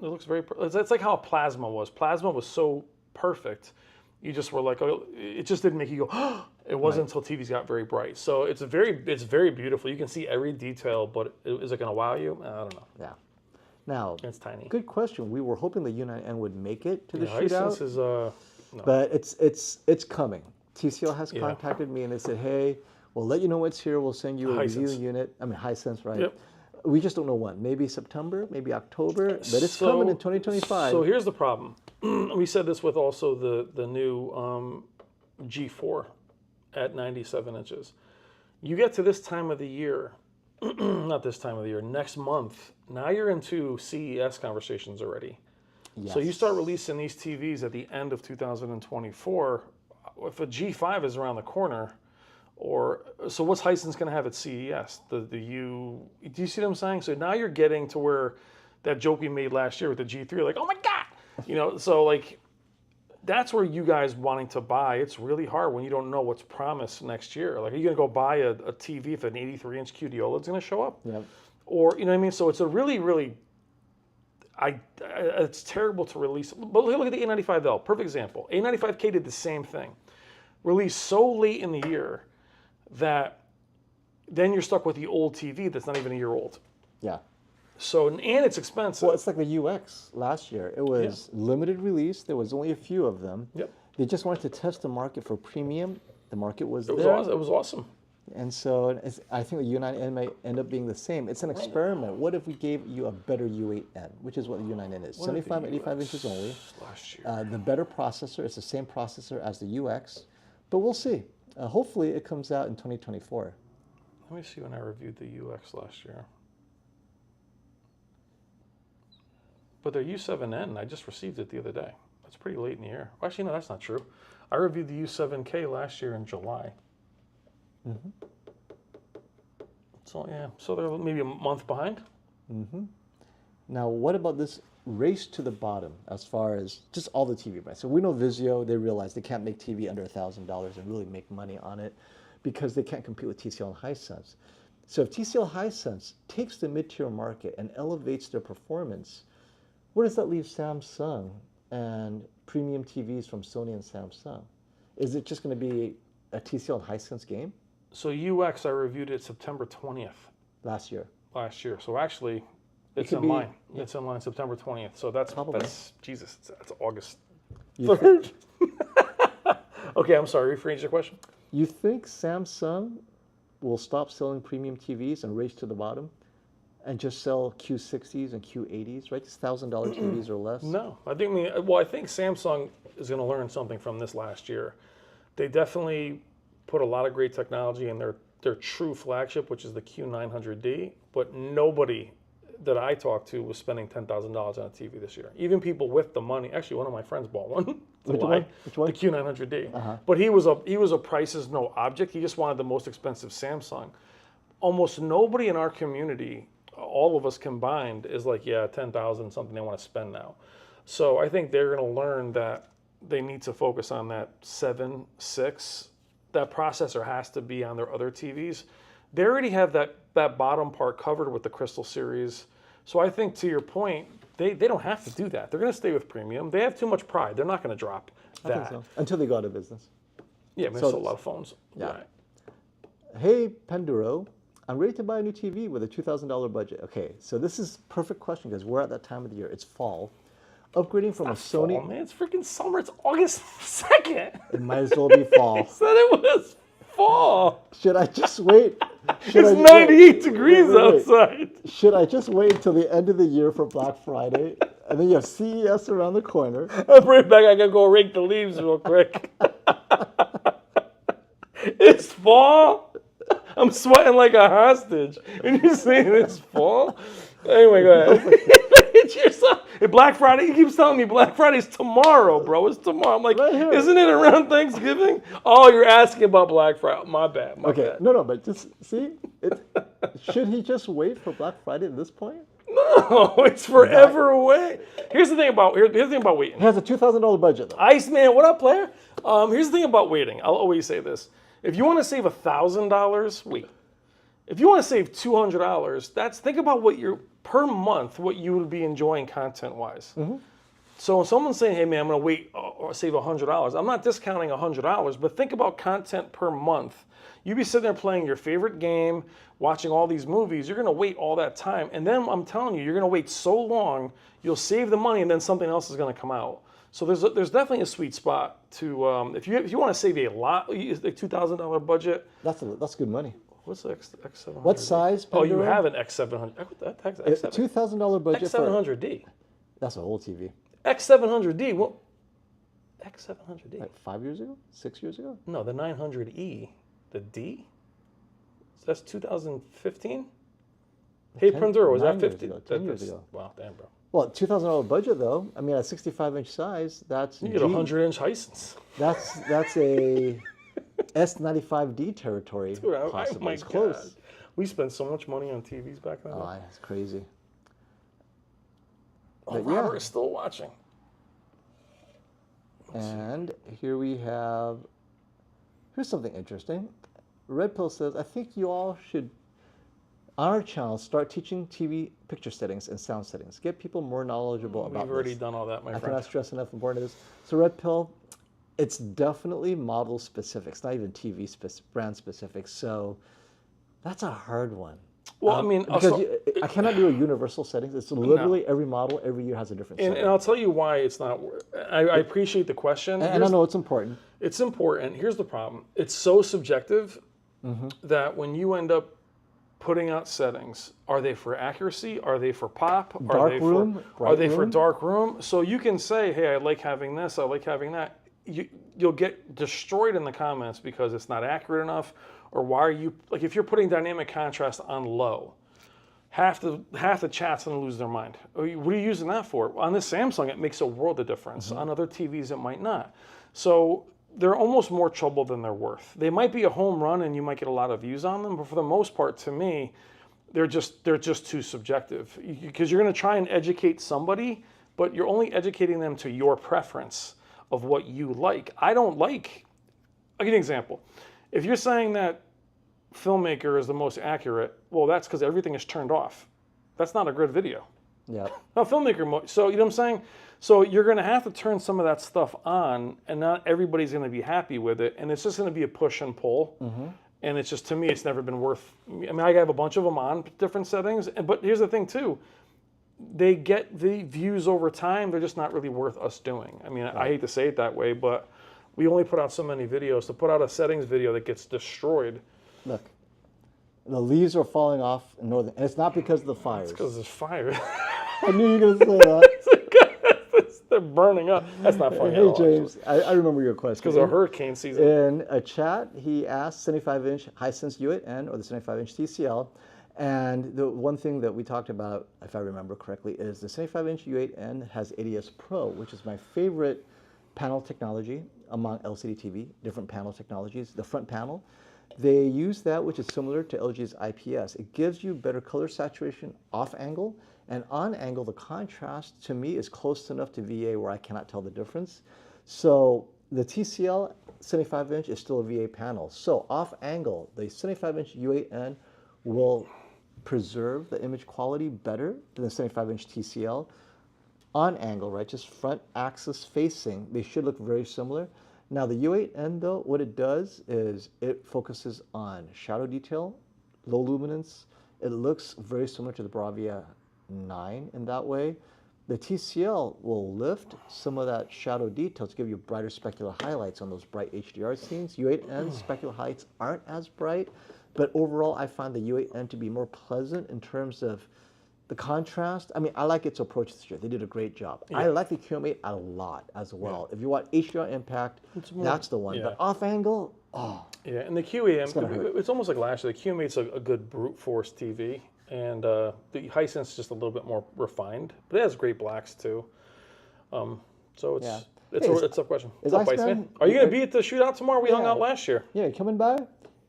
it's like how Plasma was. Plasma was so perfect. You just were like, oh, it just didn't make you go, oh. It wasn't until TVs got very bright. So it's very beautiful. You can see every detail, but is it going to wow you? I don't know. Yeah. Now, It's tiny. good question. We were hoping the U9N would make it to the Hisense shootout, is, no. but it's coming. TCL has contacted me and they said, hey, we'll let you know what's here. We'll send you a Hisense. review unit. I mean, Hisense, right? Yep. We just don't know when. Maybe September, maybe October, but it's coming in 2025. So here's the problem. We said this with also the new G4 at 97 inches. You get to this time of the year, not this time of the year, next month, now you're into CES conversations already. Yes. So you start releasing these TVs at the end of 2024. If a G5 is around the corner, so what's Hisense going to have at CES? Do you see what I'm saying? So now you're getting to where that joke we made last year with the G3, like, oh my God, so like, that's where you guys wanting to buy, it's really hard when you don't know what's promised next year. Like, are you going to go buy a TV if an 83-inch QD OLED is going to show up? Yep. Or, you know what I mean? So it's a really, it's terrible to release. But look at the A95L, perfect example. A95K did the same thing. Released so late in the year that then you're stuck with the old TV that's not even a year old. Yeah. So, and it's expensive. Well, it's like the UX last year. It was limited release. There was only a few of them. Yep. They just wanted to test the market for premium. The market was It there. was awesome. And so I think the U9N may end up being the same. It's an experiment. What if we gave you a better U8N, which is what the U9N is? 75, 85 inches only. Last year. The better processor. It's the same processor as the UX. But we'll see. Hopefully it comes out in 2024. Let me see when I reviewed the UX last year. But their U7N, I just received it the other day. That's pretty late in the year. Well, actually, no, that's not true. I reviewed the U7K last year in July. Mm-hmm. So yeah, so they're maybe a month behind. Mm-hmm. Now, what about this race to the bottom as far as just all the TV brands? So we know Vizio, they realize they can't make TV under $1,000 and really make money on it because they can't compete with TCL and Hisense. So if TCL Hisense takes the mid-tier market and elevates their performance, where does that leave Samsung and premium TVs from Sony and Samsung? Is it just going to be a TCL and Hisense game? So UX, I reviewed it September 20th Last year. So actually, it's could in be- line. It's in line September 20th. So that's Probably. Jesus. That's August You 3rd. Okay, I'm sorry. Rephrase your question. You think Samsung will stop selling premium TVs and race to the bottom and just sell Q60s and Q80s, right? Just $1,000 TVs or less? No, I think Samsung is going to learn something from this last year. They definitely put a lot of great technology in their true flagship, which is the Q900D. But nobody that I talked to was spending $10,000 on a TV this year. Even people with the money. Actually, one of my friends bought one. Which one? Which one? The Q900D. But he was a price is no object. He just wanted the most expensive Samsung. Almost nobody in our community, all of us combined, is like, yeah, 10,000 something they want to spend now. So I think they're going to learn that they need to focus on that 7, 6. That processor has to be on their other TVs. They already have that bottom part covered with the Crystal series. So I think, to your point, they don't have to do that. They're going to stay with premium. They have too much pride. They're not going to drop that. I think so. Until they go out of business. Yeah, I mean, So there's a lot of phones. Yeah. Right. Hey, Penduro, I'm ready to buy a new TV with a $2,000 budget. Okay, so this is a perfect question because we're at that time of the year. It's fall. Upgrading from a Sony. Oh, man, it's freaking summer. It's August 2nd. It might as well be fall. Said it was fall. Should I just wait? It's 98 degrees outside. Should I just wait until the end of the year for Black Friday? And then you have CES around the corner. I'll bring it back. I gotta go rake the leaves real quick. It's fall. I'm sweating like a hostage. And you're saying it's fall? Anyway, go ahead. It's yourself. Black Friday, he keeps telling me Black Friday's tomorrow, bro. It's tomorrow. I'm like, Right here. isn't it around Thanksgiving? Oh, you're asking about Black Friday. My bad. My Okay, bad. no, but just see, should he just wait for Black Friday at this point? No, it's forever away. Here's the thing about waiting. He has a $2,000 budget though. Iceman, what up, player? Here's the thing about waiting. I'll always say this. If you want to save $1,000, wait. If you want to save $200, think about what per month, what you would be enjoying content-wise. Mm-hmm. So when someone's saying, hey man, I'm going to wait or save $100, I'm not discounting $100, but think about content per month. You'd be sitting there playing your favorite game, watching all these movies, you're going to wait all that time. And then I'm telling you, you're going to wait so long, you'll save the money and then something else is going to come out. So there's definitely a sweet spot to, if you want to save a lot, like $2,000 budget. That's good money. What's the X700? What size? Oh, you Pandora? have an X700. A $2,000 budget for X700D. that's a whole TV. X700D. What? X700D. Like 5 years ago, 6 years ago. No, the 900E. The D. So that's 2015. Hey, 10 Pandora, was that 9 years 50? ago, 10 years ago. Wow, damn, bro. Well, $2,000 budget though. I mean, at 65-inch size, that's You get a 100-inch Hisense. That's a S95D territory. Dude, oh possibly. my It's close. God. We spent so much money on TVs back then. Oh, that's crazy. Oh, but yeah. Robert is still watching. And here we have, here's something interesting. Red Pill says, I think you all should, on our channel, start teaching TV picture settings and sound settings. Get people more knowledgeable about We've already this. done all that, my I friend. cannot stress enough how important it is. So Red Pill, it's definitely model specific. It's not even TV brand specific. So that's a hard one. Well, I mean, because I cannot do a universal settings. It's literally every model every year has a different setting. and I'll tell you why it's not. I appreciate the question. And I know it's important. It's important. Here's the problem. It's so subjective that when you end up putting out settings, are they for accuracy? Are they for pop? Dark room? Are they Bright for room? dark room? So you can say, hey, I like having this. I like having that. You'll get destroyed in the comments because it's not accurate enough, Or why are you, like if you're putting dynamic contrast on low, half the chat's gonna lose their mind. What are you using that for? On this Samsung, it makes a world of difference. On other TVs, it might not. So they're almost more trouble than they're worth. They might be a home run and you might get a lot of views on them, but for the most part, to me, they're just too subjective. Because you're gonna try and educate somebody, but you're only educating them to your preference of what you like. I don't like, I'll give you an example. If you're saying that filmmaker is the most accurate, well, that's because everything is turned off. That's not a good video. Yeah. No, filmmaker, so you know what I'm saying? So you're going to have to turn some of that stuff on, and not everybody's going to be happy with it, and it's just going to be a push and pull. And it's just, to me, it's never been worth, I mean, I have a bunch of them on different settings, but here's the thing too, they get the views over time, they're just not really worth us doing. I mean, I hate to say it that way, but we only put out so many videos. To put out a settings video that gets destroyed. Look, the leaves are falling off in northern, and it's not because of the fires. It's because there's fire. I knew you were going to say that. They're burning up. That's not funny at Hey, all, James, I remember your question. because of hurricane season. In a chat, he asked 75-inch Hisense U8N or the 75-inch TCL. And the one thing that we talked about, if I remember correctly, is the 75-inch U8N has ADS Pro, which is my favorite panel technology among LCD TV, different panel technologies. The front panel, they use that, which is similar to LG's IPS. It gives you better color saturation off angle, and on angle, the contrast to me is close enough to VA where I cannot tell the difference. So the TCL 75-inch is still a VA panel. So off angle, the 75-inch U8N will preserve the image quality better than the 75-inch TCL. On angle, right, just front axis facing, they should look very similar. Now the U8N though, what it does is it focuses on shadow detail, low luminance. It looks very similar to the Bravia 9 in that way. The TCL will lift some of that shadow detail to give you brighter specular highlights on those bright HDR scenes. U8N specular highlights aren't as bright, but overall I find the U8N to be more pleasant in terms of the contrast. I mean, I like its approach this year. They did a great job. I like the QM8 a lot as well. If you want HDR impact, that's the one. But off angle, oh. Yeah, and the QAM, it's almost like last year. The QM8's a good brute force TV, and the Hisense is just a little bit more refined, but it has great blacks too. So it's a question. What's up, Iceman? Are you going to be at the shootout tomorrow? We hung out last year. Yeah, you coming by?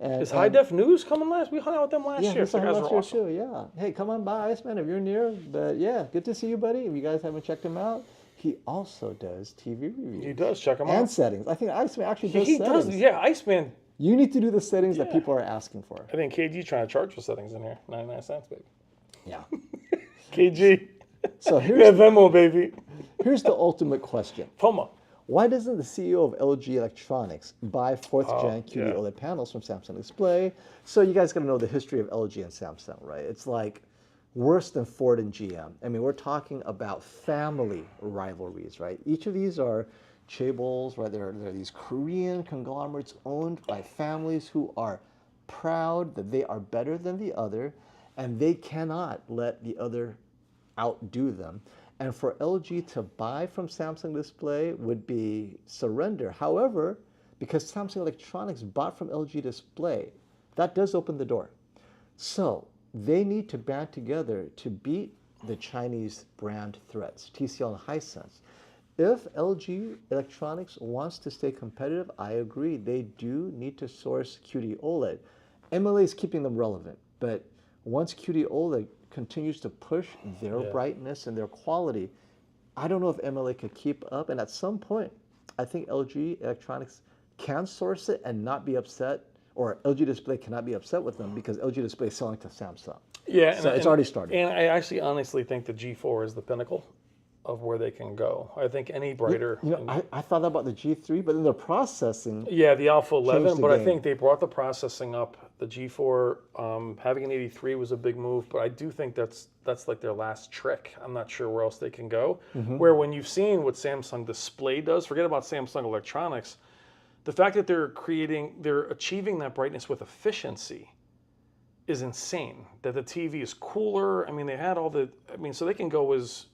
And, Is High Def News coming last? We hung out with them last year. Yeah, So you guys were awesome. too, yeah. Hey, come on by, Iceman, if you're near. But yeah, good to see you, buddy. If you guys haven't checked him out, he also does TV reviews. He does, check him out. And settings. I think Iceman actually does He settings. does, yeah, Iceman. You need to do the settings that people are asking for. I think KG trying to charge for settings in here. 99 cents, baby. Yeah. KG. So Yeah, here's Venmo, baby. the ultimate question. Puma. Why doesn't the CEO of LG Electronics buy 4th gen QD OLED panels from Samsung Display? So you guys got to know the history of LG and Samsung, right? It's like worse than Ford and GM. I mean, we're talking about family rivalries, right? Each of these are chaebols, right? They're these Korean conglomerates owned by families who are proud that they are better than the other, and they cannot let the other outdo them. And for LG to buy from Samsung Display would be surrender. However, because Samsung Electronics bought from LG Display, that does open the door. So they need to band together to beat the Chinese brand threats, TCL and Hisense. If LG Electronics wants to stay competitive, I agree, they do need to source QD OLED. MLA is keeping them relevant, but once QD OLED continues to push their brightness and their quality, I don't know if MLA could keep up. And at some point, I think LG Electronics can source it and not be upset, or LG Display cannot be upset with them because LG Display is selling to Samsung. Yeah, so it's already started. And I actually honestly think the G4 is the pinnacle of where they can go. I think any brighter. You know, I thought about the G3, but then the processing. Yeah, the Alpha 11, but game. I think they brought the processing up. The G4, having an 83 was a big move, but I do think that's like their last trick. I'm not sure where else they can go. Where when you've seen what Samsung Display does, forget about Samsung Electronics, the fact that they're achieving that brightness with efficiency is insane. That the TV is cooler. I mean, they had all so they can go as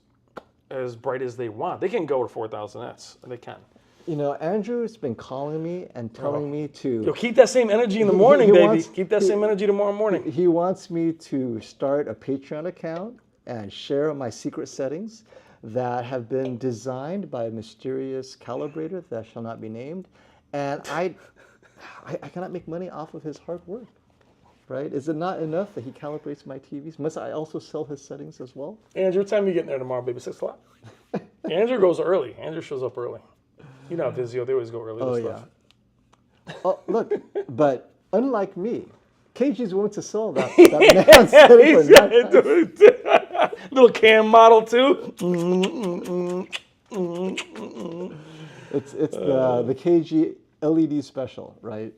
bright as they want. They can go to 4000 nits. They can. You know, Andrew's been calling me and telling me to. Yo, keep that same energy in the He- morning, he baby. wants- Keep that same energy tomorrow morning. He wants me to start a Patreon account and share my secret settings that have been designed by a mysterious calibrator that shall not be named. And I cannot make money off of his hard work, right? Is it not enough that he calibrates my TVs? Must I also sell his settings as well? Andrew, what time are you getting there tomorrow, baby? 6 o'clock? Andrew goes early. Andrew shows up early. You know, Vizio, they always go early. Oh, with yeah. stuff. Oh, look, but unlike me, KG's willing to sell that man setting for He's got a little cam model, too. It's the KG LED special, right?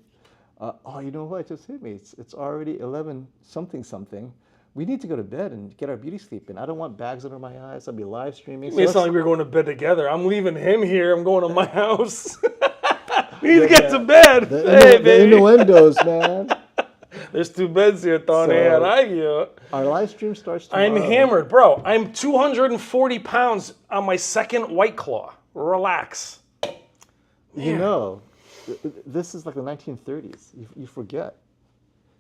Oh, you know what just hit me? It's already 11 something. We need to go to bed and get our beauty sleep in. I don't want bags under my eyes. I'll be live streaming. It's not like we're going to bed together. I'm leaving him here. I'm going to my house. We need to get to bed. Hey, the baby. innuendos, man. There's 2 beds here, Tony. So- I like you. Our live stream starts tomorrow. I'm hammered, bro. I'm 240 pounds on my second White Claw. Relax. You know, this is like the 1930s. You forget.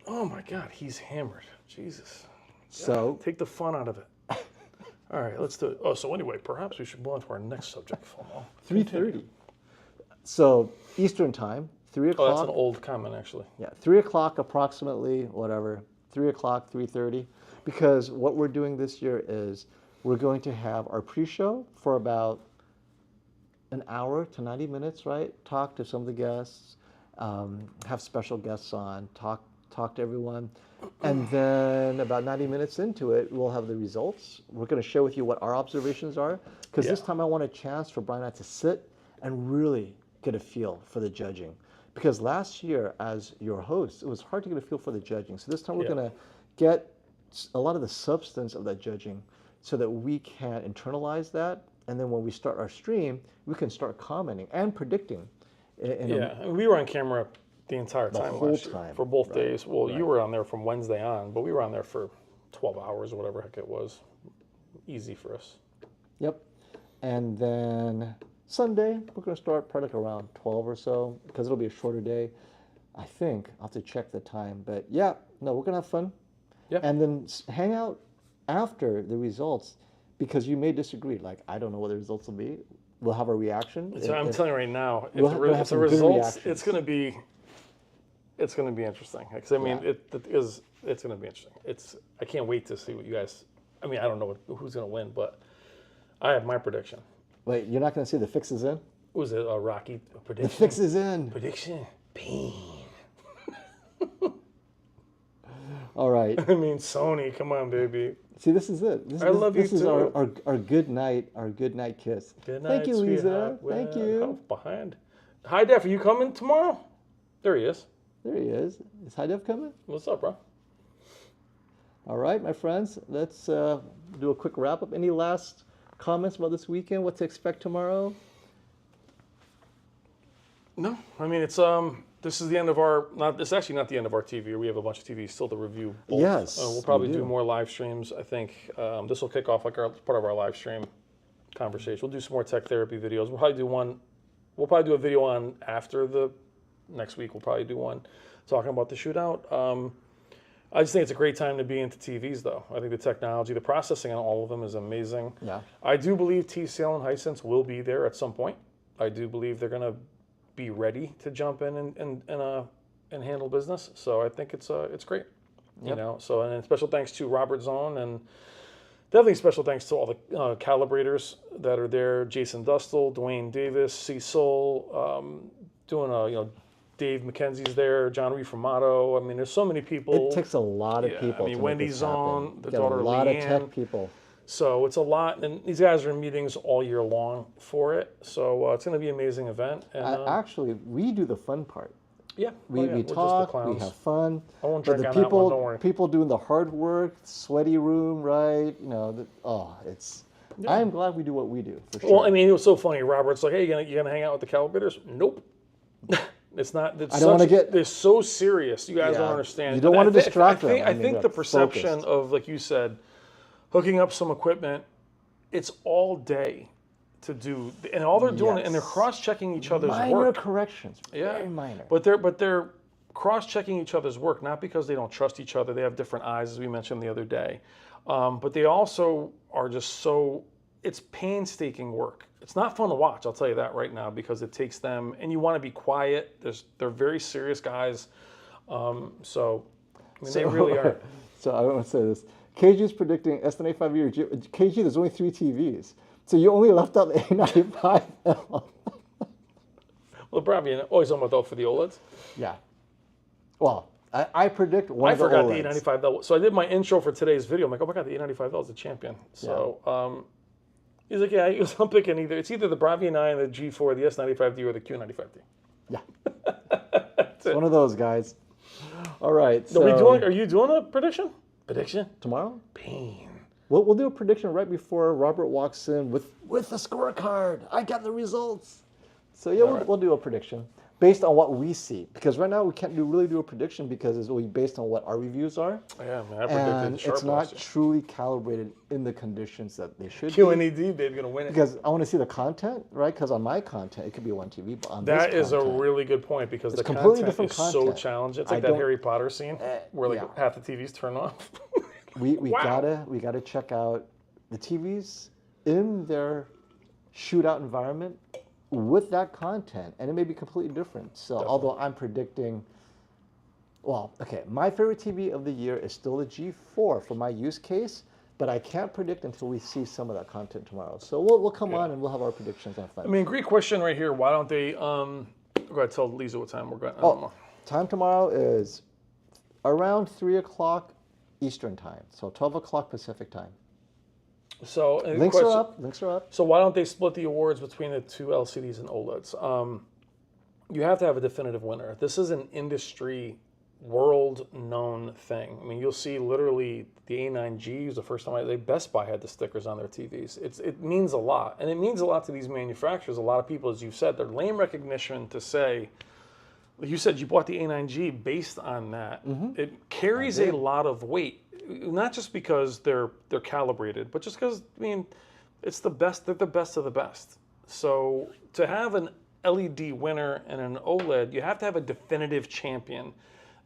Oh my God, he's hammered. Jesus. So Take the fun out of it. All right, let's do it. Oh, so anyway, perhaps we should move on to our next subject, FOMO. 3:30. So Eastern time, 3 Oh, o'clock. that's an old comment, actually. Yeah, 3 o'clock approximately, whatever. 3 o'clock, 3:30. Because what we're doing this year is we're going to have our pre-show for about an hour to 90 minutes, right? Talk to some of the guests, have special guests on, talk to everyone. And then about 90 minutes into it, we'll have the results. We're going to share with you what our observations are. Because this Yeah. time I want a chance for Brian and I to sit and really get a feel for the judging. Because last year, as your host, it was hard to get a feel for the judging. So this time we're Yeah. going to get a lot of the substance of that judging so that we can internalize that. And then when we start our stream, we can start commenting and predicting. Yeah, and we were on camera the entire time whole last year, time, for both right, days. Well, you were on there from Wednesday on, but we were on there for 12 hours or whatever heck it was. Easy for us. Yep. And then Sunday, we're going to start probably like around 12 or so because it'll be a shorter day. I think. I'll have to check the time. But yeah, no, we're going to have fun. Yeah. And then hang out after the results because you may disagree. Like, I don't know what the results will be. We'll have a reaction. So I'm telling you right now, if we'll the, we'll have if the some good results, reactions. it's going to be interesting. Because I mean, Yeah. it's going to be interesting. I can't wait to see what you guys. I mean, I don't know who's going to win, but I have my prediction. Wait, you're not going to say the fix is in? Was it a Rocky prediction? The fix is in. Prediction. Pain. All right. I mean, Sony, come on, baby. See, this is it. This, I love you this is too. our good night, kiss. Good night, Thank you, Lisa. sweetheart. Thank Well, you. how behind. Hi, Def, are you coming tomorrow? There he is. There he is. Is High Def coming? What's up, bro? All right, my friends. Let's do a quick wrap up. Any last comments about this weekend? What to expect tomorrow? No, I mean it's this is the end of our it's actually not the end of our TV. We have a bunch of TVs still to review. Both. Yes, we'll probably we do. do more live streams. I think this will kick off like part of our live stream conversation. We'll do some more tech therapy videos. We'll probably do one. We'll probably do a video on after the next week. We'll probably do one talking about the shootout. I just think it's a great time to be into TVs, though. I think the technology, the processing on all of them is amazing. Yeah. I do believe TCL and Hisense will be there at some point. I do believe they're going to be ready to jump in and handle business. So I think it's great. You know. So and then special thanks to Robert Zone and definitely special thanks to all the calibrators that are there. Jason Dustle, Dwayne Davis, Cecil, doing Dave McKenzie's there, John Rifamato. I mean, there's so many people. It takes a lot of people. I mean, to Wendy's make this happen. on, the Got daughter a lot Leanne. of tech people. So it's a lot, and these guys are in meetings all year long for it. So it's going to be an amazing event. And Actually, we do the fun part. yeah, We we're just the talk, we clowns. have fun. I won't But drink the on that people, one, don't worry. people doing the hard work, sweaty room, right? It's. I'm glad we do what we do for sure. Well, I mean, it was so funny. Robert's like, "Hey, you gonna hang out with the calibrators?" Nope. It's not. It's I don't wanna get- They're so serious. You guys Yeah. don't understand. You don't wanna distract them. I think the they're perception focused. of, like you said, hooking up some equipment. It's all day. to do, and all they're doing, and they're Yes. cross-checking each other's Minor work. corrections. Yeah. Very minor. But they're cross-checking each other's work, not because they don't trust each other. They have different eyes, as we mentioned the other day. But they also are just so, it's painstaking work. It's not fun to watch, I'll tell you that right now, because it takes them, and you want to be quiet. They're very serious guys. They really are. So I want to say this. KG is predicting S95 year. KG, there's only 3 TVs. So you only left out the A95L. Well, probably, he's talking about for the OLEDs. Yeah. Well, I predict one I of the forgot OLEDs. the A95L. So I did my intro for today's video. I'm like, oh my God, the A95L is the champion. So he's like, yeah, I'm picking it's either the Bravia 9, the G4, the S95D, or the Q95D. Yeah. It's one of those guys. All right. So Are you doing a prediction? Prediction? tomorrow? Pain. We'll do a prediction right before Robert walks in with the scorecard. I got the results. So yeah, we'll do a prediction based on what we see. Because right now we can't really do a prediction because it's only based on what our reviews are. Yeah, man, I predicted And sharp it's not loss. truly calibrated in the conditions that they should be. QNED, babe, gonna win it. Because I want to see the content, right? Because on my content, it could be one TV, but on That this is a content, really good point because the completely content different is so content. challenging. It's I like that don't- Harry Potter scene where like yeah. half the TVs turn off. we Wow. gotta check out the TVs in their shootout environment with that content, and it may be completely different. So although I'm predicting, well, okay, my favorite TV of the year is still the G4 for my use case, but I can't predict until we see some of that content tomorrow. So we'll come on and we'll have our predictions on Friday. I mean, great question right here. Why don't they? Go ahead, tell Lisa what time we're going. Time tomorrow is around 3 o'clock Eastern time, so 12 o'clock Pacific time. So and the Links are question- up. Links are up. So why don't they split the awards between the two LCDs and OLEDs? You have to have a definitive winner. This is an industry, world-known thing. I mean, you'll see literally the A9G was the first time Best Buy had the stickers on their TVs. It means a lot, and it means a lot to these manufacturers. A lot of people, as you said, they're lame recognition to say. Like you said, you bought the A9G based on that. It carries a lot of weight, not just because they're calibrated, but just because, I mean, it's the best. They're the best of the best. So to have an LED winner and an OLED, you have to have a definitive champion.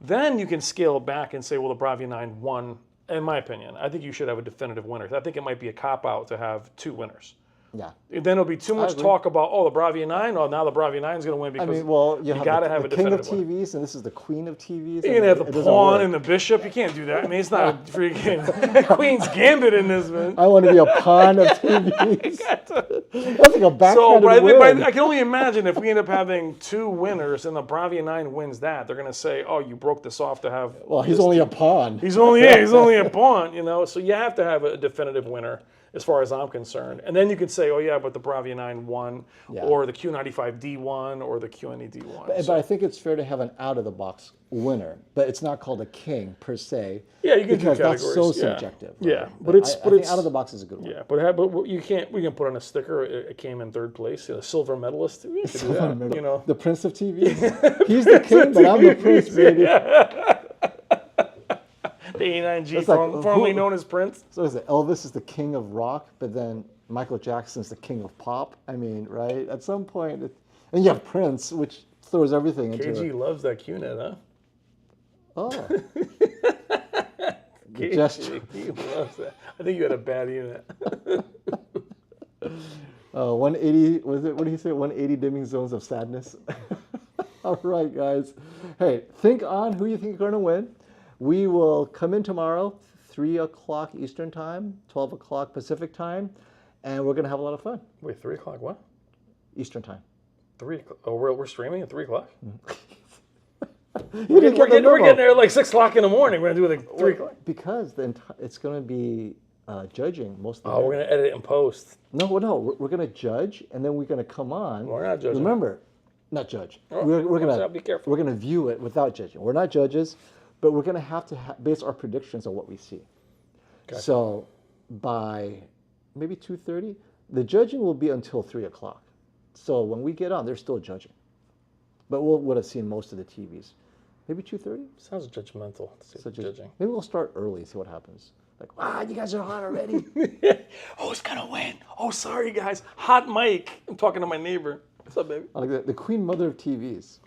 Then you can scale back and say, well, the Bravia 9 won. In my opinion, I think you should have a definitive winner. I think it might be a cop-out to have 2 winners. Yeah. Then it'll be too much agree. talk about, oh, the Bravia 9. Oh, now the Bravia 9 is going to win because I mean, well, you got to have the a king of definitive winner. TVs, and this is the queen of TVs. You're gonna have the pawn and the bishop. You can't do that. I mean, it's not a freaking Queen's Gambit in this, man. I want to be a pawn of TVs. That's like a backhanded So, but win. I can only imagine if we end up having 2 winners and the Bravia 9 wins that, they're gonna say, "Oh, you broke this off to have." Well, he's only a pawn. He's only a pawn, you know. So you have to have a definitive winner, as far as I'm concerned. And then you can say, "Oh yeah, but the Bravia 9 won, Yeah. or the Q95D won, or the QNED won." But I think it's fair to have an out-of-the-box winner, but it's not called a king per se. Yeah, you can do because that's so categories, yeah. subjective. Yeah, right? but it's- I but think it's- out-of-the-box is a good one. Yeah, but you can't. We can put on a sticker. It came in 3rd place. A silver medalist. We can do that, you know. The Prince of TVs. He's the king, but I'm the prince, baby. The A9G, It's like, formerly known as Prince. So is it Elvis is the king of rock, but then Michael Jackson's the king of pop? I mean, right? At some point, and you have Prince, which throws everything into KG it. loves that QNET, huh? Oh. The KG, gesture. he loves that. I think you had a bad unit. 180, was it, what do you say? 180 dimming zones of sadness. All right, guys. Hey, think on who you think is going to win. We will come in tomorrow, 3 o'clock Eastern time, 12 o'clock Pacific time, and we're going to have a lot of fun. Wait, 3 o'clock? What? Eastern time. 3 o'clock? Oh, we're streaming at 3 o'clock? You didn't get the We're memo. getting there at like 6 o'clock in the morning. We're going to do it like 3 o'clock. Because it's going to be judging most of the Oh, we're going to edit it and post. No, we're going to judge, and then we're going to come on. We're not judging. Remember, not judge. Oh, we're watch going out, be careful. We're going to view it without judging. We're not judges, but we're going to have to base our predictions on what we see. Gotcha. So by maybe 2:30, the judging will be until 3 o'clock. So when we get on, they're still judging, but we'll would have seen most of the TVs. Maybe 2:30. Sounds judgmental. So Judging. maybe we'll start early, see what happens. Like, wow, you guys are hot already. Who's gonna win? Oh, sorry guys. Hot mic. I'm talking to my neighbor. What's up, baby? I like the queen mother of TVs.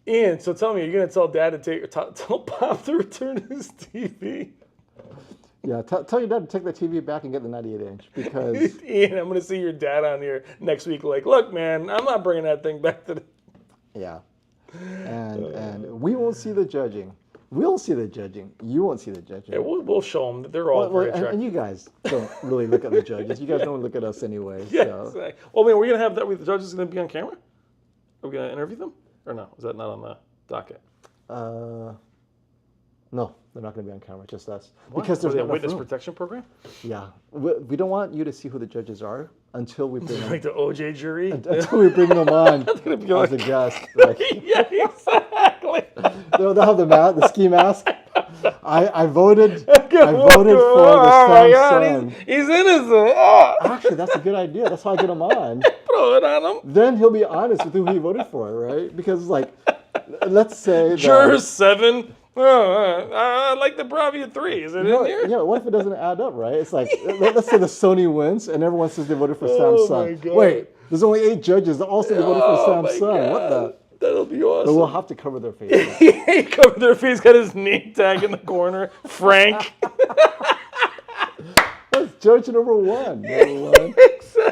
Ian, so tell me, you're gonna tell Dad to tell Pop to return his TV? Yeah, tell your dad to take the TV back and get the 98-inch because Ian, I'm gonna see your dad on here next week. Like, look, man, I'm not bringing that thing back to the. yeah, and we won't see the judging. We'll see the judging. You won't see the judging. Yeah, we'll show them that they're all very attractive. And you guys don't really look at the judges. You guys don't look at us anyway. Yeah, So. exactly. Well, I mean, we're gonna have that. The judges gonna be on camera. Are we gonna interview them or no? Is that not on the docket? No, they're not going to be on camera, just us. Why? Because there's a not enough witness room. protection program. Yeah, we don't want you to see who the judges are until we bring them. Like the OJ jury. Until we bring them on gonna be as like- a guest. Like, Yeah, exactly. they'll have the ski mask. I voted. I voted for Oh the my God, Samsung. he's innocent. Oh, Actually, that's a good idea. That's how I get him on. throw it on him. Then he'll be honest with who he voted for, right? Because like, let's say that, Juror 7. I like the Bravia 3. Is it in here? yeah, what if it doesn't add up, right? It's like, let's say the Sony wins and everyone says they voted for Oh, Samsung. my God. Wait, there's only 8 judges that all say they voted for Oh, my Samsung. What God. the? That'll be But awesome. we'll have to cover their faces. He covered their face, got his name tag in the corner. Frank. That's judge number 1.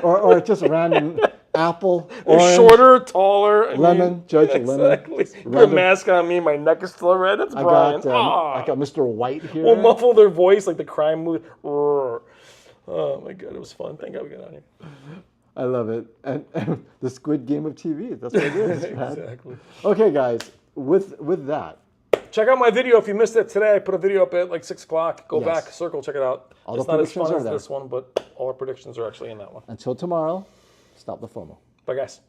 Or just random apple, They're orange, shorter, taller. lemon, judge lemon. Exactly. Put a Random- mask on me. My neck is still red. That's I Brian. got Mr. White here. We'll muffle their voice like the crime movie. Roar. Oh my God, it was fun. Thank God we got on here. I love it. And the Squid Game of TV. That's what it is, man. Exactly. Okay, guys, with that, Check out my video if you missed it today. I put a video up at like 6 o'clock. Go Yes. back, circle, check it out. All It's the not as predictions fun are as there. this one, but all our predictions are actually in that one. until tomorrow, stop the FOMO. Bye, guys.